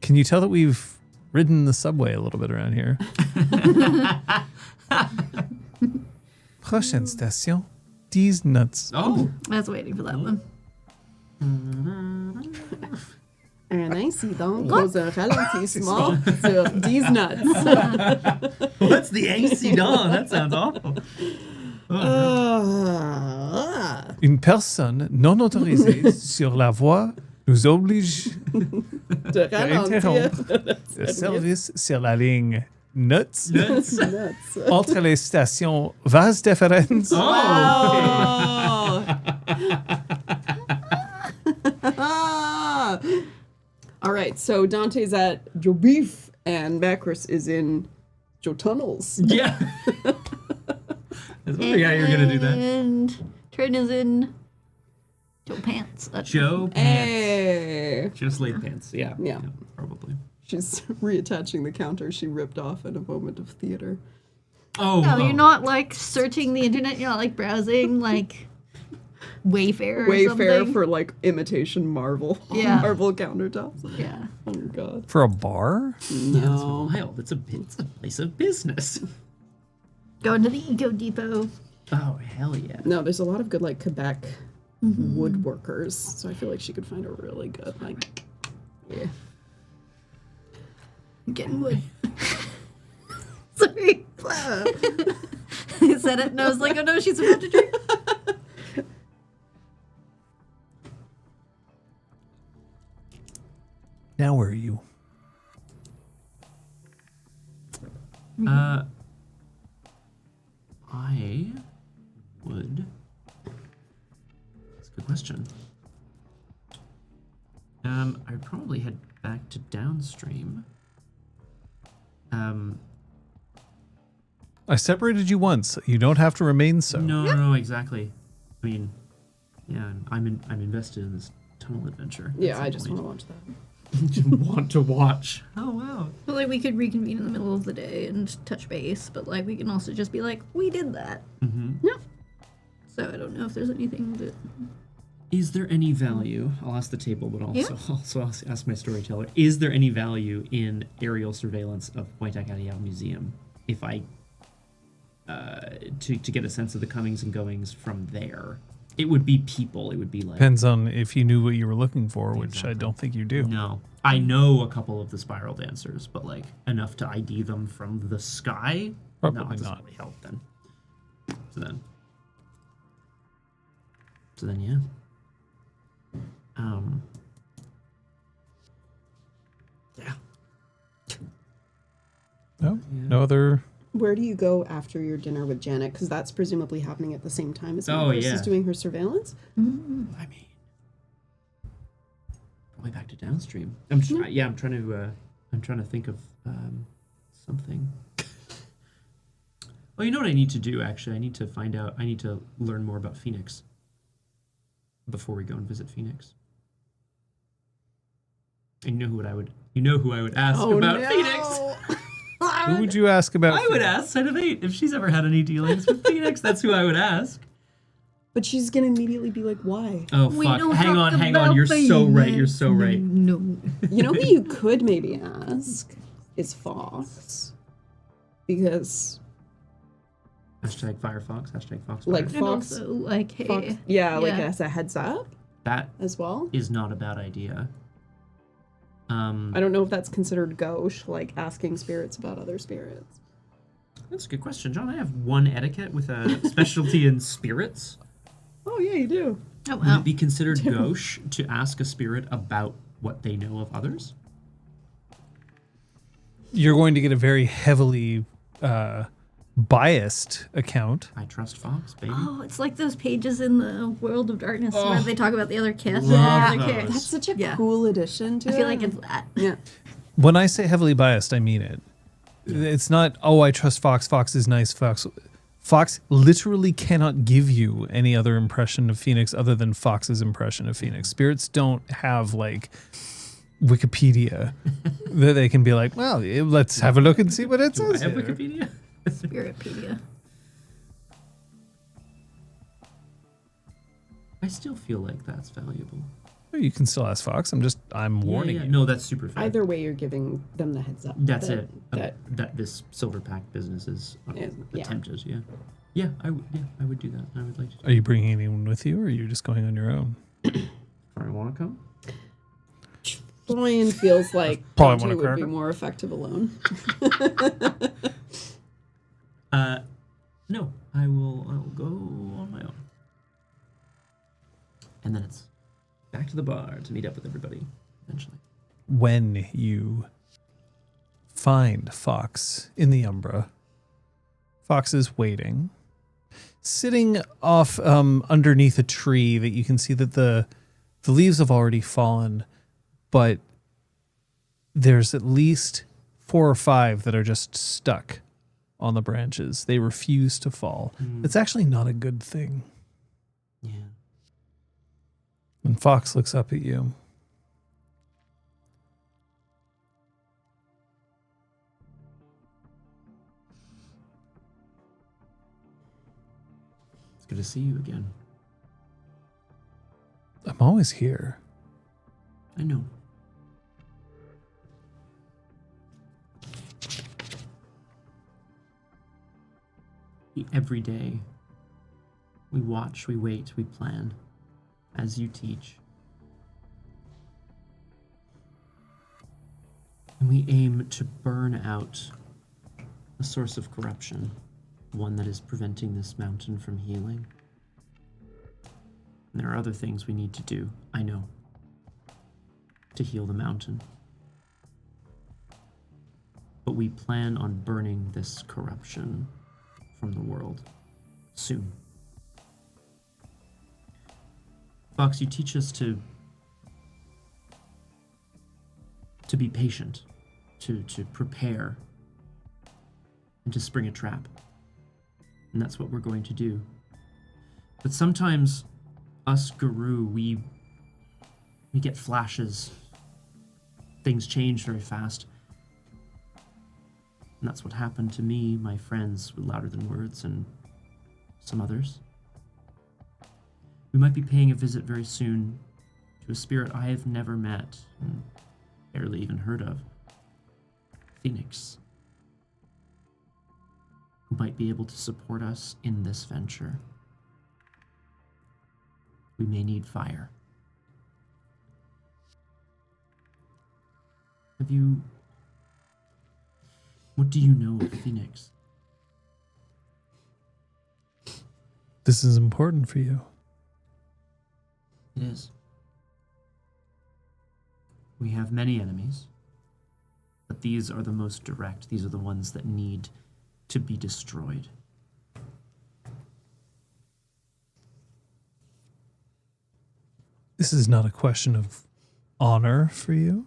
Can you tell that we've ridden the subway a little bit around here? Prochaine station. These nuts. Oh. I was waiting for that one. Un incident cause un ralentissement sur 10 nuts. What's the incident? That sounds awful. Une personne non autorisée sur la voie nous oblige De à interrompre le service sur la ligne Nuts Nuts. nuts. entre les stations Vase Deferens Oh. All right, so Dante's at Joe Beef and Macris is in Joe Tunnels. Yeah. I was wondering how you were gonna do that. And Trin is in Joe Pants. Joe Pants. Hey. Joe Slade Pants. Yeah. Yeah. Probably. She's reattaching the counter she ripped off in a moment of theater. Oh. No, oh. you're not like searching the internet. You're not like browsing like Wayfair or Wayfair something. for like imitation marble. Yeah. Marble countertops. Yeah. Oh my god. for a bar? No. Wild. It's a place of business. Going to the Eco Depot. Oh hell yeah. No, there's a lot of good like Quebec woodworkers, so I feel like she could find a really good like. Yeah. Getting wood. Sorry. I said it and I was like, oh no, she's about to drink. Now where are you? I would. That's a good question. I'd probably head back to downstream. I separated you once. You don't have to remain so. No, exactly. I mean, yeah, I'm invested in this tunnel adventure. Yeah, I just want to watch that. to want to watch. Oh wow. But like we could reconvene in the middle of the day and touch base, but like we can also just be like, we did that. Mm-hmm. Yeah. So I don't know if there's anything that. Is there any value? I'll ask the table, but Yeah. also ask my storyteller. Is there any value in aerial surveillance of Pointe-à-Callao Museum if I to get a sense of the comings and goings from there? It would be people. It would be like Depends on if you knew what you were looking for, which I Exactly. don't think you do. no. I know a couple of the spiral dancers, but like enough to ID them from the sky. Probably no, it doesn't not. really help then. So then, yeah. Yeah. no other. Where do you go after your dinner with Janet? Because that's presumably happening at the same time as Oh, Empress yeah. is doing her surveillance. I mean, probably back to downstream. I'm trying to think of something. Well, you know what I need to do, actually? I need to learn more about Phoenix before we go and visit Phoenix. And you know who I would ask about Phoenix? Who would you ask about? I would ask Set of 8 if she's ever had any dealings with Phoenix. That's who I would ask. But she's gonna immediately be like, "Why?" Oh We fuck! don't Hang talk on. about You're so right. You're so right. No. You know who you could maybe ask is Fox, because Hashtag Firefox. Hashtag Fox. Like, And Fox- also, like, hey. Fox, like Yeah. as a heads up That as well. is not a bad idea. I don't know if that's considered gauche, like asking spirits about other spirits. That's a good question, John. I have one etiquette with a specialty in spirits. Oh yeah, you do. Oh, Would wow. it be considered gauche to ask a spirit about what they know of others? You're going to get a very heavily biased account. I trust Fox, baby. Oh, it's like those pages in the World of Darkness where they talk about the other kiss. Love the other those. That's such a Yeah. cool addition to I it. feel like it's that. yeah. When I say heavily biased, I mean it. It's not, oh, I trust Fox. Fox is nice. Fox literally cannot give you any other impression of Phoenix other than Fox's impression of Phoenix. Spirits don't have like Wikipedia that they can be like, well, let's have a look and see what it Do I says. have here. Wikipedia? Spiritpedia. I still feel like that's valuable. You can still ask Fox. I'm warning you. No, that's super fair. Either way, you're giving them the heads up. That's that- it. That That this silver pack business is Yeah. attempted. Yeah. Yeah, I would do that. I would like to. Are you bringing anyone with you, or are you just going on your own? I want to come. Brian feels like Probably Dante want a would be cracker. more effective alone. No, I will go on my own. And then it's back to the bar to meet up with everybody eventually. When you find Fox in the Umbra, Fox is waiting, sitting off underneath a tree that you can see that the leaves have already fallen, but there's at least 4 or 5 that are just stuck on the branches. They refuse to fall. It's actually not a good thing. Yeah. When Fox looks up at you, It's good to see you again. I'm always here. I know. Every day, we watch, we wait, we plan, as you teach. And we aim to burn out a source of corruption, one that is preventing this mountain from healing. And there are other things we need to do, I know, to heal the mountain. But we plan on burning this corruption from the world soon. Fox, you teach us to be patient, to prepare, and to spring a trap. And that's what we're going to do. But sometimes us Guru, we get flashes. Things change very fast. And that's what happened to me, my friends with Louder Than Words, and some others. We might be paying a visit very soon to a spirit I have never met and barely even heard of. Phoenix. Who might be able to support us in this venture. We may need fire. What do you know of Phoenix? This is important for you. It is. We have many enemies, But these are the most direct. These are the ones that need to be destroyed. This is not a question of honor for you?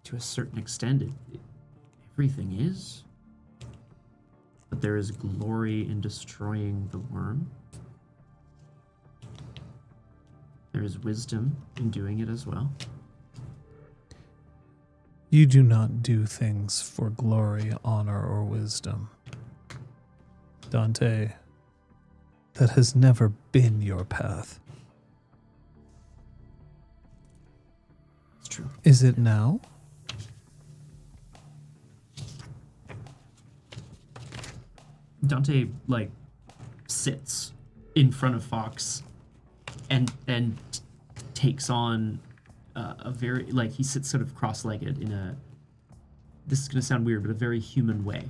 To a certain extent, everything is. But there is glory in destroying the worm. There is wisdom in doing it as well. You do not do things for glory, honor, or wisdom. Dante, that has never been your path. It's true. Is it now? Dante, like, sits in front of Fox and takes on a very, like, he sits sort of cross-legged in a, this is going to sound weird, but a very human way.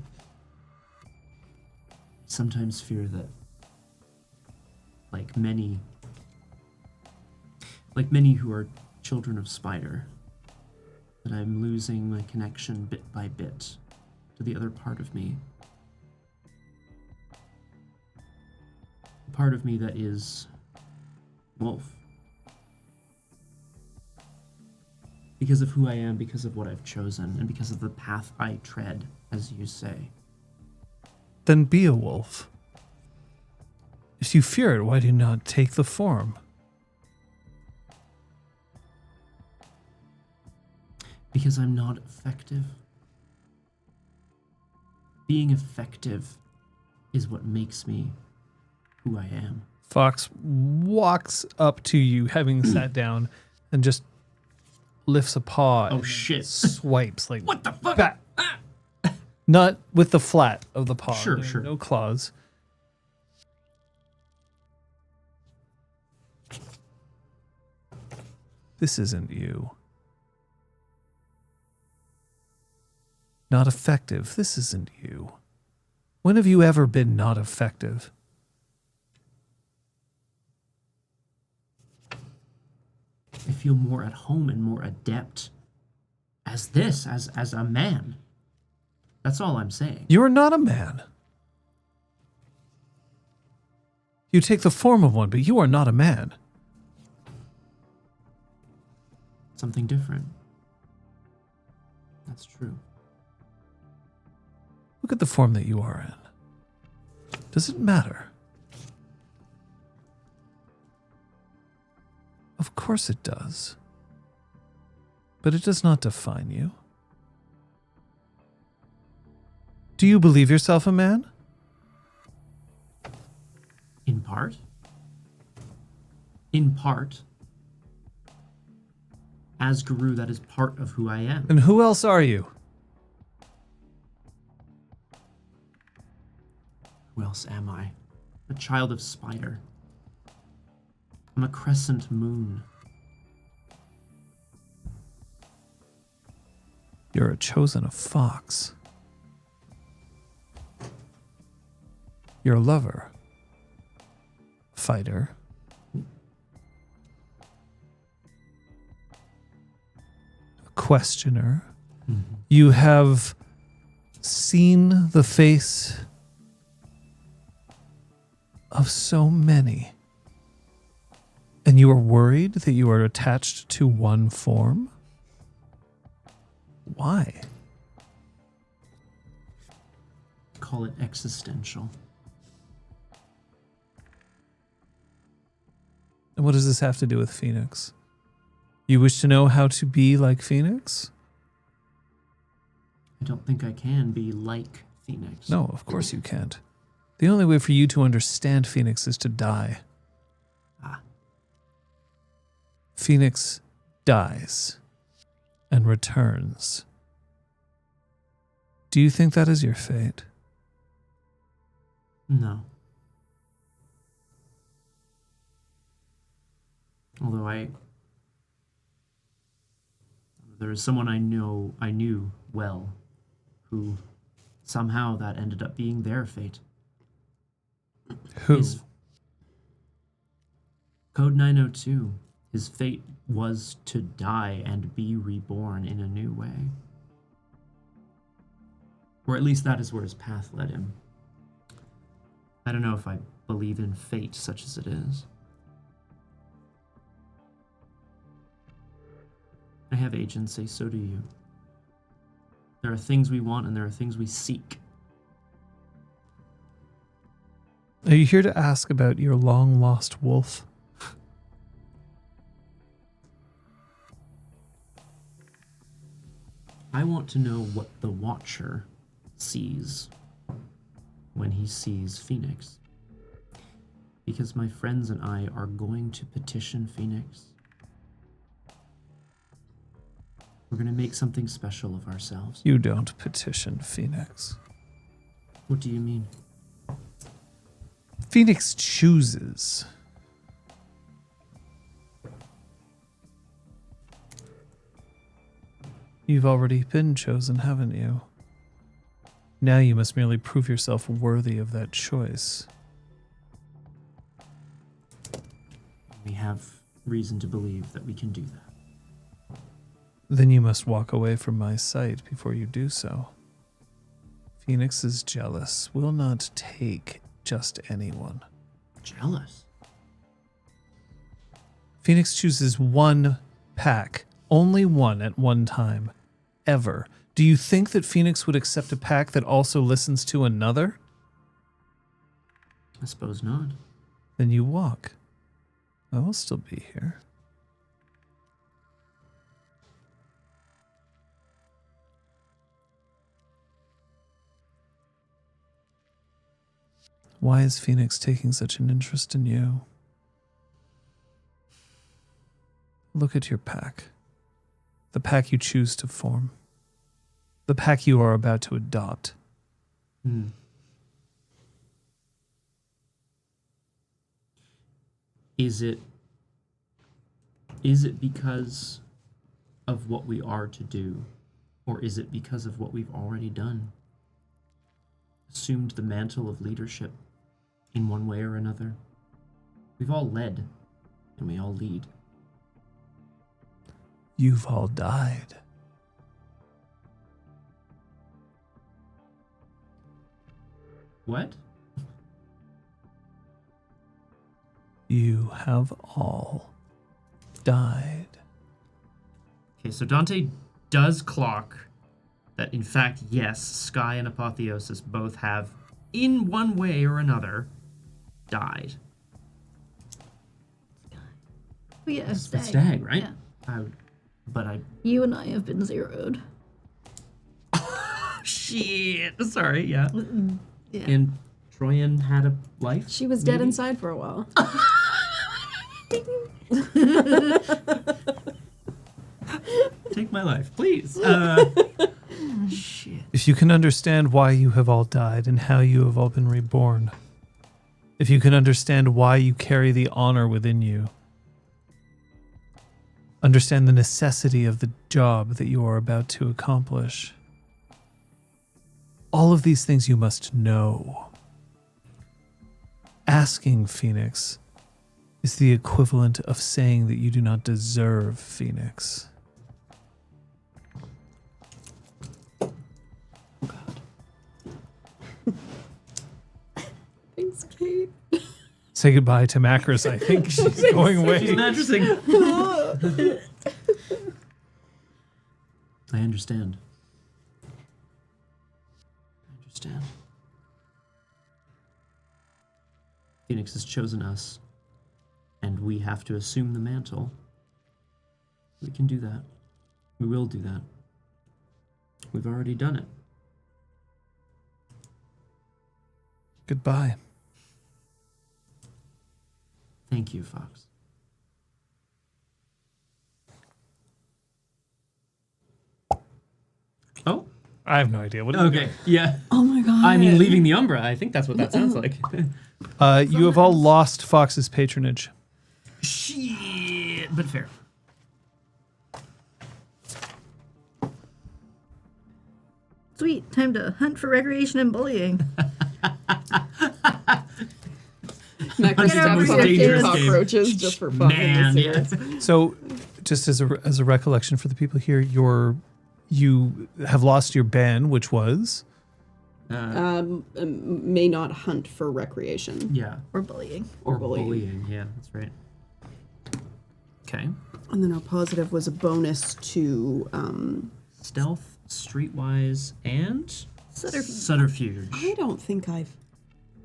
Sometimes fear that, like many who are children of Spider, that I'm losing my connection bit by bit to the other part of me. The part of me that is Wolf. Because of who I am, because of what I've chosen, and because of the path I tread, as you say. Then be a wolf. If you fear it, why do you not take the form? Because I'm not effective. Being effective is what makes me who I am. Fox walks up to you, having sat down, and just lifts a paw. Oh, and shit. Swipes like What the fuck? bat. Not with the flat of the paw. Sure, sure. No claws. This isn't you. Not effective. This isn't you. When have you ever been not effective? I feel more at home and more adept as this, as a man. That's all I'm saying. You are not a man. You take the form of one, but you are not a man. Something different. That's true. Look at the form that you are in. Does it matter? Of course it does. But it does not define you. Do you believe yourself a man? In part. In part. As Guru, that is part of who I am. And who else are you? Who else am I? A child of Spider. I'm a crescent moon. You're a chosen of Fox. You're a lover. Fighter. A questioner. Mm-hmm. You have seen the face of so many. And you are worried that you are attached to one form? Why? Call it existential. And what does this have to do with Phoenix? You wish to know how to be like Phoenix? I don't think I can be like Phoenix. No, of course you can't. The only way for you to understand Phoenix is to die. Ah. Phoenix dies and returns. Do you think that is your fate? No. Although there is someone I knew well, who somehow that ended up being their fate. Who? Code 902. His fate was to die and be reborn in a new way. Or at least that is where his path led him. I don't know if I believe in fate such as it is. I have agency, so do you. There are things we want and there are things we seek. Are you here to ask about your long-lost wolf? I want to know what the Watcher sees when he sees Phoenix. Because my friends and I are going to petition Phoenix. We're going to make something special of ourselves. You don't petition Phoenix. What do you mean? Phoenix chooses. You've already been chosen, haven't you? Now you must merely prove yourself worthy of that choice. We have reason to believe that we can do that. Then you must walk away from my sight before you do so. Phoenix is jealous, will not take just anyone. Jealous? Phoenix chooses one pack, only one at one time, ever. Do you think that Phoenix would accept a pack that also listens to another? I suppose not. Then you walk. I will still be here. Why is Phoenix taking such an interest in you? Look at your pack. The pack you choose to form. The pack you are about to adopt. Is it because of what we are to do, or is it because of what we've already done? Assumed the mantle of leadership in one way or another. We've all led, and we all lead. You've all died. What? You have all died. Okay, so Dante does clock that, in fact, yes, Sky and Apotheosis both have, in one way or another, died. Oh, yeah, stag. Stag, right? Yeah. But I... You and I have been zeroed. Shit! Sorry, yeah. Yeah. And Troyan had a life? She was dead maybe? inside for a while. Take my life, please. Shit. If you can understand why you have all died and how you have all been reborn, if you can understand why you carry the honor within you, understand the necessity of the job that you are about to accomplish, all of these things you must know. Asking Phoenix is the equivalent of saying that you do not deserve Phoenix. Thanks, Kate. Say goodbye to Macris. I think she's going away. She's mattressing. I understand. Phoenix has chosen us, and we have to assume the mantle. We can do that. We will do that. We've already done it. Goodbye. Thank you, Fox. Oh? I have no idea. What are you Okay, yeah. Oh my god. I mean, leaving the Umbra. I think that's what that sounds like. doing? You have all lost Fox's patronage. Shit, but fair. Sweet, time to hunt for recreation and bullying. Macros Get over steps on a few dangerous game. cockroaches just for fun. Man, in the sewers. So, just as a recollection for the people here, you have lost your ban, which was May not hunt for recreation. Yeah. Or bullying. Or bullying. Yeah, that's right. Okay. And then our positive was a bonus to Stealth, streetwise, and Subterfuge. subterfuge. I don't think I've.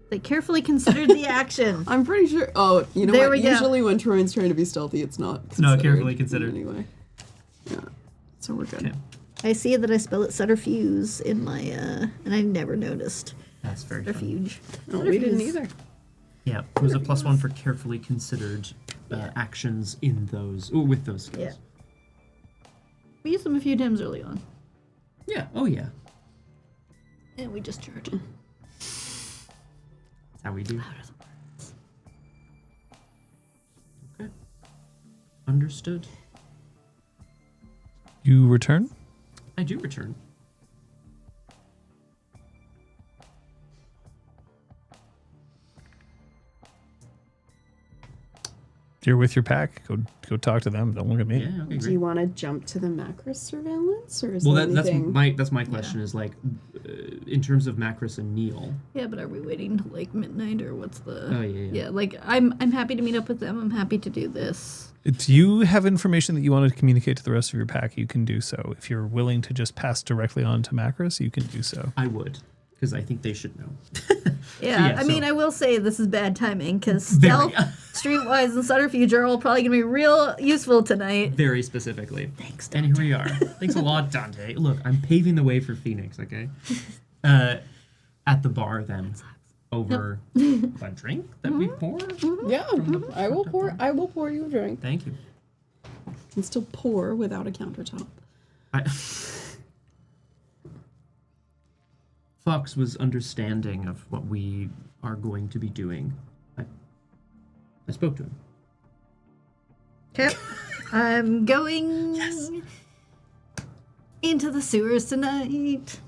They carefully considered the action. I'm pretty sure. Oh, you know There what? we go. Usually when Troyan's trying to be stealthy, it's not. Carefully considered. Anyway. Yeah. So we're good. Okay. I see that I spell it subterfuge in my, and I never noticed. That's very fun. Subterfuge. No, we didn't Subterfuge. either. Yeah, it was a +1 for carefully considered actions in those, or with those skills. Yeah. We used them a few times early on. Yeah. Oh yeah. And we just charge. That's how we do. Okay. Understood. you return. I do return. You're with your pack. Go talk to them. Don't look at me. Yeah. Okay. Do Great. you want to jump to the macro surveillance, or is Well, there anything? that's my question. Is like, in terms of Macros and Neil. Yeah, but are we waiting till like midnight or what's the? Oh, yeah. Yeah, like I'm happy to meet up with them. I'm happy to do this. Do you have information that you want to communicate to the rest of your pack? You can do so. If you're willing to just pass directly on to Macros, you can do so. I would, because I think they should know. Yeah, yeah, I mean, so- I will say this is bad timing because Very. stealth, streetwise, and subterfuge are all probably gonna be real useful tonight. Very specifically. Thanks, And here we are. Thanks a lot, Dante. Look, I'm paving the way for Phoenix, okay? At the bar, then, over a drink that we pour? Yeah, I will pour. I will pour you a drink. Thank you. You can still pour without a countertop. Fox was understanding of what we are going to be doing. I spoke to him. Okay, I'm going into the sewers tonight.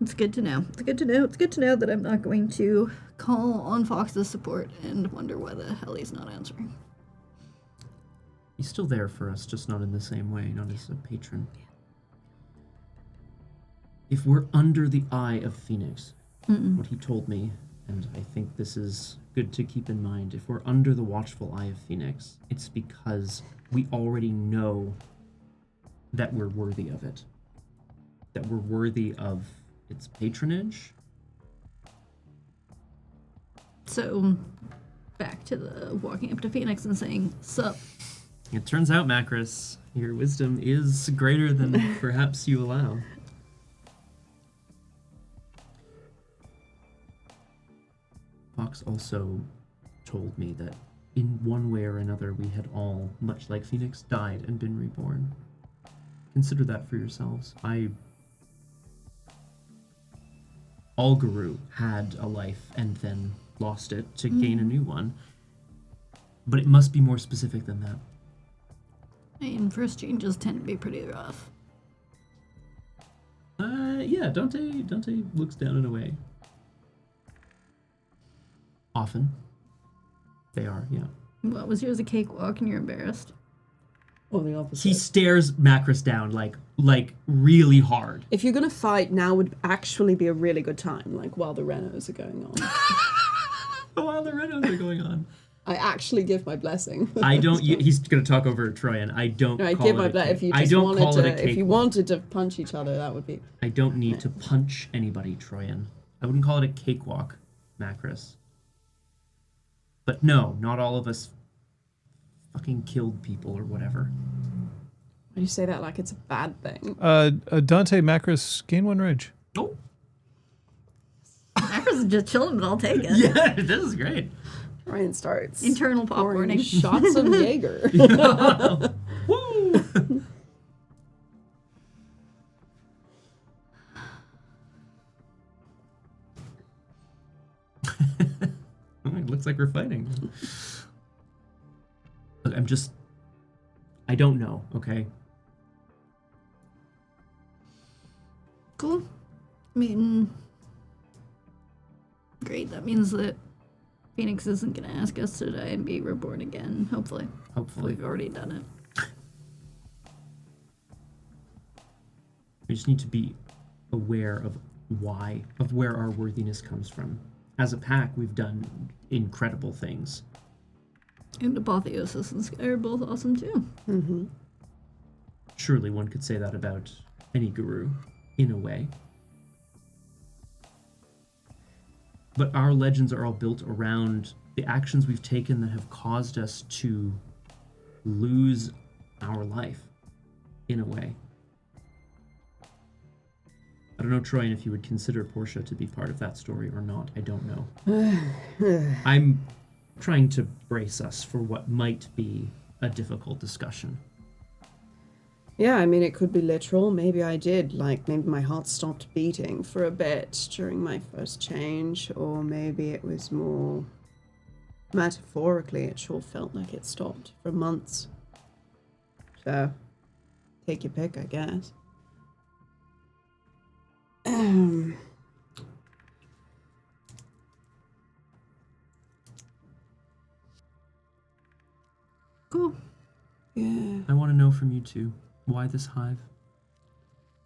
It's good to know. It's good to know. It's good to know that I'm not going to call on Fox's support and wonder why the hell he's not answering. He's still there for us, just not in the same way, not as a patron. If we're under the eye of Phoenix, what he told me, and I think this is good to keep in mind, if we're under the watchful eye of Phoenix, it's because we already know that we're worthy of it. That we're worthy of its patronage. So, back to the walking up to Phoenix and saying, "Sup." It turns out, Macros, your wisdom is greater than perhaps you allow. Fox also told me that in one way or another we had all, much like Phoenix, died and been reborn. Consider that for yourselves. All Guru had a life and then lost it to gain a new one. But it must be more specific than that. I mean, first changes tend to be pretty rough. Yeah, Dante looks down and away. Often. They are, yeah. What was yours a cakewalk and you're embarrassed? Well, the opposite. He stares Macros down like really hard. If you're gonna fight, now would actually be a really good time, like while the renos are going on. While the renos are going on. I actually give my blessing. I don't. He's gonna talk over Troyan. I don't. I call give it my a blessing. cake. If you I just don't wanted call it a to, if you cakewalk. wanted to punch each other, that would be. I don't need to punch anybody, Troyan. I wouldn't call it a cakewalk, Macros. But no, not all of us fucking killed people or whatever. Why do you say that like it's a bad thing? Dante, Macros, gain 1 rage. Oh. Macros is just chilling, but I'll take it. Yeah, this is great. Ryan starts Internal pouring popcorning. shots of Jaeger. Woo! It looks like we're fighting. Look, I don't know, okay? Cool. I mean, great. That means that Phoenix isn't gonna ask us to die and be reborn again, hopefully. Hopefully. We've already done it. We just need to be aware of where our worthiness comes from. As a pack, we've done incredible things. And Apotheosis and Sky are both awesome too. Mm-hmm. Surely one could say that about any guru, in a way. But our legends are all built around the actions we've taken that have caused us to lose our life, in a way. I don't know, Troy, and if you would consider Portia to be part of that story or not, I don't know. I'm trying to brace us for what might be a difficult discussion. Yeah, I mean, it could be literal. Maybe I did. Like, maybe my heart stopped beating for a bit during my first change, or maybe it was more metaphorically. It sure felt like it stopped for months. So, take your pick, I guess. Cool. Yeah. I want to know from you two, why this hive?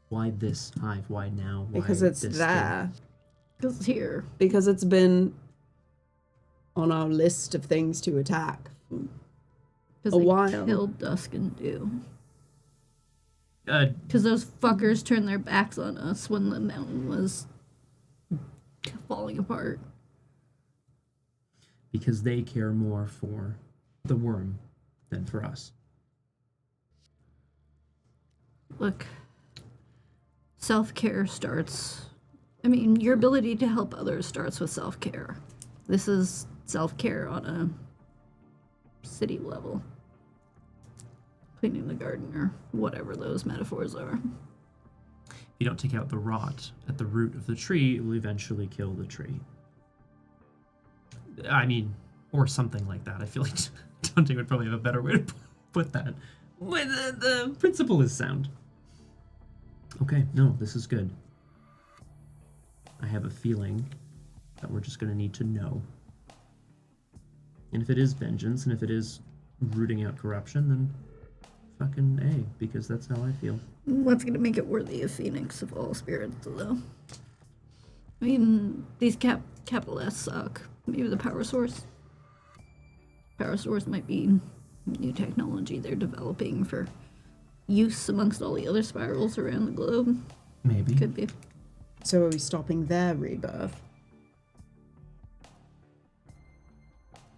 Why this hive? Why now? Why Because it's this there. Because it's here. Because it's been on our list of things to attack. Because A they while. killed Dusk and Dew. thing? Because those fuckers turned their backs on us when the mountain was falling apart. Because they care more for the worm than for us. Look, self-care starts... I mean, your ability to help others starts with self-care. This is self-care on a city level. Cleaning the garden or whatever those metaphors are. If you don't take out the rot at the root of the tree, it will eventually kill the tree. I mean, or something like that. I feel like Dante would probably have a better way to put that. But the principle is sound. Okay, no, this is good. I have a feeling that we're just going to need to know. And if it is vengeance, and if it is rooting out corruption, then fucking A, because that's how I feel. What's gonna make it worthy of Phoenix of all spirits, though? I mean, these capital S suck. Maybe the power source. Power source might be new technology they're developing for use amongst all the other spirals around the globe. Maybe. Could be. So are we stopping their rebirth?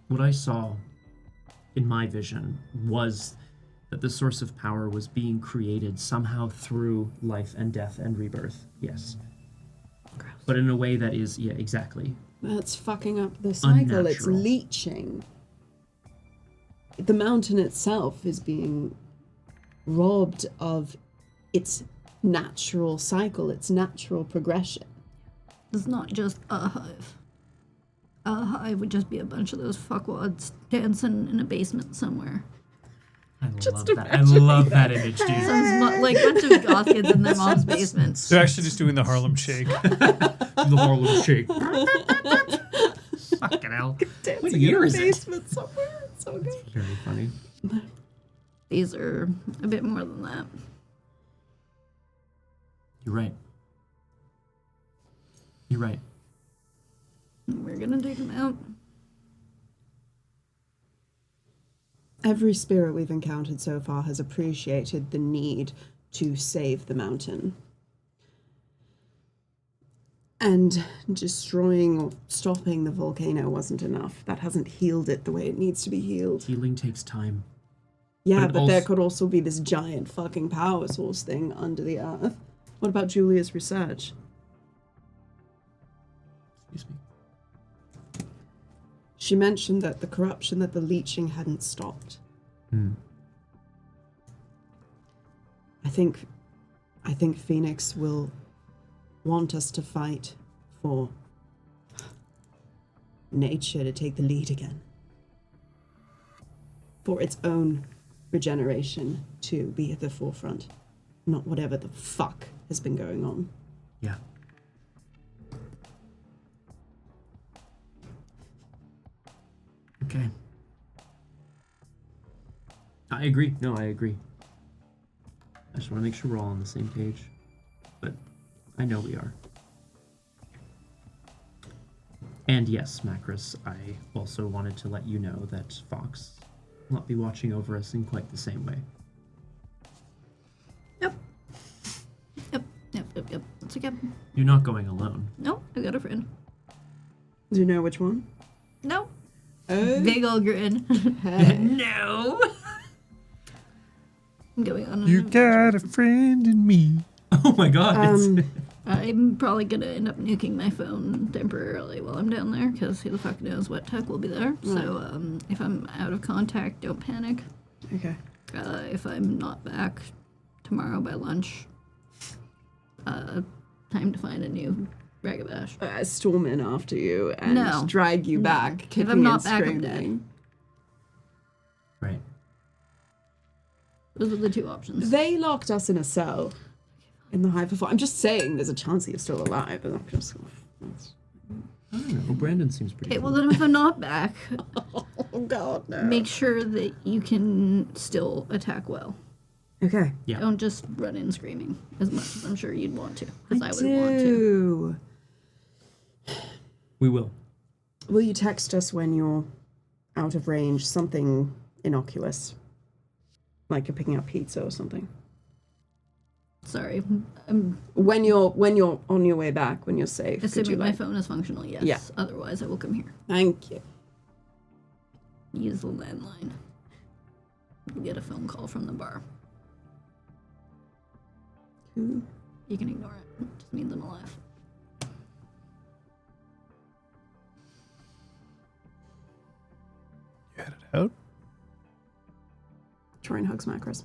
What I saw in my vision was that the source of power was being created somehow through life and death and rebirth. Yes. Gross. But in a way that is, yeah, exactly. That's fucking up the cycle. It's Unnatural. leeching. The mountain itself is being robbed of its natural cycle, its natural progression. It's not just a hive. A hive would just be a bunch of those fuckwads dancing in a basement somewhere. I love that. I love that image, dude. Sounds like a bunch of goth kids in their mom's basements. They're actually just doing the Harlem Shake. The Harlem Shake. Fucking hell. What year is it? Basement somewhere. It's so good. Very funny. These are a bit more than that. You're right. You're right. We're gonna take them out. Every spirit we've encountered so far has appreciated the need to save the mountain. And destroying or stopping the volcano wasn't enough. That hasn't healed it the way it needs to be healed. Healing takes time. Yeah, But it but there also- could also be this giant fucking power source thing under the earth. What about Julia's research? Excuse me. She mentioned that the corruption, that the leeching hadn't stopped. I think Phoenix will want us to fight for nature to take the lead again. For its own regeneration to be at the forefront. Not whatever the fuck has been going on. Yeah. I agree. No, I agree. I just want to make sure we're all on the same page. But I know we are. And yes, Macros, I also wanted to let you know that Fox will not be watching over us in quite the same way. Yep. It's okay. You're not going alone. No, I got a friend. Do you know which one? No. Oh. Big old grin. No! I'm going on. You got a friend in me. Oh my god. I'm probably gonna end up nuking my phone temporarily while I'm down there, because who the fuck knows what tech will be there. So if I'm out of contact, don't panic. Okay. If I'm not back tomorrow by lunch, time to find a new Ragabash. Storm in after you and drag you back, kicking if I'm not and back, I'm screaming. dead. Right. Those are the two options. They locked us in a cell in the Hive before. I'm just saying there's a chance you're still alive. But I'm just... I don't know. Brandon seems pretty Okay, cool. well then if I'm not back, Oh god, no. make sure that you can still attack well. Okay. Yeah. Don't just run in screaming as much as I'm sure you'd want to, because I would do. want to. We will. Will you text us when you're out of range? Something innocuous. Like you're picking up pizza or something. Sorry, When you're on your way back, when you're safe. could you, assuming my like... phone is functional, yes. Yeah. Otherwise, I will come here. Thank you. Use the landline. You'll get a phone call from the bar. Who? You can ignore it. It just means I'm alive. You headed out? Troy hugs Macros.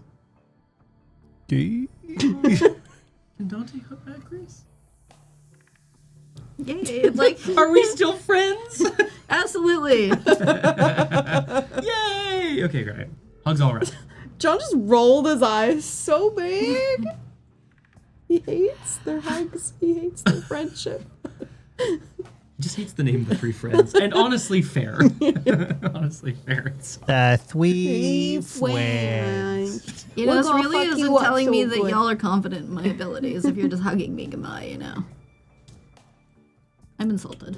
Okay. Can Dante hug Macros? Yay! Like, Are we still friends? absolutely. Yay! Okay, great. Hugs all right. John just rolled his eyes so big. He hates their hugs. He hates their friendship. Just hates the name of the three friends. And honestly, fair. Honestly, fair. It's The three friends. You know, We're this gonna really fuck isn't you up telling so me that good. y'all are confident in my abilities if you're just hugging me goodbye, you know. I'm insulted.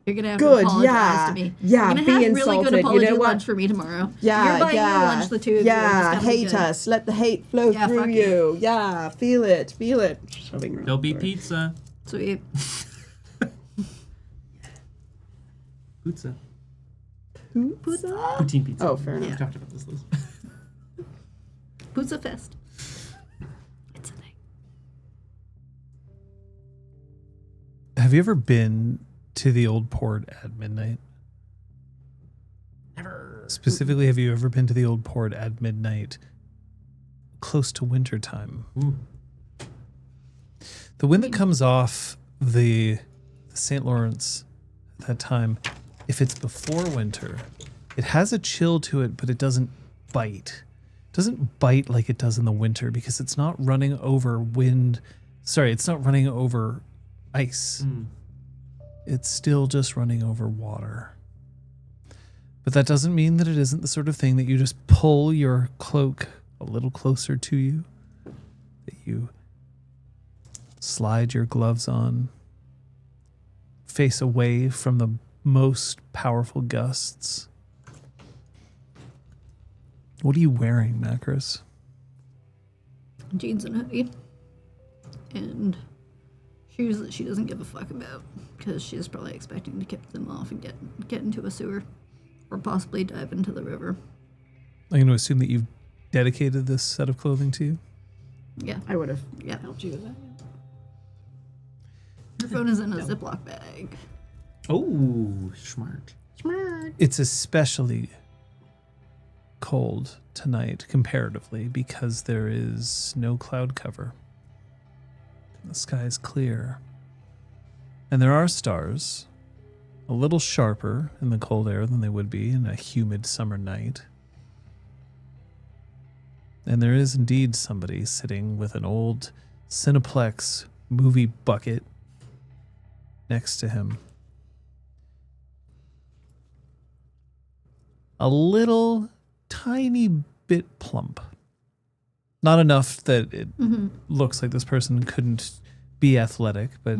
You're gonna have Good, to apologize yeah. to me. Yeah, You're gonna be have insulted. really good You apology know what? lunch for me tomorrow. Yeah, You're buying yeah. your lunch, the two of you. Yeah, It's gonna be hate good. us. Let the hate flow Yeah, through fuck you. Yeah, feel it. Feel it. Shoving around. There'll be Sorry. pizza. Sweet. Pizza. Pizza? Poutine pizza. Oh, fair enough. We talked about this, Liz. Pizza fest. It's a thing. Have you ever been to the old port at midnight? Never. Specifically, have you ever been to the old port at midnight close to winter time? Ooh. The wind that comes off the St. Lawrence at that time, if it's before winter, it has a chill to it, but it doesn't bite. It doesn't bite like it does in the winter because it's not running over wind. Sorry, it's not running over ice. It's still just running over water. But that doesn't mean that it isn't the sort of thing that you just pull your cloak a little closer to you, that you slide your gloves on, face away from the most powerful gusts. What are you wearing, Macros? Jeans and hoodie. And shoes that she doesn't give a fuck about, because she's probably expecting to kick them off and get into a sewer. Or possibly dive into the river. I'm going to assume that you've dedicated this set of clothing to you. Yeah. I would have Yeah. helped you with that. Her phone is in a Ziploc bag. Oh, smart. Smart. It's especially cold tonight comparatively because there is no cloud cover. The sky is clear. And there are stars, a little sharper in the cold air than they would be in a humid summer night. And there is indeed somebody sitting with an old Cineplex movie bucket next to him. A little tiny bit plump. Not enough that it looks like this person couldn't be athletic, but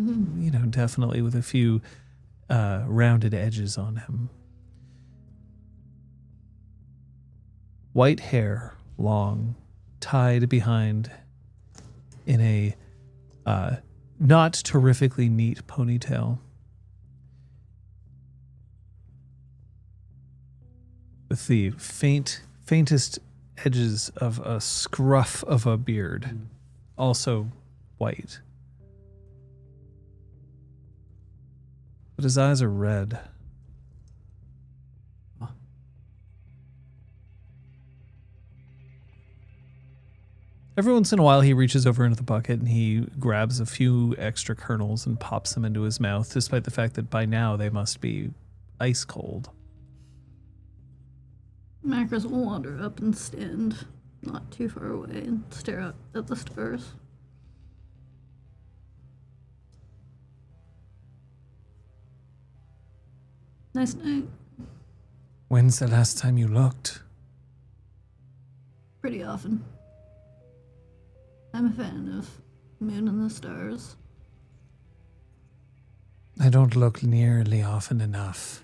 definitely with a few rounded edges on him. White hair, long, tied behind in a not terrifically neat ponytail. With the faintest edges of a scruff of a beard, also white. But his eyes are red. Every once in a while, he reaches over into the bucket and he grabs a few extra kernels and pops them into his mouth, despite the fact that by now they must be ice cold. Macros will wander up and stand not too far away and stare up at the stars. Nice night. When's the last time you looked? Pretty often. I'm a fan of Moon and the Stars. I don't look nearly often enough.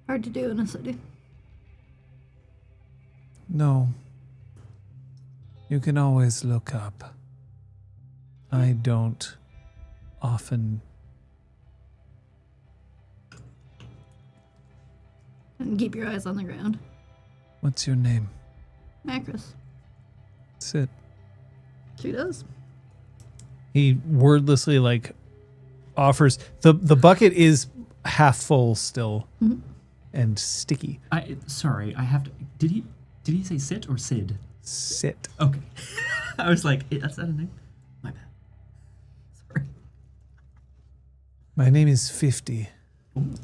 Hard to do in a city. No. You can always look up. I don't often. And keep your eyes on the ground. What's your name? Macros. Sit. She does. He wordlessly offers the bucket is half full still and sticky. Sorry, I have to. Did he say sit or Sid? Sit. Okay. I was like, that's not a name. My bad. Sorry. My name is 50. Ooh. Okay,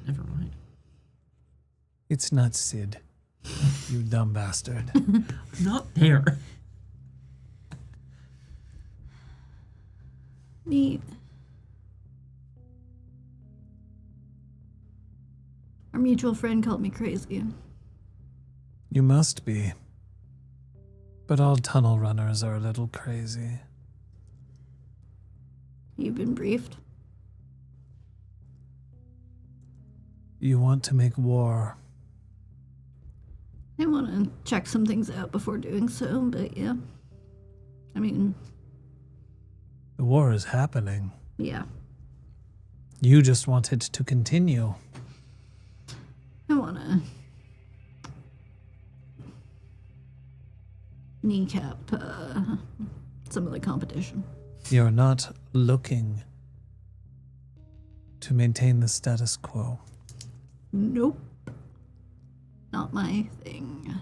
never mind. It's not Sid. You dumb bastard. I'm not there. Neat. Our mutual friend called me crazy. You must be. But all tunnel runners are a little crazy. You've been briefed. You want to make war. I want to check some things out before doing so, but yeah. I mean, The war is happening. yeah. You just want it to continue. I want to kneecap some of the competition. You're not looking to maintain the status quo. Nope. Not my thing.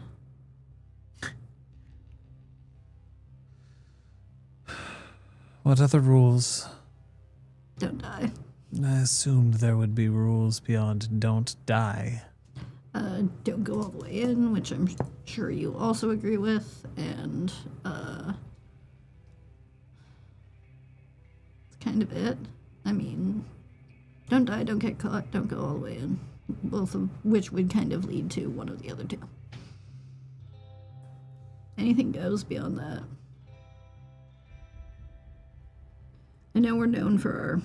What other rules? Don't die. I assumed there would be rules beyond don't die. Don't go all the way in, which I'm sure you also agree with, and that's kind of it. I mean, don't die, don't get caught, don't go all the way in. Both of which would kind of lead to one of the other two. Anything goes beyond that. I know we're known for our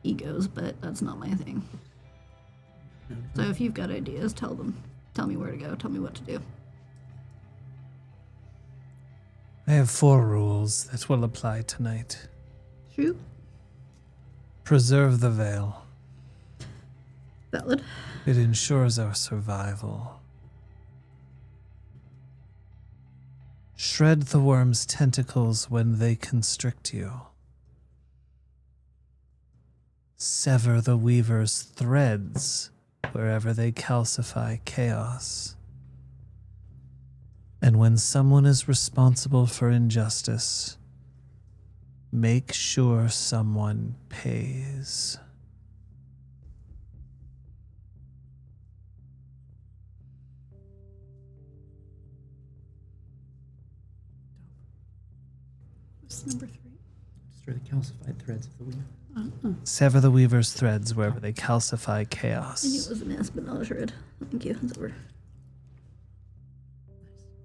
egos, but that's not my thing. So if you've got ideas, tell them. Tell me where to go. Tell me what to do. I have 4 rules that will apply tonight. Shoot. Preserve the veil. Valid. It ensures our survival. Shred the worm's tentacles when they constrict you. Sever the weaver's threads wherever they calcify chaos. And when someone is responsible for injustice, make sure someone pays. What's number 3? Destroy the calcified threads of the weave. Sever the weaver's threads wherever they calcify chaos. I knew it was an espionage red. Thank you. It's over.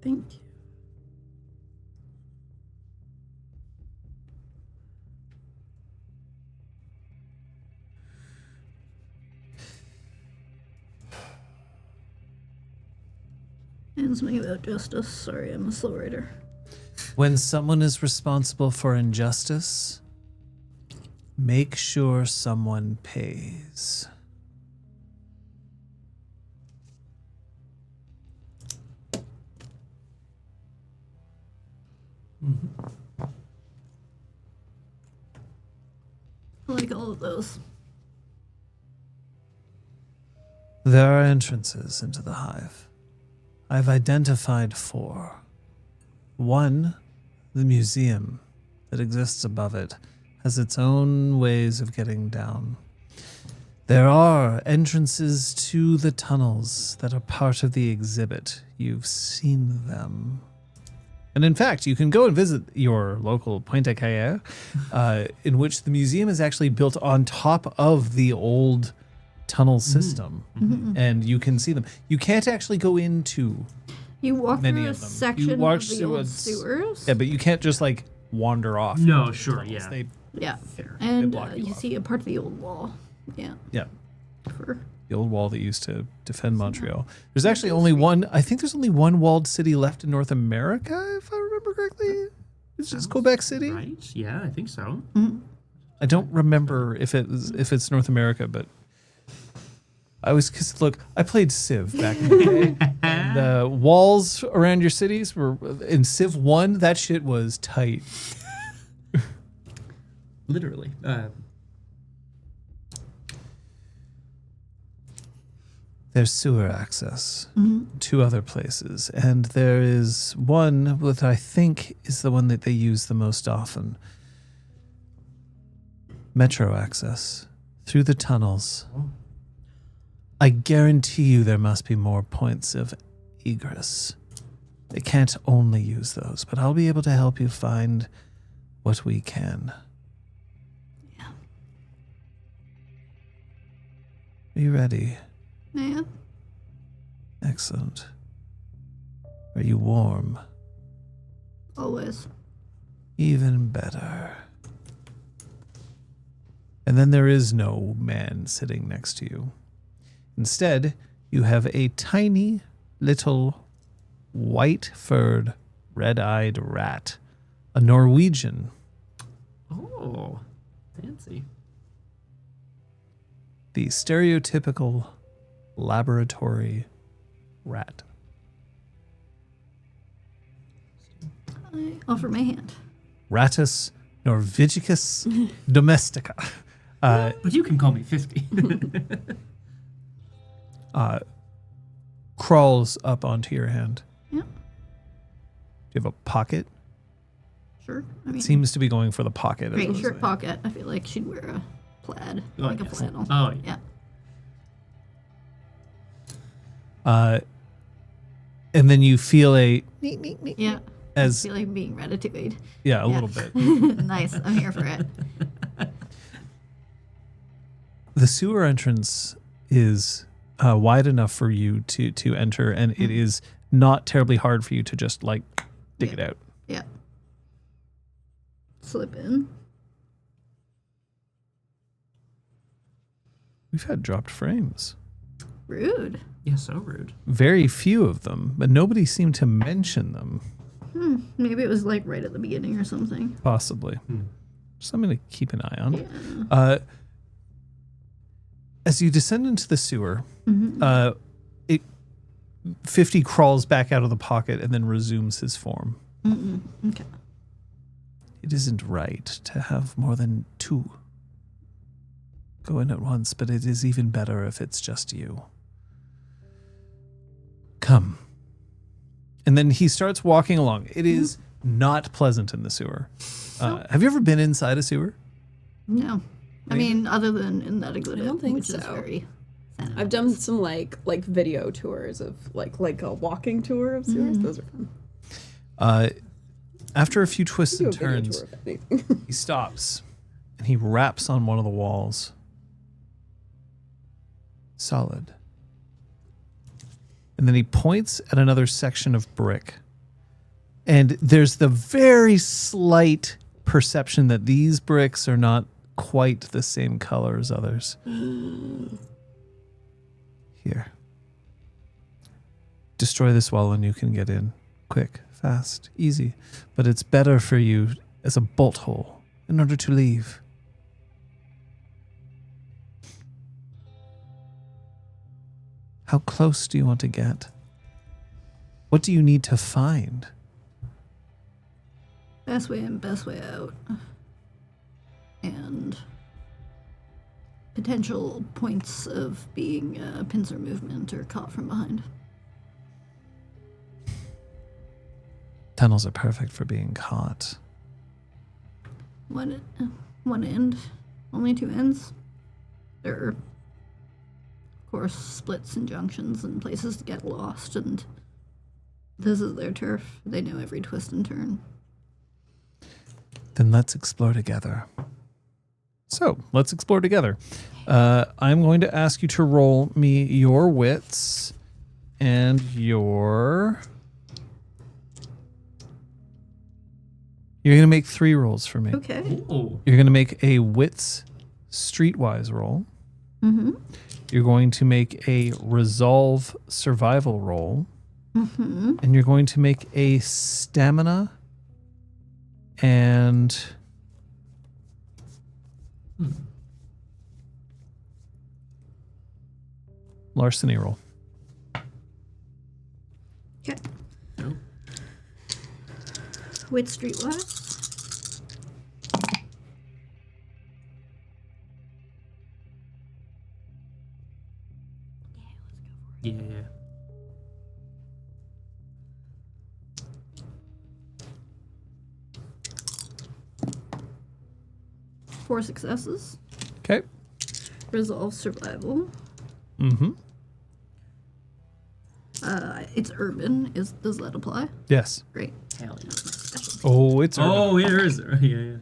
Thank you. And something about justice. Sorry, I'm a slow writer. When someone is responsible for injustice, make sure someone pays. I like all of those. There are entrances into the Hive. I've identified 4. 1, the museum that exists above it, has its own ways of getting down. There are entrances to the tunnels that are part of the exhibit. You've seen them. And in fact, you can go and visit your local Pointe-à-Pierre, in which the museum is actually built on top of the old tunnel system. And you can see them. You can't actually go into You walk many through a of them. section You walk of the through old a sewers. Yeah, but you can't just like wander off. No, the sure, tunnels. yeah. They, Yeah. Fair. And block you you off. see a part of the old wall. Yeah. yeah, For the old wall that used to defend Montreal. There's actually only one. I think there's only one walled city left in North America, if I remember correctly. It's just Quebec City. Right? Yeah, I think so. I don't remember if it's North America, but I was cause look, I played Civ back in the day. And the walls around your cities were in Civ 1. That shit was tight. Literally. There's sewer access to other places, and there is one that I think is the one that they use the most often. Metro access through the tunnels. I guarantee you there must be more points of egress. They can't only use those, but I'll be able to help you find what we can. Yeah. Are you ready? Yeah. Excellent. Are you warm? Always. Even better. And then there is no man sitting next to you. Instead, you have a tiny little white-furred, red-eyed rat. A Norwegian. Oh, fancy. The stereotypical laboratory rat. I offer my hand. Rattus norvegicus domestica. But you can call me 50. Crawls up onto your hand. Yeah. Do you have a pocket? Sure. I mean, Seems to be going for the pocket. as great opposed shirt to- pocket. I feel like she'd wear a plaid, Oh, like a yes. flannel. Oh, yeah. Yeah. And then you feel a Yeah. as I feel like being ratatouille. yeah, a little bit. Nice. I'm here for it. The sewer entrance is wide enough for you to enter, and it is not terribly hard for you to just like dig it out. Yeah. Slip in. We've had dropped frames. Rude. Yeah, so rude. Very few of them, but nobody seemed to mention them. Maybe it was like right at the beginning or something. Possibly. Something to keep an eye on. Yeah. As you descend into the sewer, 50 crawls back out of the pocket and then resumes his form. Okay. It isn't right to have more than 2 go in at once, but it is even better if it's just you. Come. And then he starts walking along. It is not pleasant in the sewer. Have you ever been inside a sewer? No. I mean, other than in that exhibit, I don't think which is so. very I've done some like video tours of like a walking tour of sewers. Those are fun. After a few twists Do a and video turns, tour of anything. he stops and he raps on one of the walls. Solid. And then he points at another section of brick. And there's the very slight perception that these bricks are not quite the same color as others. Here. Destroy this wall and you can get in. Quick, fast, easy. But it's better for you as a bolt hole in order to leave. How close do you want to get? What do you need to find? Best way in, best way out. And potential points of being pincer movement or caught from behind. Tunnels are perfect for being caught. One end, only two ends. There are, of course, splits and junctions and places to get lost, and this is their turf. They know every twist and turn. Then let's explore together. So, let's explore together. I'm going to ask you to roll me your wits and your... You're going to make 3 rolls for me. Okay. Oh. You're going to make a wits streetwise roll. Mm-hmm. You're going to make a resolve survival roll. Mm-hmm. And you're going to make a stamina and larceny roll. Okay. No. Wit streetwise. Yeah. 4 successes. Okay. Resolve survival. Mm-hmm. It's urban. Does that apply? Yes. Great. Hell yeah. Oh, it's Oh, there is. Yeah.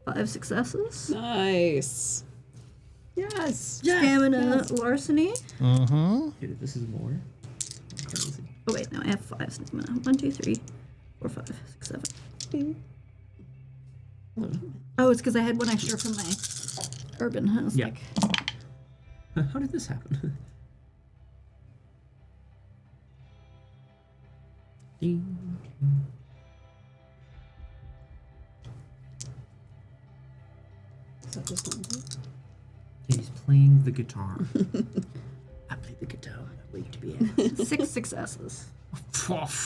5 successes. Nice. Yes. Stamina larceny. Mm-hmm. Dude, this is more. Crazy. Oh wait, no, I have 5 stamina. 1, 2, 3, 4, 5, 6, 7. Oh, it's because I had 1 extra from my urban. I was Yeah. like, How did this happen? Ding. Is that just one? He's playing the guitar. I play the guitar. I wait to be asked. 6 successes.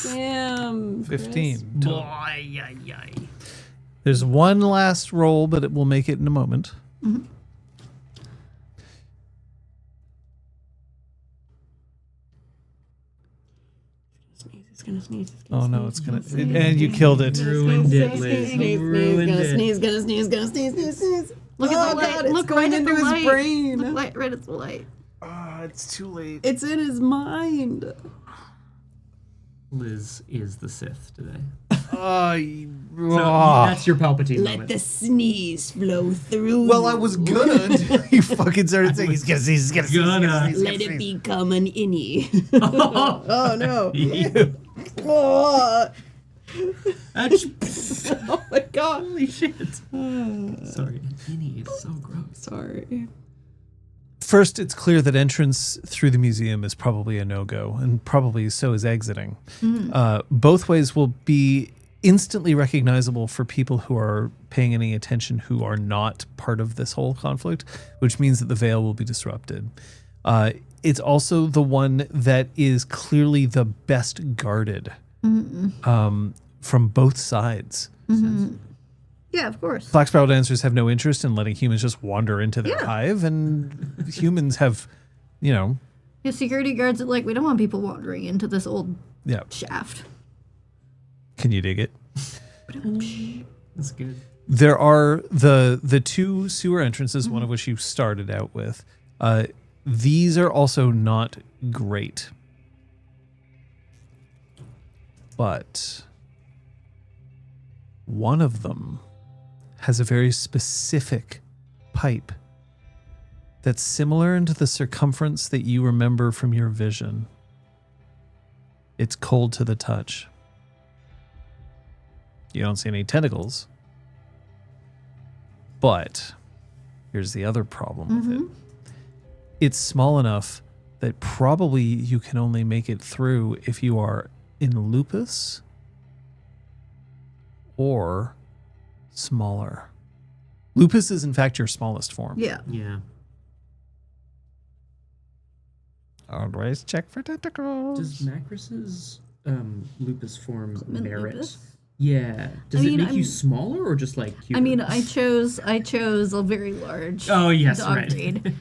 Damn. 15. Boy, There's one last roll, but it will make it in a moment. Mm-hmm. He's gonna sneeze. Oh no, it's gonna. And you killed it. Ruined it, Liz. Ruined it. Sneeze. Look Oh, at the light. God, it's Look going right at into the his light. brain. Look right at the light. It's too late. It's in his mind. Liz is the Sith today. So That's your Palpatine Let moment. the sneeze flow through. well, I was gonna until you fucking started saying he's gonna sneeze, he's gonna sneeze, he's gonna Gonna. sneeze, he's Let gonna it sneeze. become an innie. Oh, Oh no. yeah. Oh, That's- oh my god. Holy shit. Sorry. Innie is so gross. Sorry. First, it's clear that entrance through the museum is probably a no-go, and probably so is exiting. Both ways will be instantly recognizable for people who are paying any attention who are not part of this whole conflict, which means that the veil will be disrupted. It's also the one that is clearly the best guarded from both sides. Yeah, of course. Black Spiral Dancers have no interest in letting humans just wander into their Yeah. hive, and humans have, Yeah, security guards are like, we don't want people wandering into this old yeah. shaft. Can you dig it? That's good. There are the 2 sewer entrances, one of which you started out with. These are also not great. But One of them has a very specific pipe that's similar into the circumference that you remember from your vision. It's cold to the touch. You don't see any tentacles. But here's the other problem with it. It's small enough that probably you can only make it through if you are in lupus or smaller. Lupus is in fact your smallest form. Yeah. Yeah. Always check for tentacles. Does Macris's lupus form Clement merit? lupus? Yeah. Does it make you I'm- smaller or just like cuter? I mean, I chose a very large Oh yes, dog right. breed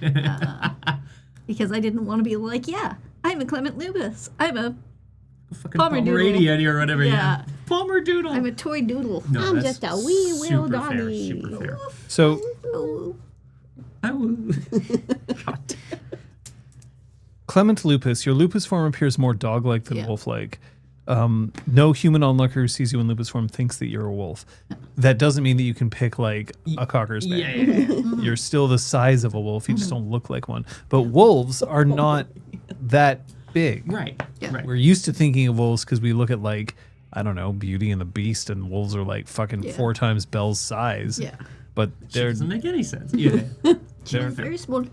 because I didn't want to be like, yeah, I'm a Clement lupus. I'm a fucking Palmer Pomeranian or whatever. Yeah. Palmer Doodle. I'm a toy doodle. No, I'm that's just a wee little super fair, doggy. super fair. So Oh, Oh. God. Clement lupus, your lupus form appears more dog-like than Yeah. wolf-like. No human onlooker who sees you in lupus form thinks that you're a wolf. That doesn't mean that you can pick like a cocker spaniel. Yeah. You're still the size of a wolf. You just don't look like one. But wolves are not that big. Right. Yeah. Right. We're used to thinking of wolves because we look at like, I don't know, Beauty and the Beast, and wolves are like fucking Yeah. 4 times Belle's size. yeah. But It they're doesn't make any sense. Yeah. they're Very small.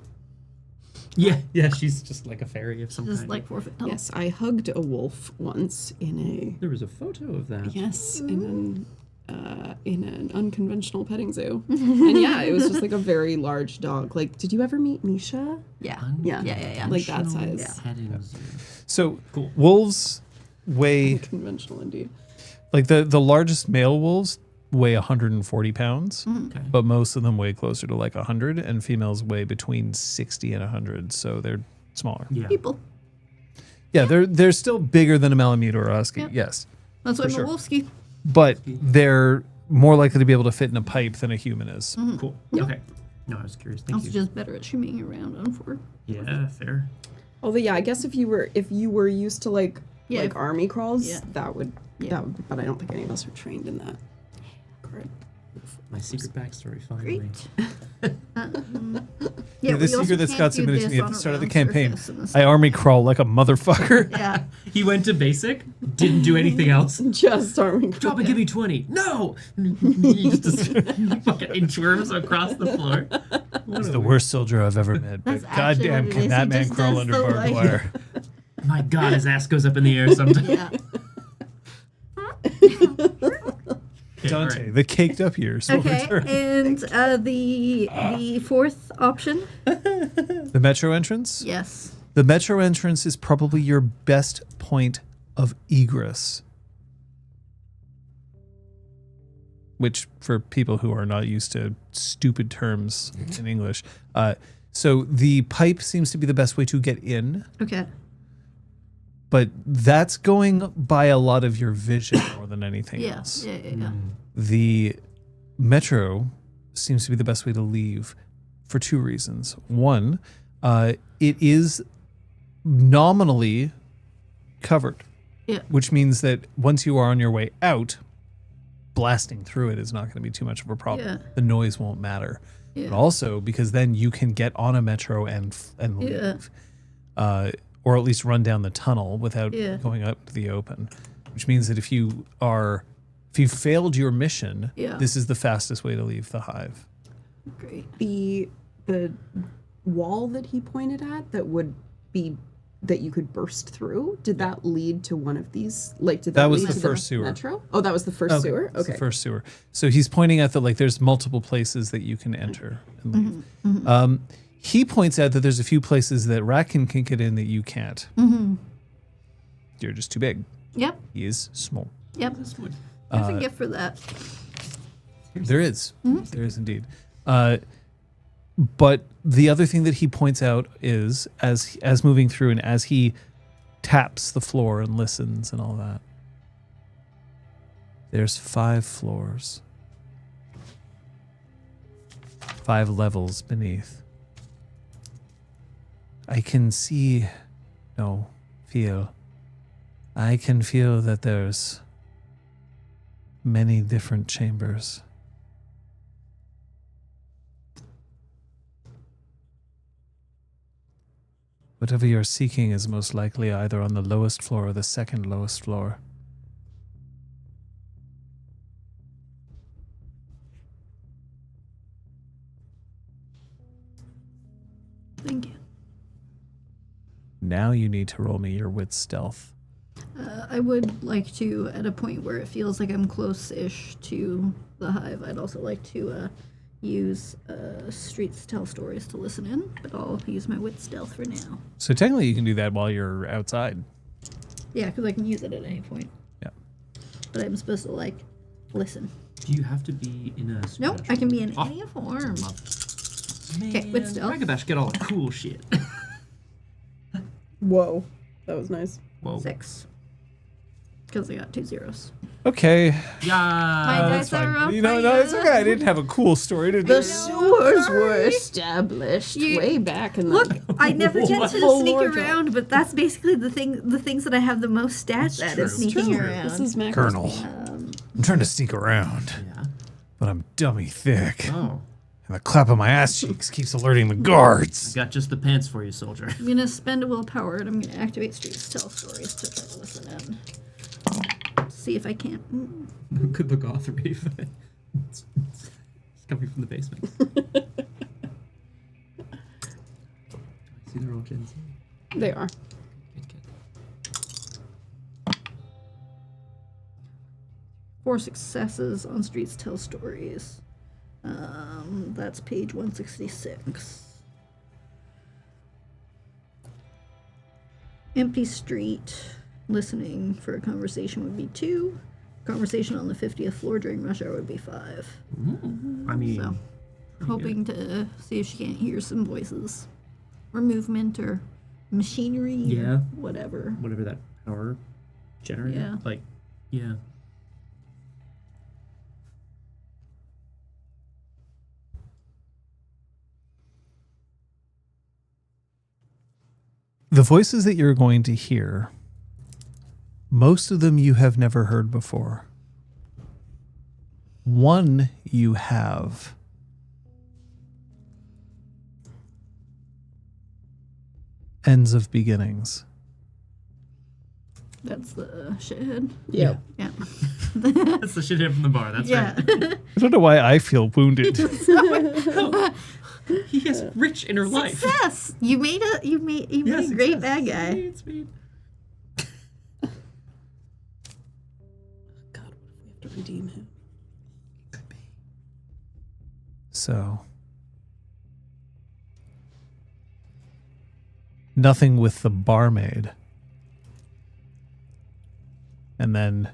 Yeah. Yeah. She's just like a fairy of some Just kind. like 4 foot tall. Yes, I hugged a wolf once There was a photo of that. in an unconventional petting zoo, and yeah, it was just like a very large dog. Like, did you ever meet Misha? Yeah. Yeah, Yeah. like that Functional size. petting zoo. so Cool. wolves weigh Unconventional indeed. like the largest male wolves weigh 140 pounds. Okay. But most of them weigh closer to like 100, and females weigh between 60 and 100, so they're smaller. Yeah. People. Yeah, they're still bigger than a Malamute or a Husky, Yeah. yes. That's why I'm sure. a Wolfsky. But they're more likely to be able to fit in a pipe than a human is. Cool. Okay. No, I was curious. I Thank was you. just better at shimmying around on 4. Yeah. Fair. Although, yeah, I guess if you were used to like Yeah, if- army crawls, yeah. that would Yeah. but I don't think any of us are trained in that. Correct. My secret backstory finally. Great. Yeah, the we also secret that can't Scott's do admitted to this me at on the a start of the round campaign. surface in this- I army crawl like a motherfucker. Yeah. He went to basic, didn't do anything else. Just army crawl. Drop and give me 20. No! He just fucking inchworms across the floor. He's the worst soldier I've ever met. But That's actually goddamn, what it can is. that He man just crawl does under the, barbed like- wire? My God, his ass goes up in the air sometimes. Yeah. Okay, Dante, alright. the caked up years will Okay, return. and the fourth option? The metro entrance? Yes. The metro entrance is probably your best point of egress. Which, for people who are not used to stupid terms in English, so the pipe seems to be the best way to get in, Okay. but that's going by a lot of your vision more than anything Yeah. else. Yeah. The metro seems to be the best way to leave for 2 reasons. One, it is nominally covered, Yeah. which means that once you are on your way out, blasting through it is not going to be too much of a problem. Yeah. The noise won't matter. Yeah. But also because then you can get on a metro and Yeah. leave, or at least run down the tunnel without Yeah. going up to the open. Which means that if you failed your mission, Yeah. this is the fastest way to leave the hive. Great. The wall that he pointed at that would be that you could burst through, did that lead to one of these? Like, did that, That was lead the to first sewer. Metro? Oh, that was the first sewer? It's Okay. the first sewer. So he's pointing out that like there's multiple places that you can enter and leave. He points out that there's a few places that Ratkin can get in that you can't. You're just too big. Yep. He is small. Yep. This would- There's a gift for that. There is. There is indeed. But the other thing that he points out is as moving through and as he taps the floor and listens and all that, there's 5 floors. 5 levels beneath. I can feel that there's Many different chambers. Whatever you're seeking is most likely either on the lowest floor or the second lowest floor. Thank you. Now you need to roll me your wit stealth. I would like to, at a point where it feels like I'm close-ish to the Hive, I'd also like to use Streets Tell Stories to listen in, but I'll use my wit stealth for now. So technically you can do that while you're outside. Yeah, because I can use it at any point. Yeah. But I'm supposed to, like, listen. Do you have to be in a Nope, supernatural? I can be in Oh, any form. Okay, wit stealth. Ragabash, get all the cool shit. Whoa. That was nice. Whoa. 6. Because I got 2 zeros. Okay. Yeah. My dice are up. No, it's okay. I didn't have a cool story to do. The sewers were sorry. established You- way back in the... Look, I never get What? to Full sneak wardrobe. around, but that's basically the things that I have the most stats It's at true. is It's sneaking true. around. This is Mac. Colonel. I'm trying to sneak around, Yeah. but I'm dummy thick. Oh, And the clap of my ass cheeks keeps alerting the I guards. got just the pants for you, soldier. I'm gonna spend a willpower and I'm gonna activate Streets Tell Stories to try to listen in. See if I can't. Good look, off Reef. It's coming from the basement. See, they're all Gen Z. They are. Good. 4 successes on Streets Tell Stories. That's page 166. Empty street. Listening for a conversation would be 2. Conversation on the 50th floor during rush hour would be 5. I mean, So, hoping to see if she can't hear some voices. Or movement or machinery. Yeah. Whatever. whatever that power generator. Yeah. Like, yeah. The voices that you're going to hear, most of them you have never heard before. One you have. Ends of beginnings. That's the shithead. Yep. Yeah. That's the shithead from the bar. That's Yeah. right. I don't know why I feel wounded. He has rich inner life. Success! You made a great bad guy. Sweet. God, what if we have to redeem him? So, nothing with the barmaid. And then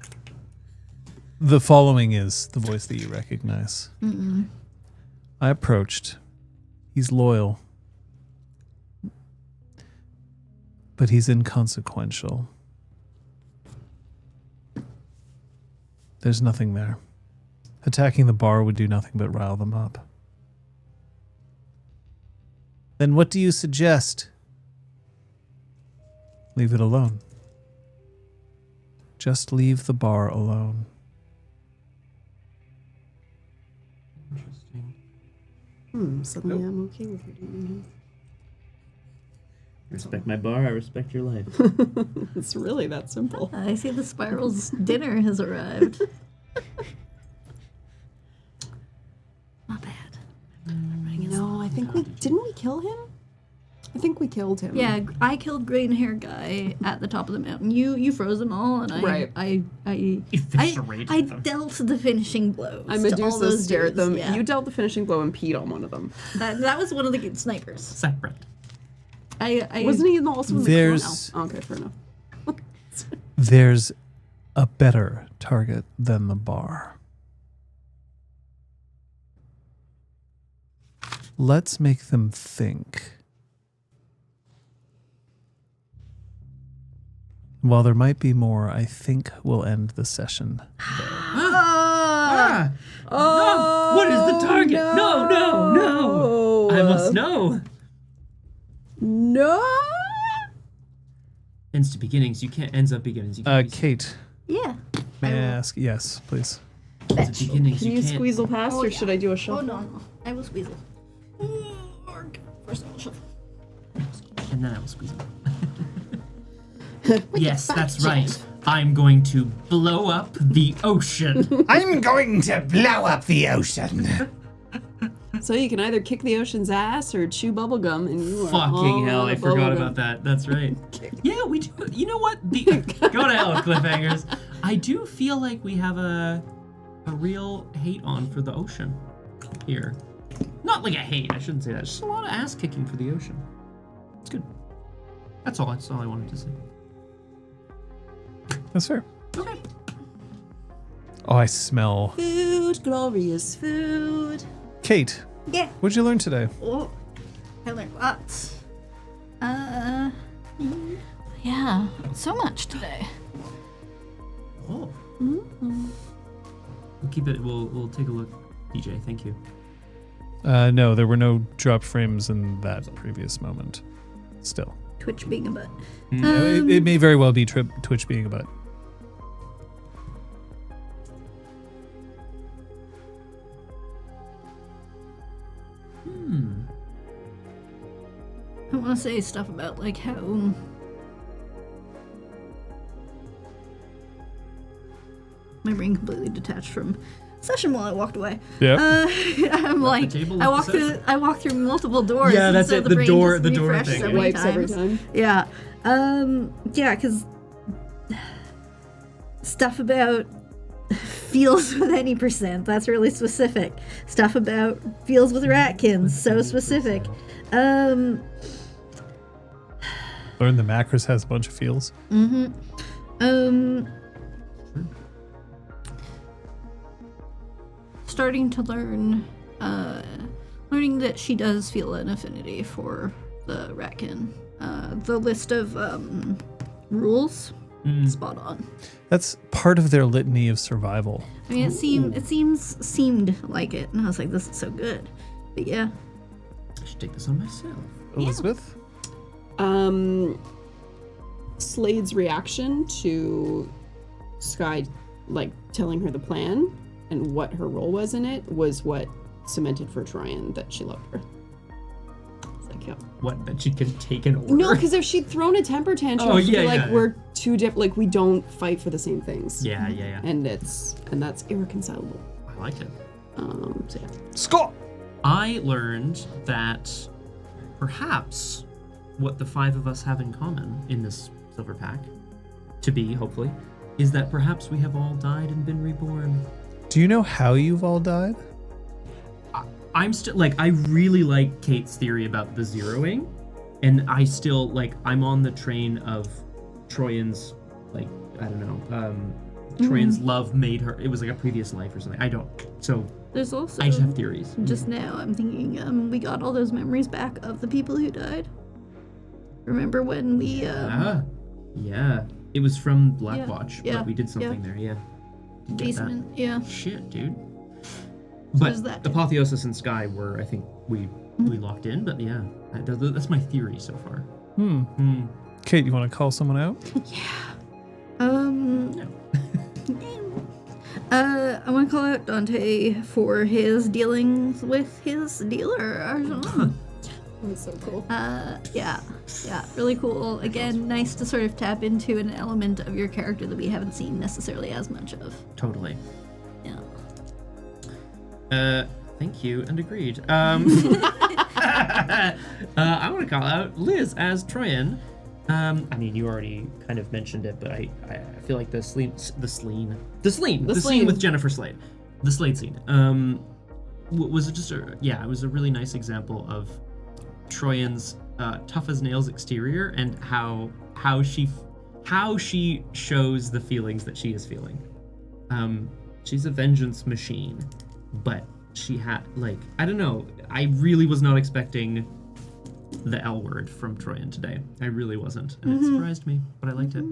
the following is the voice that you recognize. I approached. He's loyal. But he's inconsequential. There's nothing there. Attacking the bar would do nothing but rile them up. Then what do you suggest? Leave it alone. Just leave the bar alone. Interesting. Suddenly I'm okay with redeeming Respect my bar. I respect your life. him. It's really that simple. I see the Spiral's dinner has arrived. Not bad. No, I think didn't we kill him? I think we killed him. Yeah, I killed green hair guy at the top of the mountain. You froze them all, and Right. I Eviscerated them. dealt the finishing blows. I to all Medusa those stared at dudes, them. yeah. You dealt the finishing blow and peed on one of them. That was one of the good snipers. Separate. I Wasn't he also in the There's- clown? Oh, okay, fair enough. There's a better target than the bar. Let's make them think. While there might be more, I think we'll end the session. Ah! No! What is the target? No! I must know. No. Ends to beginnings. You can't. Ends up beginnings. You can't be- Kate, yeah. may I ask? Yes, please. The beginnings Can you can't- squeezle past, Oh, or yeah. should I do a Oh shuffle? no, I will squeeze it. First I will shuffle. And then I will squeeze it. Yes, that's right. I'm going to blow up the ocean. I'm going to blow up the ocean. So you can either kick the ocean's ass or chew bubblegum, and you are all Fucking hell, out I of forgot bubblegum. about that. That's right. Yeah, we do. You know what? Go to hell, cliffhangers. I do feel like we have a real hate on for the ocean here. Not like a hate, I shouldn't say that. Just a lot of ass kicking for the ocean. It's good. That's all I wanted to say. That's fair. Okay. Oh, I smell. Food, glorious food. Kate, Yeah. what'd you learn today? Oh, I learned lots. Yeah, so much today. Oh. We'll keep it. We'll take a look. DJ, thank you. No, there were no drop frames in that previous moment. Still. Twitch being a butt. It may very well be Twitch being a butt. I want to say stuff about like how my brain completely detached from session while I walked away. Yeah. I'm like table I of walked the through session. I walked through multiple doors. Yeah, and that's so it, The the brain door- just the door refreshed thing, so yeah. many Wipes every times. time. Yeah. Yeah, because stuff about feels with any percent, that's really specific. Stuff about feels with ratkins, so specific. Learn the macros has a bunch of feels. Starting to learn, learning that she does feel an affinity for the ratkin. The list of rules, spot on. That's part of their litany of survival. I mean, it seemed like it, and I was like, this is so good. But yeah, I should take this on myself. Elizabeth? Slade's reaction to Sky, like, telling her the plan and what her role was in it was what cemented for Troyan that she loved her. It's like, yeah. What? That she can take an order? No, because if she'd thrown a temper tantrum, Oh, she'd yeah, be like, yeah. we're too different, like, we don't fight for the same things. Yeah. And that's irreconcilable. I like it. So yeah. Scott! I learned that perhaps what the five of us have in common in this silver pack, to be, hopefully, is that perhaps we have all died and been reborn. Do you know how you've all died? I'm still, like, I really like Kate's theory about the zeroing, and I still, like, I'm on the train of Troyan's, like, I don't know, Troyan's love made her, it was like a previous life or something. I don't, so there's also I just have theories. just now I'm thinking, we got all those memories back of the people who died. Remember when we Yeah. It was from Blackwatch, yeah, but we did something there, yeah. Didn't get that. basement? Yeah. Shit, dude. there's But that. Apotheosis and Sky were, I think, we locked in, but yeah, that's my theory so far. Kate, you want to call someone out? I want to call out Dante for his dealings with his dealer, Arjan. That's so cool. Yeah, really cool. Again, nice to sort of tap into an element of your character that we haven't seen necessarily as much of. Totally. Yeah. Thank you, and agreed. I want to call out Liz as Troyan. I mean, you already kind of mentioned it, but I feel like the scene with Jennifer Slade, the Slade scene, was just it was a really nice example of Troyan's tough as nails exterior and how she shows the feelings that she is feeling. She's a vengeance machine, but she had, like, I don't know, I really was not expecting the L word from Troyan today. I really wasn't, and it surprised me, but I liked it.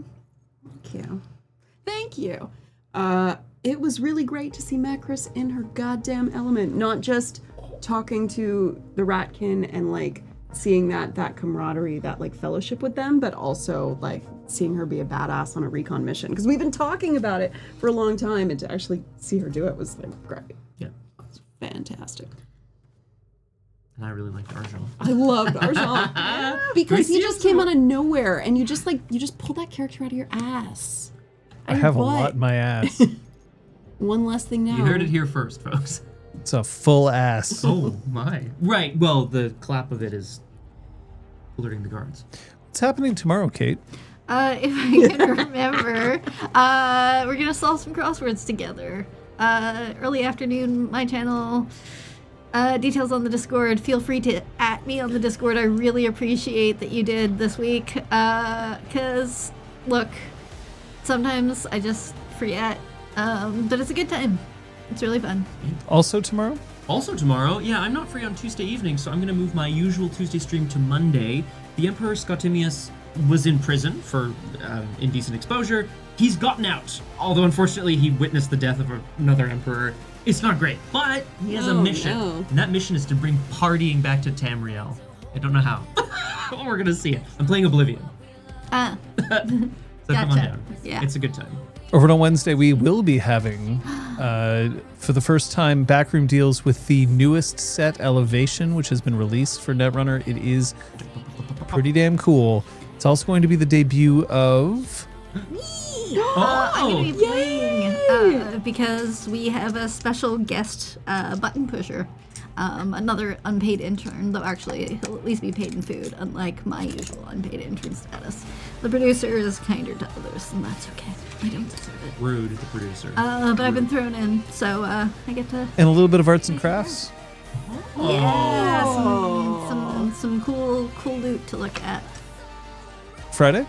Thank you. It was really great to see Macris in her goddamn element, not just talking to the Ratkin and, like, seeing that camaraderie, that like fellowship with them, but also like seeing her be a badass on a recon mission. Because we've been talking about it for a long time, and to actually see her do it was like great. Yeah. It's fantastic. And I really liked Argent. I loved Argent because he just came out of nowhere, and you just pulled that character out of your ass. I have a lot in my ass. One less thing now. You heard it here first, folks. It's a full ass. Oh my. Right. Well, the clap of it is alerting the guards. What's happening tomorrow, Kate? If I can remember, we're gonna solve some crosswords together. Early afternoon, my channel. Details on the Discord. Feel free to @ me on the Discord. I really appreciate that you did this week. Cause look, sometimes I just forget. But it's a good time. It's really fun. Also tomorrow? Also tomorrow, yeah, I'm not free on Tuesday evening, so I'm going to move my usual Tuesday stream to Monday. The Emperor Scotimius was in prison for indecent exposure. He's gotten out, although unfortunately he witnessed the death of another emperor. It's not great, but he has a mission, and that mission is to bring partying back to Tamriel. I don't know how. But we're going to see it. I'm playing Oblivion. So come on down. Yeah. It's a good time. Over on Wednesday, we will be having, for the first time, backroom deals with the newest set, Elevation, which has been released for Netrunner. It is pretty damn cool. It's also going to be the debut of... I'm going to be playing because we have a special guest button pusher. Another unpaid intern, though actually he'll at least be paid in food, unlike my usual unpaid intern status. The producer is kinder to others, and that's okay. I don't deserve it. Rude, the producer. But I've been thrown in, so I get to... And a little bit of arts and crafts. Yeah, some cool loot to look at. Friday?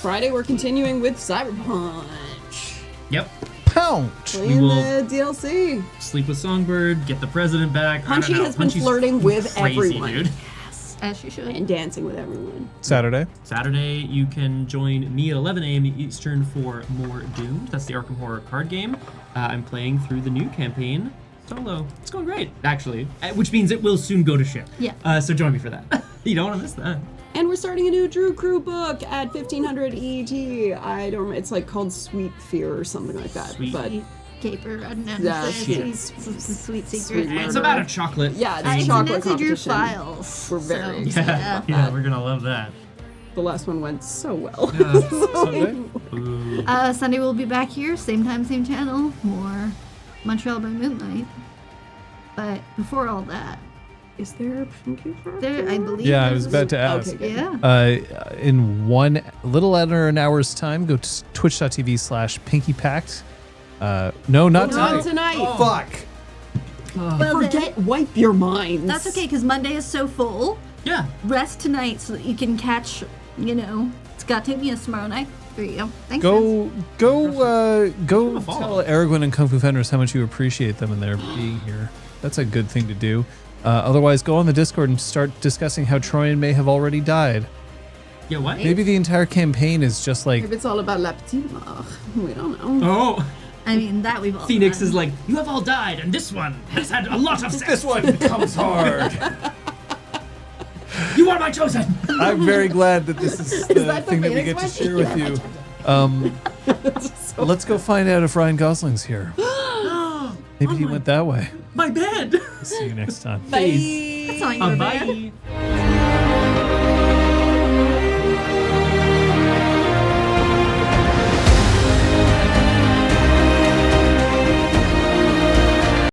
Friday, we're continuing with Cyberpunch. Yep. Pound! Playing will- the DLC. Sleep with Songbird, get the president back. I don't Punchy know. has been Punchy's flirting with crazy, everyone. Dude. Yes, as you should. And dancing with everyone. Saturday. Saturday, you can join me at 11 a.m. Eastern for more Doomed. That's the Arkham Horror card game. I'm playing through the new campaign solo. It's going great, actually, which means it will soon go to ship. Yeah. So join me for that. You don't want to miss that. And we're starting a new Drew Crew book at 1500 ET. I don't remember. It's like called Sweet Fear or something like that. Sweet. But Caper, I don't know. Yeah, It's a sweet secret. Sweet It's about a chocolate. yeah, It's it's chocolate Nancy Drew competition. files. We're very so, excited yeah. about Yeah, that. we're gonna love that. The last one went so well. Sunday. Ooh. Sunday we'll be back here, same time, same channel. More Montreal by Moonlight. But before all that, Is there a Pinky for there I believe. Yeah, I there's was about to ask. Okay, good. Yeah. In little under an hour's time, go to twitch.tv/PinkyPact. No, not Not tonight. tonight. Fuck. Well, Forget, wipe your minds. That's okay, because Monday is so full. Yeah. Rest tonight so that you can catch, Scott Timius tomorrow night. There you go. Thanks, guys. Go follow. tell Aragorn and Kung Fu Fenders how much you appreciate them and their being here. That's a good thing to do. Otherwise, go on the Discord and start discussing how Troyan may have already died. Yeah, what? Maybe the entire campaign is just like, Maybe it's all about La Petite Mort. We don't know. Oh, I mean, that we've all Phoenix done. is like, you have all died, and this one has had a lot of sex. this one comes hard. You are my chosen. I'm very glad that this is the that the thing that we Phoenix get to one? share with you. Let's go find out if Ryan Gosling's here. Maybe he went that way. My bed. See you next time. Bye. That's all you were there. Bye.